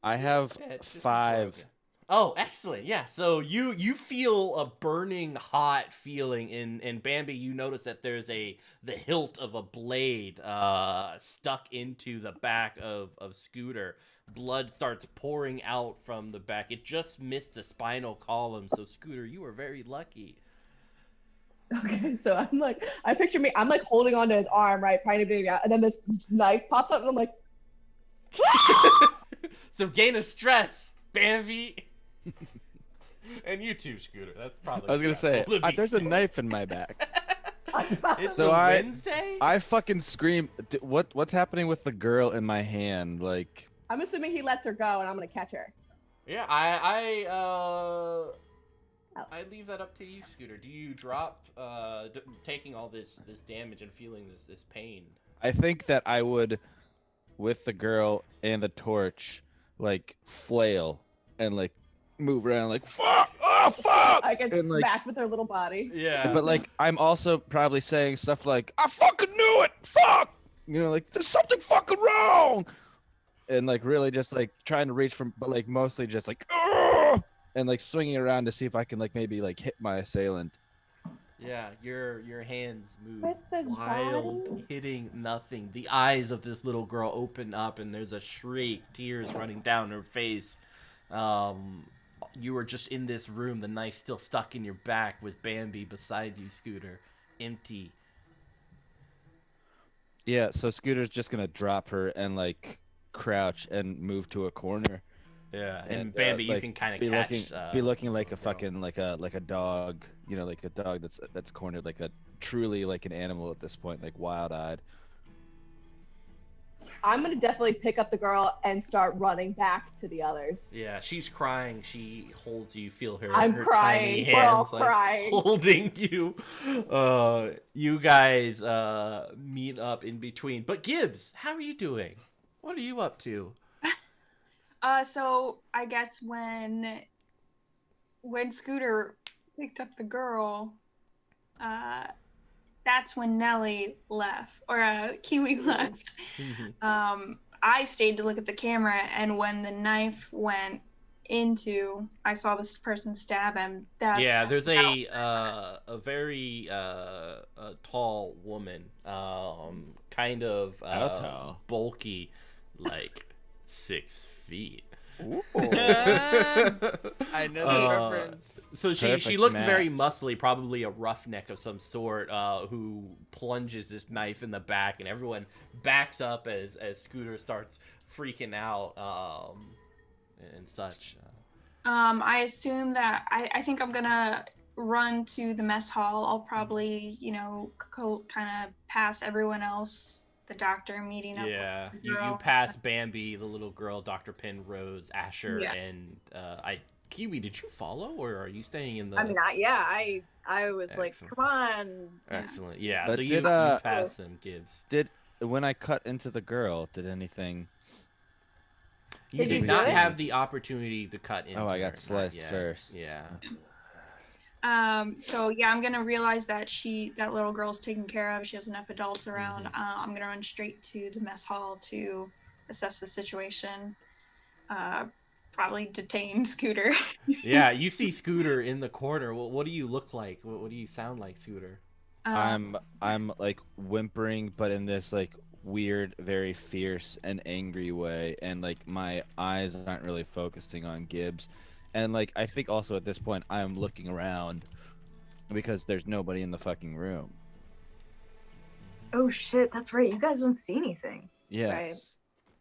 Speaker 5: I have
Speaker 2: Just be
Speaker 5: 5.
Speaker 2: broken. Oh, excellent. Yeah. So you feel a burning hot feeling in Bambi. You notice that there's the hilt of a blade stuck into the back of Scooter. Blood starts pouring out from the back. It just missed the spinal column. So Scooter, you were very lucky.
Speaker 1: Okay, so I picture me, I'm like holding onto his arm, right, trying to dig out, and then this knife pops up, and I'm like,
Speaker 2: So gain of stress, Bambi. And you too, Scooter. That's probably.
Speaker 5: I was gonna say,
Speaker 2: stressful to be
Speaker 5: there's a
Speaker 2: still.
Speaker 5: knife in my back.
Speaker 2: It's
Speaker 5: So
Speaker 2: a
Speaker 5: I-
Speaker 2: Wednesday.
Speaker 5: I fucking scream. What's happening with the girl in my hand? Like,
Speaker 1: I'm assuming he lets her go, and I'm gonna catch her.
Speaker 2: Yeah, I leave that up to you, Scooter. Do you drop taking all this damage and feeling this pain?
Speaker 5: I think that I would, with the girl and the torch, like flail and like move around like fuck, oh fuck.
Speaker 1: I get
Speaker 5: And, like,
Speaker 1: smacked with her little body.
Speaker 2: Yeah.
Speaker 5: but like I'm also probably saying stuff like I fucking knew it, fuck, like there's something fucking wrong, and like really just like trying to reach from, but like mostly just like, "Argh!" and like swinging around to see if I can like maybe like hit my assailant.
Speaker 2: Yeah, your hands move
Speaker 1: With the
Speaker 2: wild,
Speaker 1: body?
Speaker 2: hitting nothing. The eyes of this little girl open up, and there's a shriek, tears running down her face. You were just in this room, the knife still stuck in your back, with Bambi beside you, Scooter, empty.
Speaker 5: Yeah, so Scooter's just gonna drop her and like crouch and move to a corner.
Speaker 2: Yeah, and
Speaker 5: And
Speaker 2: Bambi, you
Speaker 5: like
Speaker 2: can kind of
Speaker 5: be
Speaker 2: catch.
Speaker 5: looking like
Speaker 2: the
Speaker 5: a
Speaker 2: girl.
Speaker 5: fucking like a dog, you know, like a dog that's cornered, like a truly like an animal at this point, like wild-eyed.
Speaker 1: I'm gonna definitely pick up the girl and start running back to the others.
Speaker 2: Yeah, she's crying. She holds you. Feel her.
Speaker 1: I'm
Speaker 2: her
Speaker 1: crying.
Speaker 2: Tiny
Speaker 1: We're all
Speaker 2: hands, like,
Speaker 1: crying.
Speaker 2: holding you. You guys meet up in between. But Gibbs, how are you doing? What are you up to?
Speaker 3: So I guess when Scooter picked up the girl, that's when Nellie left, or Kiwi left. I stayed to look at the camera, and when the knife went into, I saw this person stab him.
Speaker 2: There's a very tall woman, kind of
Speaker 5: How tall?
Speaker 2: bulky, like 6 feet.
Speaker 4: I know the reference.
Speaker 2: So she
Speaker 5: Perfect
Speaker 2: looks very
Speaker 5: match.
Speaker 2: muscly, probably a roughneck of some sort, who plunges this knife in the back, and everyone backs up as Scooter starts freaking out, and such.
Speaker 3: I assume that I think I'm gonna run to the mess hall. I'll probably, kind of pass everyone else, the doctor meeting up.
Speaker 2: Yeah,
Speaker 3: with the
Speaker 2: you
Speaker 3: girl.
Speaker 2: pass Bambi, the little girl, Dr. Penrose, Asher,
Speaker 3: Yeah.
Speaker 2: and Kiwi. Did you follow, or are you staying in the?
Speaker 6: I mean, I was like,
Speaker 2: Excellent.
Speaker 6: come on.
Speaker 2: Excellent. Yeah.
Speaker 5: But
Speaker 2: So
Speaker 5: did,
Speaker 2: you pass him, Gibbs.
Speaker 5: When I cut into the girl, did anything?
Speaker 2: You
Speaker 1: Did
Speaker 2: did
Speaker 1: you
Speaker 2: not
Speaker 1: do it?
Speaker 2: have the opportunity to cut in.
Speaker 5: Oh, I got sliced first.
Speaker 2: Yeah.
Speaker 3: So yeah, I'm gonna realize that that little girl's taken care of. She has enough adults around. I'm gonna run straight to the mess hall to assess the situation. Probably detain Scooter.
Speaker 2: Yeah. You see Scooter in the corner. What do you look like? What do you sound like, Scooter?
Speaker 5: I'm like whimpering, but in this like weird, very fierce and angry way, and like my eyes aren't really focusing on Gibbs, and like I think also at this point I am looking around because there's nobody in the fucking room.
Speaker 6: Oh shit, that's right. You guys don't see anything
Speaker 5: Yeah,
Speaker 1: Right.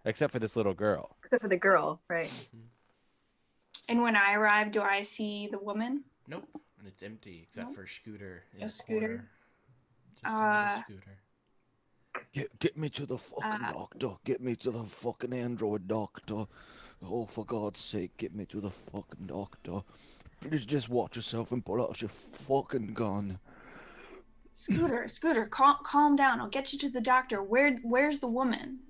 Speaker 5: except for this little girl.
Speaker 6: except for the girl, right?
Speaker 3: And when I arrive, do I see the woman?
Speaker 2: Nope. And it's empty except for Scooter in
Speaker 3: Just
Speaker 2: the
Speaker 3: Scooter?
Speaker 2: corner. Just a little Scooter.
Speaker 7: Get me to the fucking doctor. Get me to the fucking android doctor. Oh, for God's sake, get me to the fucking doctor. Please just watch yourself and pull out your fucking gun.
Speaker 3: Scooter, calm down. I'll get you to the doctor. Where's the woman?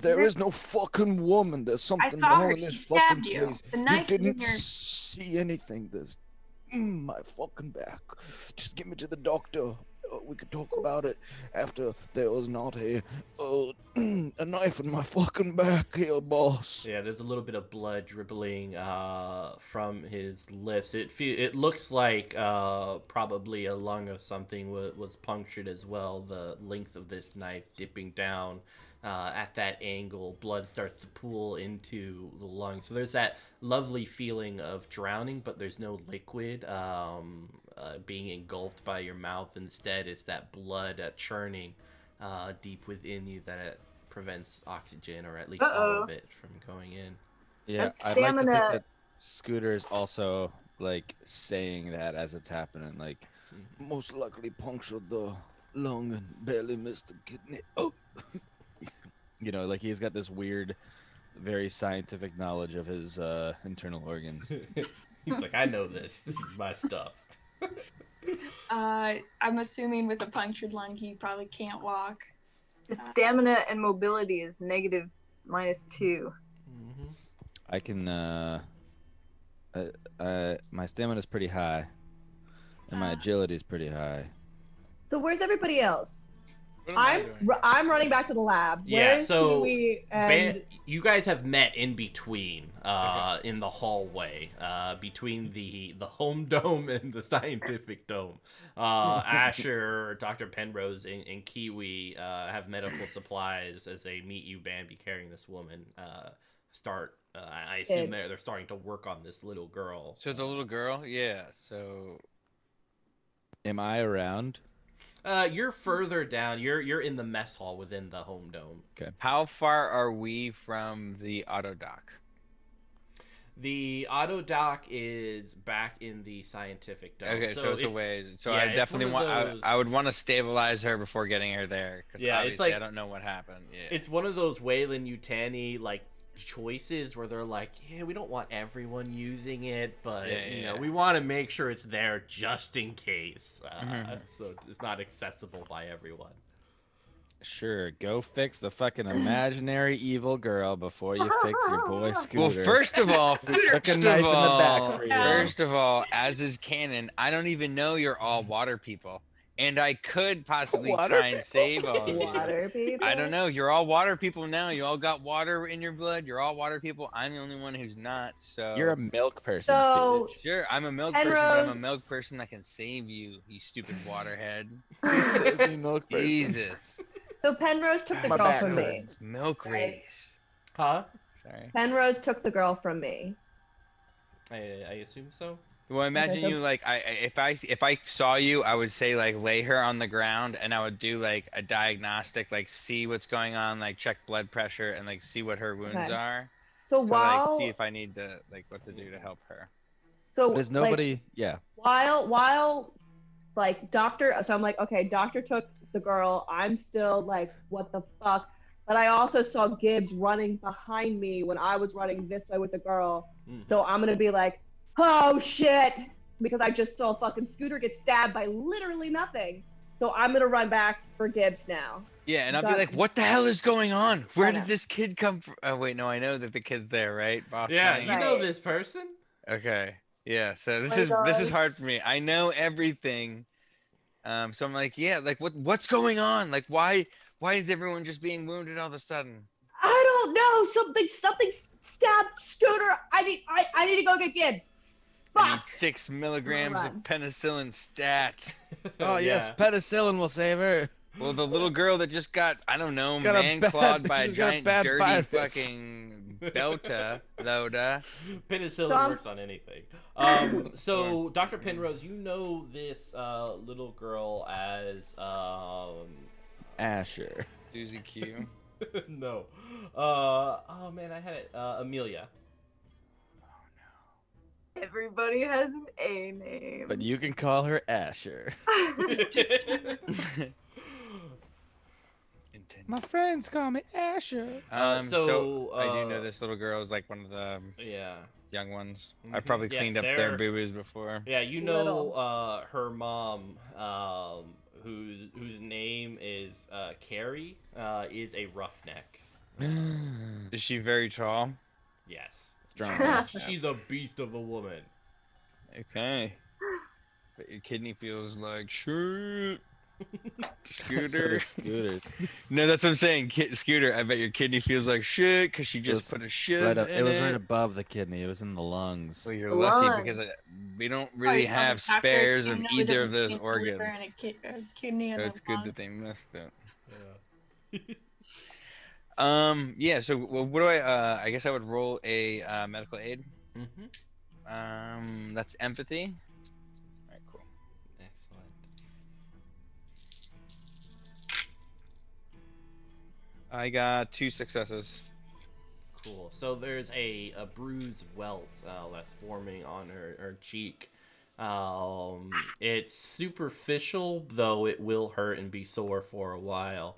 Speaker 7: There is no fucking woman. There's
Speaker 3: I
Speaker 7: something
Speaker 3: saw
Speaker 7: wrong
Speaker 3: her.
Speaker 7: in
Speaker 3: She
Speaker 7: this
Speaker 3: stabbed
Speaker 7: fucking
Speaker 3: you.
Speaker 7: place.
Speaker 3: The
Speaker 7: You
Speaker 3: knife is in
Speaker 7: didn't
Speaker 3: your.
Speaker 7: see anything. There's my fucking back. Just get me to the doctor. We could talk about it after there was not a knife in my fucking back here, boss.
Speaker 2: Yeah, there's a little bit of blood dribbling from his lips. It looks like probably a lung of something was punctured as well. The length of this knife dipping down at that angle, blood starts to pool into the lung. So there's that lovely feeling of drowning, but there's no liquid being engulfed by your mouth. Instead, it's that blood churning deep within you that prevents oxygen, or at least all of it, from going in.
Speaker 5: Yeah,
Speaker 6: That's
Speaker 5: I'd like to think
Speaker 6: stamina.
Speaker 5: that Scooter's also like saying that as it's happening, like
Speaker 7: Most likely punctured the lung and barely missed the kidney. Oh.
Speaker 5: you know, like he's got this weird, very scientific knowledge of his internal organs.
Speaker 2: He's like, I know this. This is my stuff.
Speaker 3: I'm assuming with a punctured lung, he probably can't walk.
Speaker 6: The stamina and mobility is -2.
Speaker 2: Mm-hmm.
Speaker 5: I can my stamina's pretty high, and my agility is pretty high.
Speaker 1: So where's everybody else?
Speaker 4: What am I doing?
Speaker 1: I'm running back to the lab.
Speaker 2: Yeah,
Speaker 1: Where is
Speaker 2: so
Speaker 1: Kiwi and
Speaker 2: you guys have met in between,
Speaker 4: Okay.
Speaker 2: in the hallway, between the home dome and the scientific dome. Asher, Dr. Penrose, and Kiwi have medical supplies as they meet you, Bambi, carrying this woman. I assume they're starting to work on this little girl.
Speaker 4: So the little girl, yeah. So
Speaker 5: Am I around?
Speaker 2: You're further down. You're in the mess hall within the home dome.
Speaker 4: how far are we from the auto dock?
Speaker 2: The auto dock is back in the scientific dome.
Speaker 4: Okay, so it's a ways. So
Speaker 2: yeah,
Speaker 4: I
Speaker 2: it's
Speaker 4: definitely
Speaker 2: one of
Speaker 4: want.
Speaker 2: those-
Speaker 4: I would want to stabilize her before getting her there, because
Speaker 2: Yeah, it's
Speaker 4: obviously
Speaker 2: like-
Speaker 4: I don't know what happened. Yeah.
Speaker 2: It's one of those Wayland Yutani like choices where they're like, yeah, we don't want everyone using it, but you know, we want to make sure it's there just in case, so it's not accessible by everyone.
Speaker 5: Sure, go fix the fucking imaginary evil girl before you fix your boy Scooter.
Speaker 4: Well, first of all,
Speaker 5: Took a knife in the back for you.
Speaker 4: first of all, as is canon, I don't even know you're all water people, and I could possibly
Speaker 5: Water
Speaker 4: try and save all of you.
Speaker 1: water people.
Speaker 4: I don't know. You're all water people now. You all got water in your blood. You're all water people. I'm the only one who's not. So
Speaker 5: You're a milk person.
Speaker 1: So
Speaker 4: sure. I'm a milk person, but I'm a
Speaker 1: Penrose-
Speaker 4: milk person that can save you. You stupid waterhead.
Speaker 5: bitch. Save me, milk person.
Speaker 4: Jesus.
Speaker 1: So Penrose took the
Speaker 5: My
Speaker 1: girl
Speaker 5: back
Speaker 1: from me.
Speaker 5: hurts.
Speaker 4: Milk
Speaker 1: Right.
Speaker 4: race.
Speaker 2: Huh?
Speaker 4: Sorry.
Speaker 1: Penrose took the girl from me.
Speaker 2: I assume so.
Speaker 4: Well, imagine
Speaker 1: so-
Speaker 4: you like if I saw you, I would say like lay her on the ground, and I would do like a diagnostic, like see what's going on, like check blood pressure, and like see what her wounds
Speaker 1: Okay.
Speaker 4: are.
Speaker 1: So
Speaker 4: To
Speaker 1: while
Speaker 4: like see if I need to like what to do to help her.
Speaker 5: There's nobody. Yeah.
Speaker 1: while like doctor, so I'm like, okay, doctor took the girl. I'm still like, what the fuck? But I also saw Gibbs running behind me when I was running this way with the girl. So I'm gonna be like, oh shit, because I just saw fucking Scooter get stabbed by literally nothing. So I'm gonna run back for Gibbs now.
Speaker 4: Yeah, and I'll be
Speaker 1: Got
Speaker 4: like,
Speaker 1: it.
Speaker 4: what the hell is going on? Where
Speaker 1: I
Speaker 4: did
Speaker 1: know.
Speaker 4: this kid come from? Oh wait, no, I know that the kid's there, right? Boss
Speaker 2: Yeah,
Speaker 4: man?
Speaker 2: you know
Speaker 1: Right.
Speaker 2: this person.
Speaker 4: Okay. Yeah, so
Speaker 1: my
Speaker 4: this is
Speaker 1: God.
Speaker 4: hard for me. I know everything. So I'm like, yeah, like what's going on? Like why is everyone just being wounded all of a sudden?
Speaker 1: I don't know. Something stabbed Scooter. I need to go get Gibbs.
Speaker 4: I need
Speaker 1: Fuck.
Speaker 4: 6 milligrams
Speaker 1: run.
Speaker 4: of penicillin stat.
Speaker 5: Oh yes, penicillin will save her.
Speaker 4: Well, the little girl that just got, I don't know,
Speaker 5: Got a
Speaker 4: man
Speaker 5: bad-
Speaker 4: clawed by a
Speaker 5: she's got a
Speaker 4: giant
Speaker 5: bad
Speaker 4: dirty
Speaker 5: virus.
Speaker 4: fucking belta, Loda.
Speaker 2: Penicillin
Speaker 1: So I'm-
Speaker 2: works on anything. So Dr. Penrose, you know this little girl as
Speaker 5: Asher.
Speaker 4: Susie Q.
Speaker 2: no. Oh man, I had it. Amelia.
Speaker 6: Everybody has an A name.
Speaker 5: But you can call her Asher. My friends call me Asher.
Speaker 4: So I do know
Speaker 2: uh,
Speaker 4: this little girl is like one of the
Speaker 2: Yeah.
Speaker 4: young ones.
Speaker 2: Mhm.
Speaker 4: I've probably
Speaker 2: Yeah,
Speaker 4: cleaned up
Speaker 2: they're-
Speaker 4: their boo-boos before.
Speaker 2: Yeah, you know her mom, whose name is Carrie, is a roughneck.
Speaker 4: Is she very tall?
Speaker 2: Yes.
Speaker 5: Strong.
Speaker 2: She's a beast of a woman.
Speaker 4: Okay. But your kidney feels like shit.
Speaker 5: So
Speaker 4: Scooter.
Speaker 5: do scooters.
Speaker 4: No, that's what I'm saying. Scooter, I bet your kidney feels like shit because she just
Speaker 5: was
Speaker 4: put a shit
Speaker 5: Right up,
Speaker 4: in
Speaker 5: it was right above the kidney. It was in the lungs.
Speaker 4: Well, you're
Speaker 6: The
Speaker 4: lucky
Speaker 6: lung.
Speaker 4: because we don't really have spares of either of those organs.
Speaker 3: Kidney
Speaker 4: So
Speaker 3: and
Speaker 4: it's
Speaker 3: a
Speaker 4: good
Speaker 3: lung.
Speaker 4: that they missed it.
Speaker 2: Yeah.
Speaker 4: Yeah, so what do I guess I would roll a medical aid.
Speaker 2: Mm-hmm.
Speaker 4: That's empathy. Alright, cool.
Speaker 2: Excellent.
Speaker 4: I got 2 successes.
Speaker 2: Cool. So there's a bruised welt that's forming on her cheek. It's superficial, though it will hurt and be sore for a while.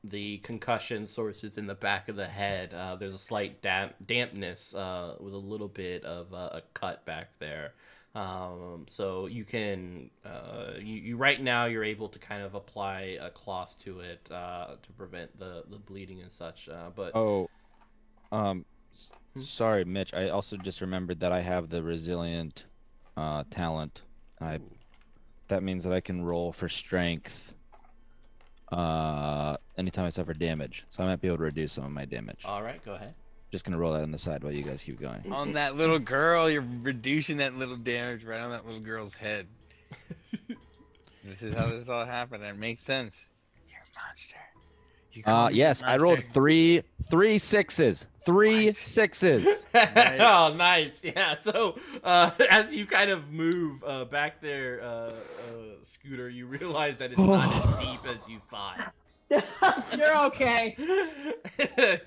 Speaker 2: The concussion sources in the back of the head. There's a slight dampness with a little bit of a cut back there. So you can you right now you're able to kind of apply a cloth to it to prevent the bleeding and such. But
Speaker 5: Sorry, Mitch. I also just remembered that I have the resilient talent. That means that I can roll for strength anytime I suffer damage. So I might be able to reduce some of my damage.
Speaker 2: All right, go ahead.
Speaker 5: Just gonna roll that on the side while you guys keep going.
Speaker 4: On that little girl, you're reducing that little damage right on that little girl's head. This is how this all happened. It makes sense. You're a monster. You call me a
Speaker 5: Yes, I rolled
Speaker 4: monster?
Speaker 5: three sixes. Three
Speaker 4: What?
Speaker 5: sixes.
Speaker 4: Nice.
Speaker 2: Oh, nice. Yeah. So, as you kind of move back there, Scooter, you realize that it's not as deep as you thought.
Speaker 1: You're okay.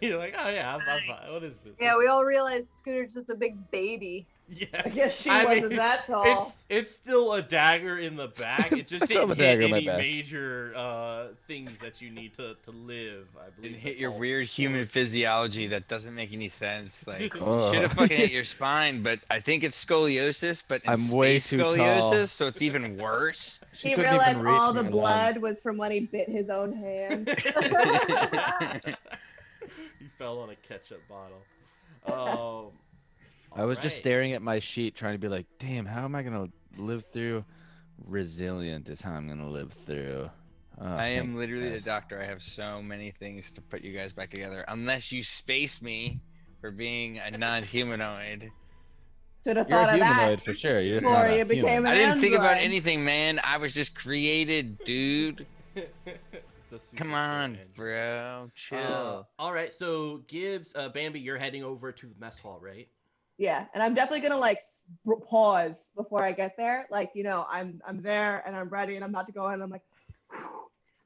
Speaker 2: You're like, oh yeah, I'm fine. What is this?
Speaker 6: Yeah, we all realized Scooter's just a big baby.
Speaker 2: Yeah.
Speaker 1: I guess she
Speaker 2: I
Speaker 1: wasn't
Speaker 2: mean,
Speaker 1: that tall.
Speaker 2: It's still a dagger in the back. It just
Speaker 5: Still
Speaker 2: didn't
Speaker 5: a
Speaker 2: hit
Speaker 5: dagger in my
Speaker 2: any
Speaker 5: back.
Speaker 2: major things that you need to live. I believe.
Speaker 4: And hit
Speaker 2: that's
Speaker 4: your
Speaker 2: all.
Speaker 4: weird human physiology that doesn't make any sense. Like,
Speaker 5: Oh.
Speaker 4: should have fucking hit your spine, but I think it's scoliosis, but in
Speaker 5: I'm way
Speaker 4: space
Speaker 5: too tall.
Speaker 4: scoliosis, so it's even worse.
Speaker 5: She
Speaker 1: He
Speaker 5: couldn't
Speaker 1: realized
Speaker 5: even reach
Speaker 1: all the
Speaker 5: my
Speaker 1: blood
Speaker 5: lungs.
Speaker 1: was from when he bit his own hand.
Speaker 2: He fell on a ketchup bottle.
Speaker 5: I was just
Speaker 2: alright.
Speaker 5: staring at my sheet, trying to be like, damn, how am I gonna live through? Resilient is how I'm gonna live through.
Speaker 4: I am
Speaker 5: thank
Speaker 4: literally the
Speaker 5: goodness.
Speaker 4: doctor. I have so many things to put you guys back together. Unless you space me for being a non-humanoid.
Speaker 1: Should have
Speaker 5: You're
Speaker 1: thought
Speaker 5: a
Speaker 1: of that
Speaker 5: humanoid for sure. You're just
Speaker 1: before
Speaker 5: not a
Speaker 1: you became
Speaker 5: human.
Speaker 1: an
Speaker 4: I didn't think about
Speaker 1: android.
Speaker 4: anything, man. I was just created, dude.
Speaker 2: It's a super
Speaker 4: Come
Speaker 2: chill
Speaker 4: on,
Speaker 2: engine.
Speaker 4: bro. Chill.
Speaker 2: All right, so Gibbs, Bambi, you're heading over to the mess hall, right?
Speaker 1: Yeah, and I'm definitely gonna like pause before I get there. Like, you know, I'm there and I'm ready and I'm about to go in. I'm like,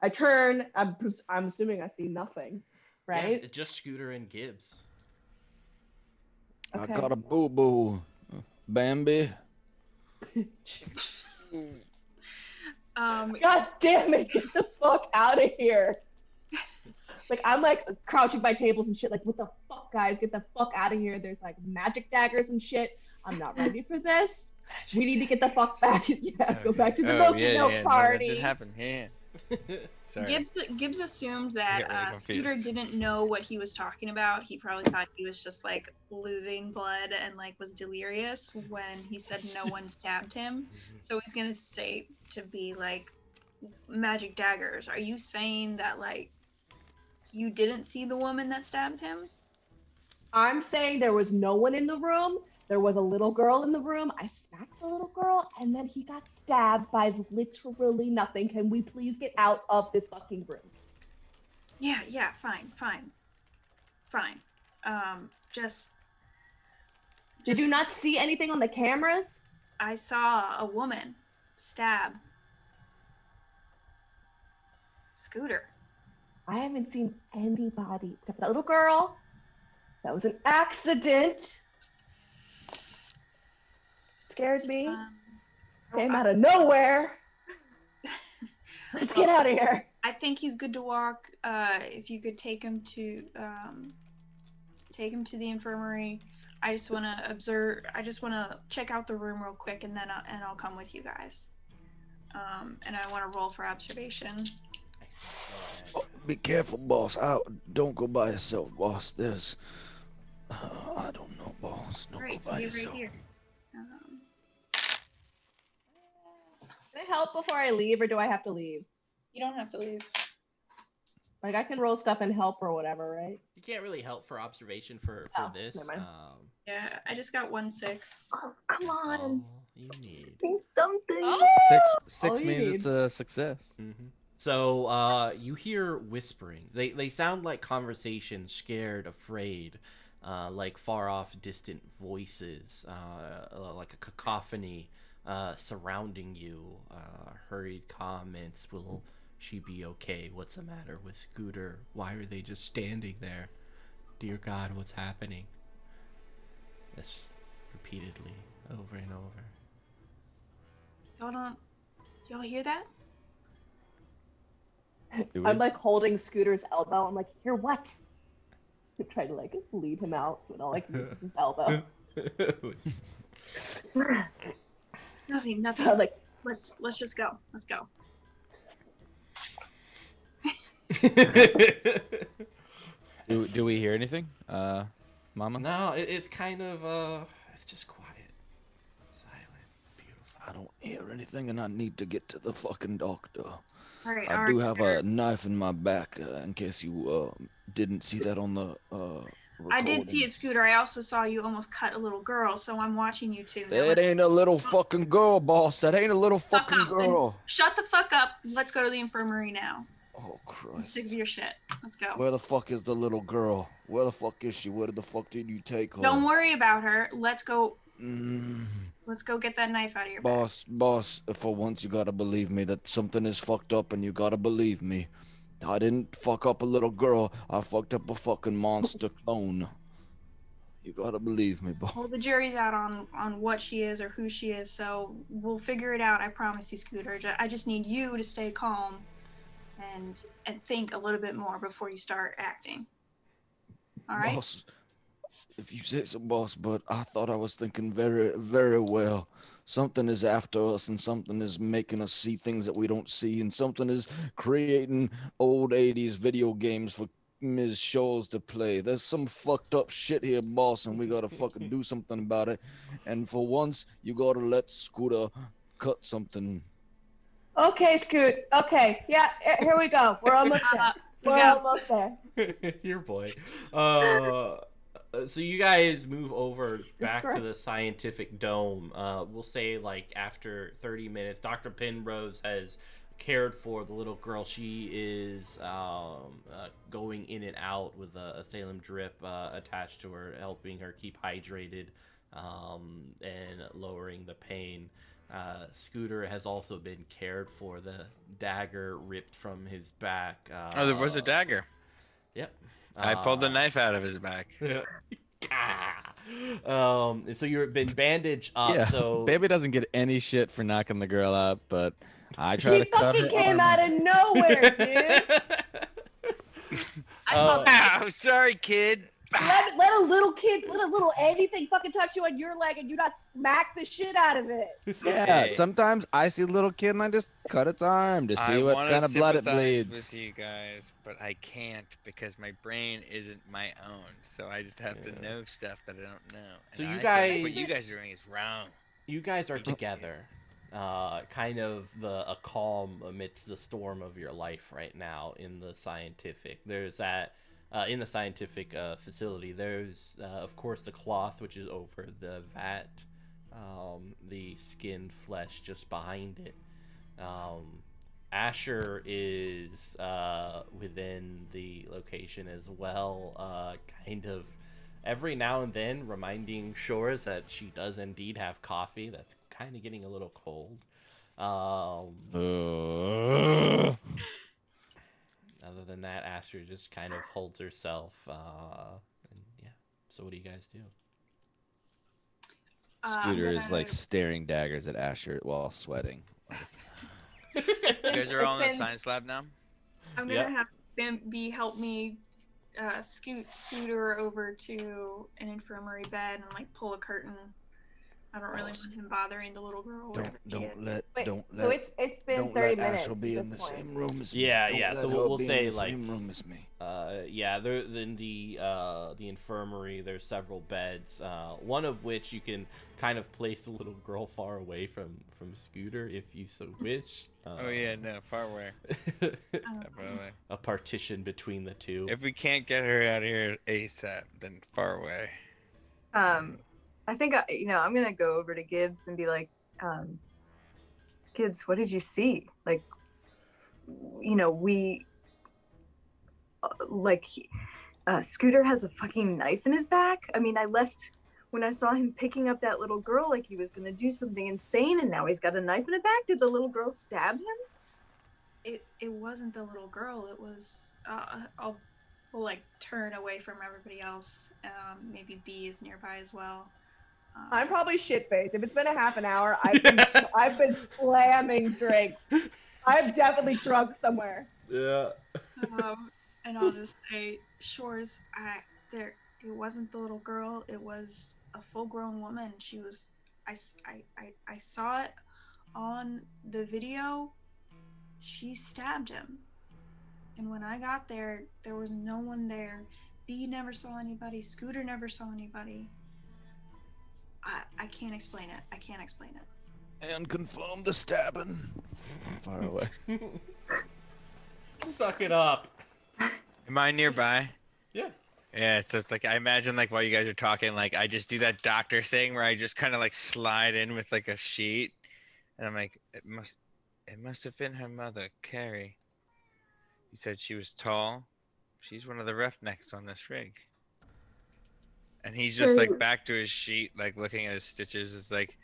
Speaker 1: I turn. I'm assuming I see nothing,
Speaker 2: Yeah,
Speaker 1: right?
Speaker 2: it's just Scooter and Gibbs.
Speaker 7: I
Speaker 1: Okay.
Speaker 7: got a boo boo. Bambi.
Speaker 1: God damn it! Get the fuck out of here! Like, I'm like crouching by tables and shit. Like, what the fuck, guys? Get the fuck out of here! There's like magic daggers and shit. I'm not ready for this. We need to get the fuck back. Yeah, go back to the Milky Milk
Speaker 4: No, that
Speaker 1: party.
Speaker 4: did happen. Yeah. Sorry.
Speaker 3: Gibbs assumed
Speaker 4: I
Speaker 3: that
Speaker 4: got really
Speaker 3: Scooter
Speaker 4: confused.
Speaker 3: didn't know what he was talking about. He probably thought he was just like losing blood and like was delirious when he said no one stabbed him. So he's gonna say to be like magic daggers. Are you saying that like you didn't see the woman that stabbed him?
Speaker 1: I'm saying there was no one in the room. There was a little girl in the room. I smacked the little girl, and then he got stabbed by literally nothing. Can we please get out of this fucking room?
Speaker 3: Yeah, fine. Just
Speaker 1: Did you not see anything on the cameras?
Speaker 3: I saw a woman stab Scooter.
Speaker 1: I haven't seen anybody except for that little girl. That was an accident. Scared me. Came out of nowhere. Let's get out of here.
Speaker 3: I think he's good to walk. If you could take him to the infirmary. I just want to observe. I just want to check out the room real quick, and then I'll come with you guys. And I want to roll for observation.
Speaker 7: Oh, be careful, boss. Don't go by yourself, boss. There's. I don't know, boss. Don't
Speaker 3: Great,
Speaker 7: go
Speaker 3: so
Speaker 7: by
Speaker 3: you're right
Speaker 7: yourself.
Speaker 3: here.
Speaker 1: Can I help before I leave, or do I have to leave?
Speaker 3: You don't have to leave.
Speaker 1: Like, I can roll stuff and help or whatever, right?
Speaker 2: You can't really help for observation for
Speaker 1: Oh,
Speaker 2: this.
Speaker 1: never mind.
Speaker 3: Yeah, I just got 1-6.
Speaker 6: Oh, come
Speaker 2: That's
Speaker 6: on.
Speaker 2: all you need.
Speaker 6: Say something.
Speaker 5: Six
Speaker 1: All you
Speaker 5: means
Speaker 1: need.
Speaker 5: it's a success.
Speaker 2: So you hear whispering. They sound like conversations, scared, afraid, like far off, distant voices, like a cacophony surrounding you. Hurried comments. Will she be okay? What's the matter with Scooter? Why are they just standing there? Dear God, what's happening? This repeatedly, over and over.
Speaker 3: Y'all hear that?
Speaker 5: Do we?
Speaker 1: I'm like holding Scooter's elbow. I'm like, hear what? I'm trying to like lead him out, but I'll like use his elbow.
Speaker 3: Nothing.
Speaker 1: So I'm like,
Speaker 3: Let's just go. Let's go.
Speaker 5: Do we hear anything, Mama?
Speaker 2: No, it's kind of it's just quiet, silent, beautiful.
Speaker 7: I don't hear anything, and I need to get to the fucking doctor.
Speaker 3: All right,
Speaker 7: I
Speaker 3: all
Speaker 7: do
Speaker 3: right,
Speaker 7: have
Speaker 3: Scooter.
Speaker 7: a knife in my back, in case you didn't see that on the
Speaker 3: I did see
Speaker 7: recording.
Speaker 3: it, Scooter. I also saw you almost cut a little girl, so I'm watching you too. Now
Speaker 7: That ain't a little fucking girl, boss. That ain't a little
Speaker 3: fuck
Speaker 7: fucking
Speaker 3: up. Then
Speaker 7: girl.
Speaker 3: shut the fuck up. Let's go to the infirmary now.
Speaker 7: Oh
Speaker 3: I'm sick of
Speaker 7: Christ.
Speaker 3: your shit. Let's go.
Speaker 7: Where the fuck is the little girl? Where the fuck is she? Where the fuck did you take her?
Speaker 3: Don't worry about her. Let's go.
Speaker 7: Mm.
Speaker 3: Let's go get that knife out of your back.
Speaker 7: Boss, for once you gotta believe me that something is fucked up and you gotta believe me. I didn't fuck up a little girl, I fucked up a fucking monster clone. You gotta believe me, boss.
Speaker 3: Well, the jury's out on what she is or who she is, so we'll figure it out. I promise you, Scooter. I just need you to stay calm and think a little bit more before you start acting. All right?
Speaker 7: Boss, if you say so, boss, but I thought I was thinking very, very well. Something is after us, and something is making us see things that we don't see, and something is creating old 80s video games for Ms. Shaw's to play. There's some fucked up shit here, boss, and we gotta fucking do something about it. And for once, you gotta let Scooter cut something.
Speaker 1: Okay, Scoot. Okay, yeah, here we go. We're almost there. We're
Speaker 3: Yeah.
Speaker 1: almost there.
Speaker 2: Your boy. So you guys move over back to
Speaker 1: Christ.
Speaker 2: the scientific dome. We'll say like after 30 minutes, Dr. Penrose has cared for the little girl. She is going in and out with a Salem drip attached to her, helping her keep hydrated and lowering the pain. Scooter has also been cared for. The dagger ripped from his back.
Speaker 4: Oh, there was a dagger.
Speaker 2: Yep.
Speaker 4: I pulled the knife out of his back.
Speaker 2: So you've been bandaged up.
Speaker 5: Yeah,
Speaker 2: So
Speaker 5: Baby doesn't get any shit for knocking the girl out, but I try
Speaker 1: She
Speaker 5: to cut her
Speaker 1: fucking came
Speaker 5: arm.
Speaker 1: out of nowhere, dude.
Speaker 3: I saw that.
Speaker 4: I'm sorry, kid.
Speaker 1: Let a little kid, let a little anything fucking touch you on your leg and you not smack the shit out of it.
Speaker 5: Yeah,
Speaker 4: Hey.
Speaker 5: sometimes I see a little kid and I just cut its arm to see
Speaker 4: I
Speaker 5: what
Speaker 4: wanna
Speaker 5: kind of blood it
Speaker 4: sympathize
Speaker 5: bleeds.
Speaker 4: with you guys, but I can't because my brain isn't my own. So I just have to
Speaker 2: Yeah.
Speaker 4: know stuff that I don't know.
Speaker 2: So
Speaker 4: And
Speaker 2: you
Speaker 4: I think what
Speaker 2: guys-
Speaker 4: you guys are doing is wrong.
Speaker 2: you guys are together. Kind of a calm amidst the storm of your life right now in the scientific. There's that in the scientific facility. There's of course the cloth, which is over the vat, the skinned flesh just behind it. Asher is within the location as well, kind of every now and then reminding Shores that she does indeed have coffee that's kind of getting a little cold. Other than that, Asher just kind of holds herself. And yeah. So what do you guys do?
Speaker 5: Scooter
Speaker 3: I'm
Speaker 5: is
Speaker 3: gonna-
Speaker 5: like staring daggers at Asher while sweating.
Speaker 4: You guys are all in the
Speaker 1: It's been-
Speaker 4: science lab now?
Speaker 3: I'm
Speaker 2: Yep.
Speaker 3: gonna have Bambi help me Scooter over to an infirmary bed and like pull a curtain. I don't really want him bothering the little girl. or whatever she is.
Speaker 1: Wait,
Speaker 7: Don't
Speaker 1: so
Speaker 7: let
Speaker 1: it's been
Speaker 7: don't
Speaker 1: 30
Speaker 7: let
Speaker 1: minutes
Speaker 7: Asher
Speaker 1: at
Speaker 7: be in
Speaker 1: this
Speaker 7: the
Speaker 1: point.
Speaker 7: same room as me.
Speaker 2: Yeah,
Speaker 7: Don't
Speaker 2: yeah,
Speaker 7: let
Speaker 2: so
Speaker 7: her
Speaker 2: we'll
Speaker 7: be
Speaker 2: say,
Speaker 7: in the
Speaker 2: like-
Speaker 7: same room as me.
Speaker 2: Yeah, there in the infirmary. There's several beds. One of which you can kind of place the little girl far away from Scooter if you so wish.
Speaker 4: Oh yeah, no, far away.
Speaker 3: Um,
Speaker 4: Far away.
Speaker 2: A partition between the two.
Speaker 4: If we can't get her out of here ASAP, then far away.
Speaker 6: I think I'm gonna go over to Gibbs and be like, Gibbs, what did you see? Like, we Scooter has a fucking knife in his back. I mean, I left when I saw him picking up that little girl like he was gonna do something insane, and now he's got a knife in his back. Did the little girl stab him?
Speaker 3: It wasn't the little girl. It was we'll like turn away from everybody else. Maybe B is nearby as well.
Speaker 1: I'm probably shit faced. If it's been a half an hour, I've been slamming drinks. I've definitely drunk somewhere.
Speaker 2: Yeah.
Speaker 3: And I'll just say, Shores, it wasn't the little girl. It was a full-grown woman. She was. I saw it on the video. She stabbed him. And when I got there, there was no one there. B never saw anybody. Scooter never saw anybody. I can't explain it. I can't explain it.
Speaker 7: And confirm the stabbing. Far away.
Speaker 2: Suck it up.
Speaker 4: Am I nearby?
Speaker 2: Yeah.
Speaker 4: Yeah, so it's like I imagine like while you guys are talking, like I just do that doctor thing where I just kind of like slide in with like a sheet, and I'm like, it must have been her mother, Carrie. You said she was tall. She's one of the roughnecks on this rig. And he's just like back to his sheet, like looking at his stitches. It's like,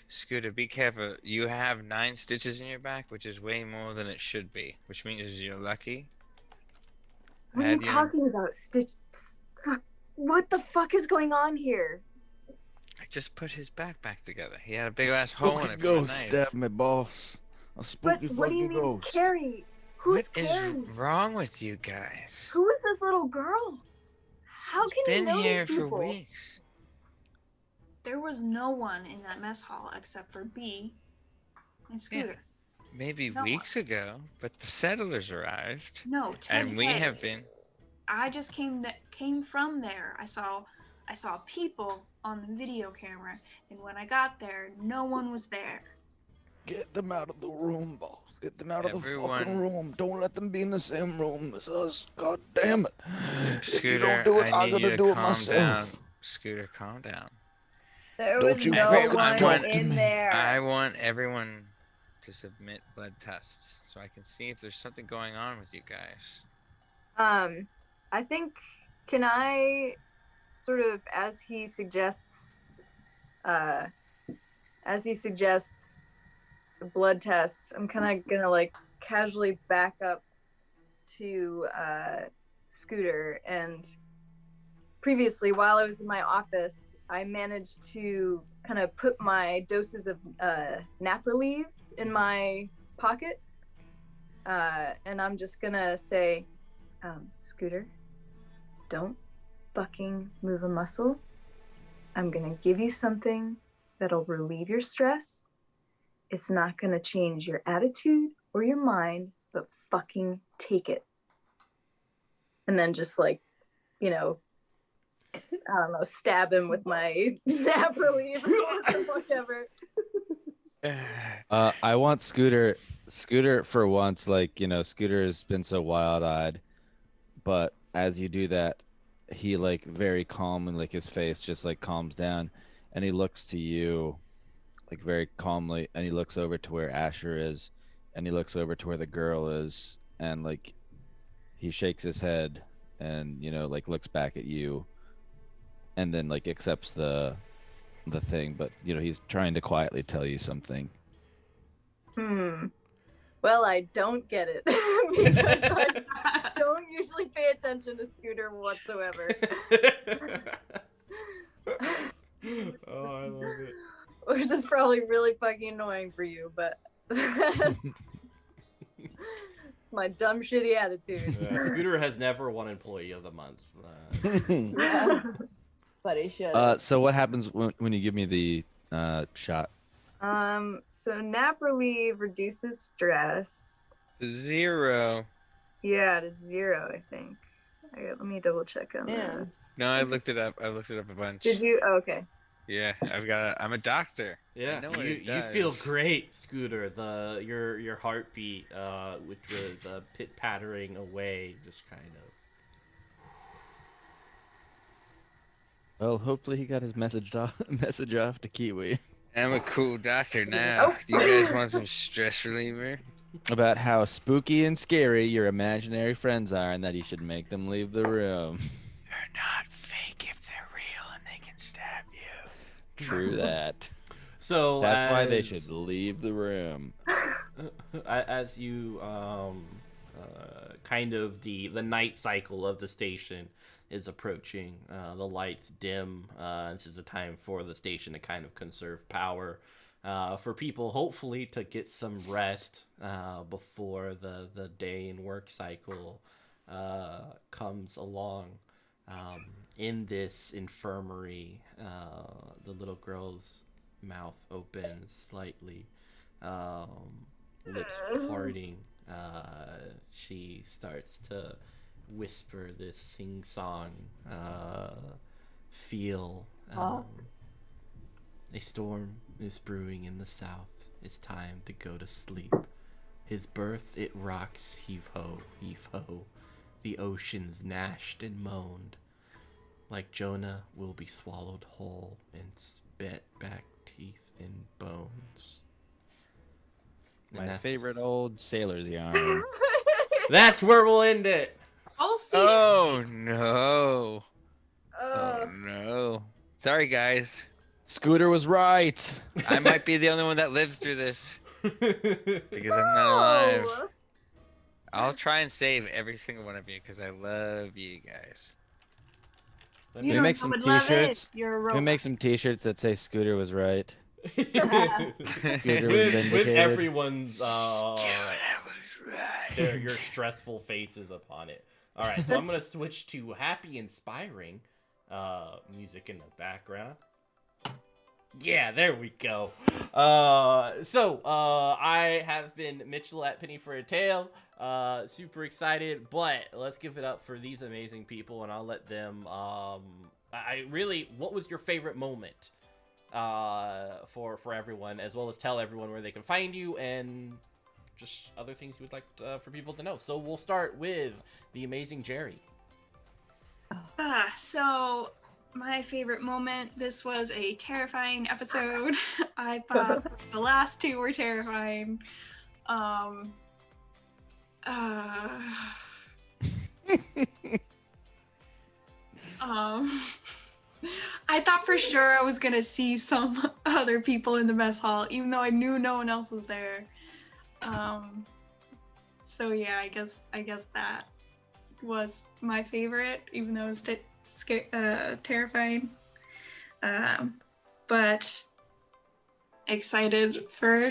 Speaker 4: Scooter, be careful. You have 9 stitches in your back, which is way more than it should be, which means you're lucky.
Speaker 6: What are you talking about, Stitch? What the fuck is going on here?
Speaker 4: I just put his back together. He had a big ass hole in it from a
Speaker 7: Ghost
Speaker 4: knife.
Speaker 7: stabbed me, boss. A spooky
Speaker 6: But what do you
Speaker 7: fucking
Speaker 6: mean,
Speaker 7: ghost.
Speaker 6: Carrie? Who's
Speaker 4: What is
Speaker 6: Carrie?
Speaker 4: wrong with you guys?
Speaker 6: Who is this little girl? How can
Speaker 4: Been
Speaker 6: you know
Speaker 4: here
Speaker 6: these
Speaker 4: for
Speaker 6: people?
Speaker 4: weeks.
Speaker 3: There was no one in that mess hall except for B and Scooter.
Speaker 4: Maybe
Speaker 3: No
Speaker 4: weeks ago, but the settlers arrived,
Speaker 3: No,
Speaker 4: and we
Speaker 3: today.
Speaker 4: have been.
Speaker 3: I just came from there. I saw people on the video camera, and when I got there, no one was there.
Speaker 7: Get them out of the room, boss. Get them out of the
Speaker 4: Everyone-
Speaker 7: fucking room. Don't let them be in the same room as us. God damn it. If you
Speaker 4: Scooter,
Speaker 7: don't do it,
Speaker 4: I
Speaker 7: I'm
Speaker 4: need you
Speaker 7: gonna
Speaker 4: to
Speaker 7: do it
Speaker 4: calm
Speaker 7: myself.
Speaker 4: down. Scooter, calm down.
Speaker 1: There
Speaker 7: Don't
Speaker 1: was
Speaker 7: you
Speaker 1: no
Speaker 7: fucking
Speaker 1: one
Speaker 7: talk to
Speaker 1: in
Speaker 7: me.
Speaker 1: there.
Speaker 4: I want everyone to submit blood tests so I can see if there's something going on with you guys.
Speaker 6: I think, can I sort of, as he suggests the blood tests, I'm kind of gonna like casually back up to Scooter. And previously, while I was in my office, I managed to kind of put my doses of nap relief in my pocket. And I'm just gonna say, Scooter, don't fucking move a muscle. I'm gonna give you something that'll relieve your stress. It's not gonna change your attitude or your mind, but fucking take it. And then just like, I don't know, stab him with my nap relief or whatever.
Speaker 5: I want Scooter for once, like, Scooter has been so wild-eyed, but as you do that, he like very calm and like his face just like calms down, and he looks to you like very calmly, and he looks over to where Asher is, and he looks over to where the girl is, and like he shakes his head and like looks back at you, and then like accepts the thing, but he's trying to quietly tell you something.
Speaker 6: Well, I don't get it because I don't usually pay attention to Scooter whatsoever.
Speaker 2: Oh, I love it.
Speaker 6: Which is probably really fucking annoying for you, but that's my dumb shitty attitude.
Speaker 2: Scooter has never won Employee of the Month.
Speaker 1: Yeah. But he should.
Speaker 5: So what happens when you give me the shot?
Speaker 6: So nap relief reduces stress.
Speaker 4: 0.
Speaker 6: Yeah, to 0, I think. Let me double check on
Speaker 1: Yeah.
Speaker 6: that.
Speaker 4: No, I looked it up. I looked it up a bunch.
Speaker 6: Did you? Oh, okay.
Speaker 4: Yeah, I'm a doctor.
Speaker 2: Yeah,
Speaker 4: I know what
Speaker 2: you
Speaker 4: it
Speaker 2: feel
Speaker 4: does.
Speaker 2: great, Scooter. Your heartbeat with the pit pattering away, just kind of.
Speaker 5: Well, hopefully he got his message off to Kiwi
Speaker 4: I'm a cool doctor now.
Speaker 6: Oh.
Speaker 4: Do you guys want some stress reliever?
Speaker 5: about how spooky and scary your imaginary friends are, and that he should make them leave the room.
Speaker 4: They're not fake if they're real, and they can stab you.
Speaker 5: True that.
Speaker 2: So
Speaker 5: That's why they should leave the room.
Speaker 2: As you kind of the night cycle of the station is approaching, the lights dim. This is a time for the station to kind of conserve power, for people hopefully to get some rest before the day and work cycle comes along. In this infirmary, the little girl's mouth opens slightly, lips parting. She starts to whisper this sing-song feel. A storm is brewing in the south. It's time to go to sleep. His birth it rocks, heave-ho, heave-ho. The oceans gnashed and moaned. Like Jonah will be swallowed whole and spit back teeth and bones. And
Speaker 5: My
Speaker 2: that's-
Speaker 5: favorite old sailor's yarn.
Speaker 2: That's where we'll end it.
Speaker 3: I'll see.
Speaker 4: Oh no. Oh
Speaker 6: Oh,
Speaker 4: no. Sorry guys.
Speaker 5: Scooter was right.
Speaker 4: I might be the only one that lives through this because I'm not alive.
Speaker 6: no.
Speaker 4: I'll try and save every single one of you because I love you guys.
Speaker 2: Let
Speaker 3: You
Speaker 5: we
Speaker 2: me-
Speaker 3: don't
Speaker 5: make
Speaker 3: know
Speaker 5: some
Speaker 3: what love is.
Speaker 5: t-shirts?
Speaker 3: You're a
Speaker 5: We
Speaker 3: robot.
Speaker 5: make some T-shirts that say Scooter was right. Scooter was
Speaker 2: with
Speaker 5: vindicated.
Speaker 2: everyone's
Speaker 4: was right.
Speaker 2: your stressful faces upon it. All right, so I'm gonna switch to happy, inspiring music in the background. Yeah, there we go. I have been Mitchell at Penny for a Tale. Super excited, but let's give it up for these amazing people, and I'll let them. What was your favorite moment? For everyone, as well as tell everyone where they can find you and just other things you would like for people to know. So we'll start with the amazing Jeri.
Speaker 3: So my favorite moment, this was a terrifying episode. I thought the last two were terrifying. I thought for sure I was gonna see some other people in the mess hall, even though I knew no one else was there. So yeah, I guess that was my favorite, even though it was terrifying. But excited for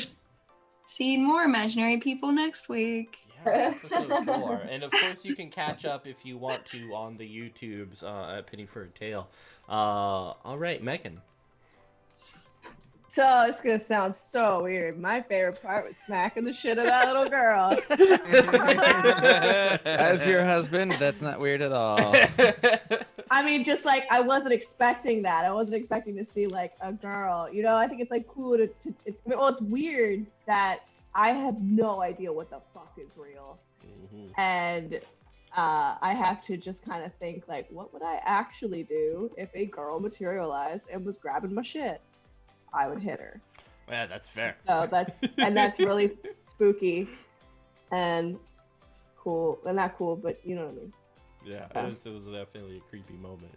Speaker 3: seeing more imaginary people next week.
Speaker 2: Yeah, episode 4. And of course, you can catch up if you want to on the YouTubes at Penny for a Tale. All right, Meaghan.
Speaker 1: So it's gonna sound so weird. My favorite part was smacking the shit out of that little girl.
Speaker 5: As your husband, that's not weird at all.
Speaker 1: I mean, just like I wasn't expecting that. I wasn't expecting to see like a girl. You know, I think it's like cool it's weird that I have no idea what the fuck is real, and I have to just kind of think like, what would I actually do if a girl materialized and was grabbing my shit? I would hit her.
Speaker 2: Yeah, that's fair.
Speaker 1: So that's really spooky and cool. Well, not cool, but you know what I mean.
Speaker 2: Yeah,
Speaker 1: So.
Speaker 2: it was definitely a creepy moment.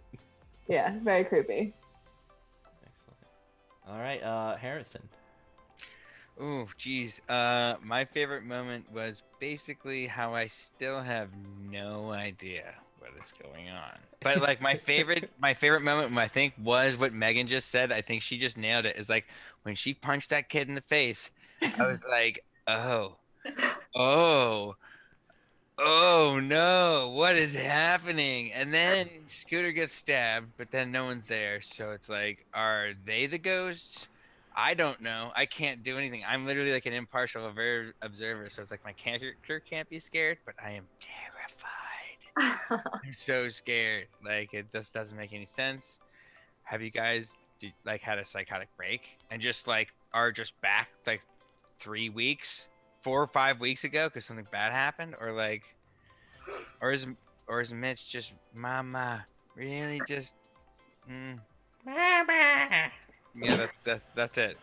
Speaker 1: Yeah, very creepy.
Speaker 2: Excellent. All right, Harrison.
Speaker 4: Ooh, geez. My favorite moment was basically how I still have no idea what is going on. But like my favorite moment, I think, was what Meaghan just said. I think she just nailed it. Is like when she punched that kid in the face. I was like, oh no, what is happening? And then Scooter gets stabbed, but then no one's there. So it's like, are they the ghosts? I don't know. I can't do anything. I'm literally like an impartial observer. So it's like my character can't be scared, but I am terrified. I'm so scared. Like it just doesn't make any sense. Have you guys had a psychotic break and just like are just back like 3 weeks, 4 or 5 weeks ago because something bad happened, or like, or is Mitch just mama really just? Mama. Yeah, that's it.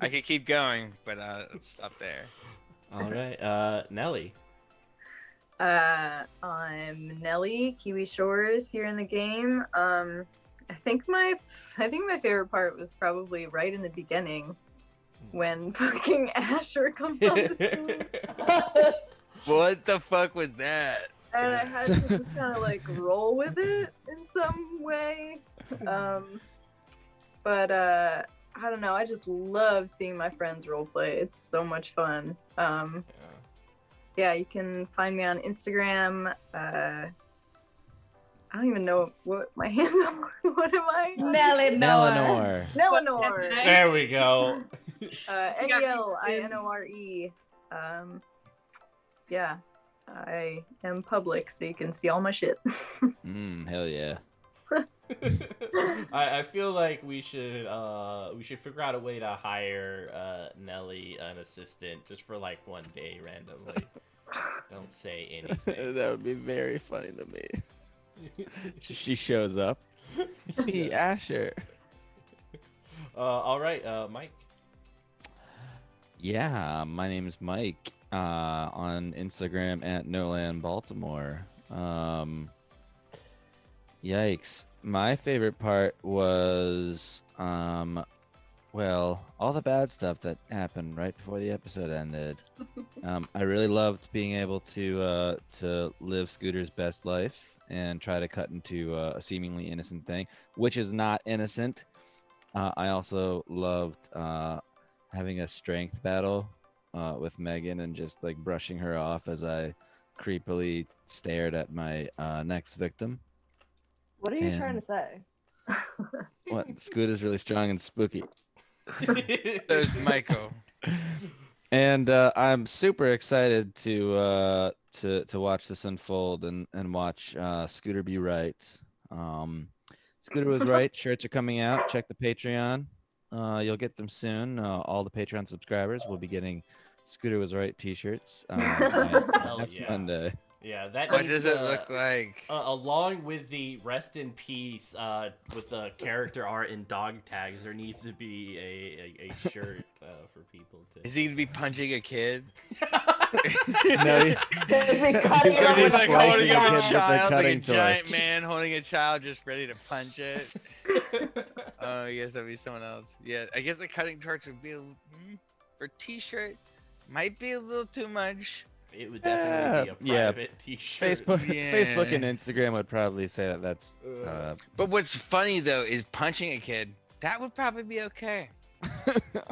Speaker 4: I could keep going, but let's stop there.
Speaker 2: All right, Nellie.
Speaker 6: I'm Nellie, Kiwi Shores here in the game. I think my favorite part was probably right in the beginning when fucking Asher comes on the scene.
Speaker 4: What the fuck was that?
Speaker 6: And I had to just kind of like roll with it in some way. But I don't know. I just love seeing my friends roleplay. It's so much fun. Yeah, you can find me on Instagram. I don't even know what my handle. What am I?
Speaker 5: Nelinor.
Speaker 6: Nelinor.
Speaker 2: There we go.
Speaker 6: Nelinore. Yeah, I am public, so you can see all my shit.
Speaker 5: Hell yeah.
Speaker 2: I feel like we should figure out a way to hire Nellie, an assistant, just for like one day randomly. Don't say anything.
Speaker 5: That would be very funny to me. She shows up. See, Asher.
Speaker 2: All right, Mike.
Speaker 5: Yeah, my name is Mike. On Instagram at Noland Baltimore. Yikes. My favorite part was, well, all the bad stuff that happened right before the episode ended. I really loved being able to live Scooter's best life and try to cut into a seemingly innocent thing, which is not innocent. I also loved having a strength battle with Meaghan and just like brushing her off as I creepily stared at my next victim.
Speaker 1: What are you trying to say?
Speaker 5: What? Scooter's really strong and spooky.
Speaker 4: There's Michael.
Speaker 5: And I'm super excited to watch this unfold and watch Scooter be right. Scooter was right. Shirts are coming out. Check the Patreon. You'll get them soon. All the Patreon subscribers will be getting Scooter was right T-shirts next
Speaker 2: yeah.
Speaker 5: Monday.
Speaker 2: Yeah, that.
Speaker 4: What
Speaker 2: needs,
Speaker 4: does it look like?
Speaker 2: Along with the rest in peace, with the character art and dog tags, there needs to be a shirt for people to.
Speaker 4: Is he gonna be punching a kid?
Speaker 5: No,
Speaker 1: Does he cut it
Speaker 4: Or
Speaker 1: off
Speaker 4: he's
Speaker 1: with
Speaker 4: like
Speaker 1: a
Speaker 4: holding
Speaker 1: knife?
Speaker 4: up a
Speaker 5: with a
Speaker 4: child, like a
Speaker 5: cutting
Speaker 4: giant
Speaker 5: torch.
Speaker 4: man holding a child just ready to punch it. Oh, I guess that'd be someone else. Yeah, I guess the cutting torch would be for T-shirt. Might be a little too much.
Speaker 2: It would definitely be a private T-shirt.
Speaker 5: Facebook and Instagram would probably say that that's.
Speaker 4: But what's funny though is punching a kid. That would probably be okay.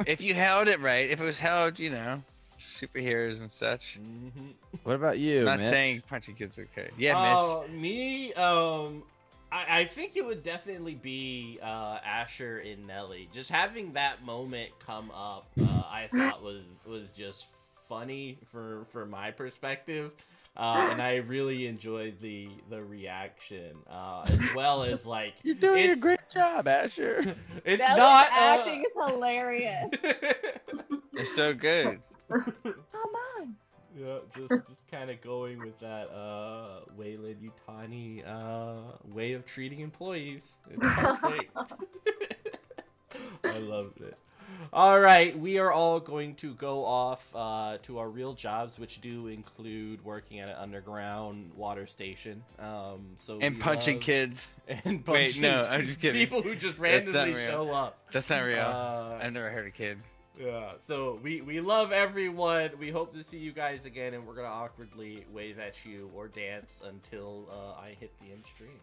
Speaker 4: If you held it right. If it was held, superheroes and such.
Speaker 2: Mm-hmm.
Speaker 5: What about you,
Speaker 4: I'm not
Speaker 5: Mitch?
Speaker 4: saying punching kids okay. Yeah, Mitch.
Speaker 2: Me, I think it would definitely be Asher and Nellie. Just having that moment come up, I thought was just funny for my perspective, and I really enjoyed the reaction, as well as like
Speaker 5: You're doing a great job, Asher.
Speaker 2: It's
Speaker 1: Nellie's
Speaker 2: not
Speaker 1: acting is hilarious.
Speaker 4: It's so good.
Speaker 1: Come on.
Speaker 2: Yeah, just kind of going with that Wayland Yutani way of treating employees. It's perfect. I loved it. All right, we are all going to go off to our real jobs, which do include working at an underground water station.
Speaker 4: And punching kids.
Speaker 2: And
Speaker 4: Wait, no, I'm just kidding.
Speaker 2: People who just
Speaker 4: That's not
Speaker 2: randomly
Speaker 4: real.
Speaker 2: show up.
Speaker 4: That's not real. I've never heard a kid.
Speaker 2: Yeah, so we love everyone. We hope to see you guys again, and we're gonna awkwardly wave at you or dance until I hit the end stream.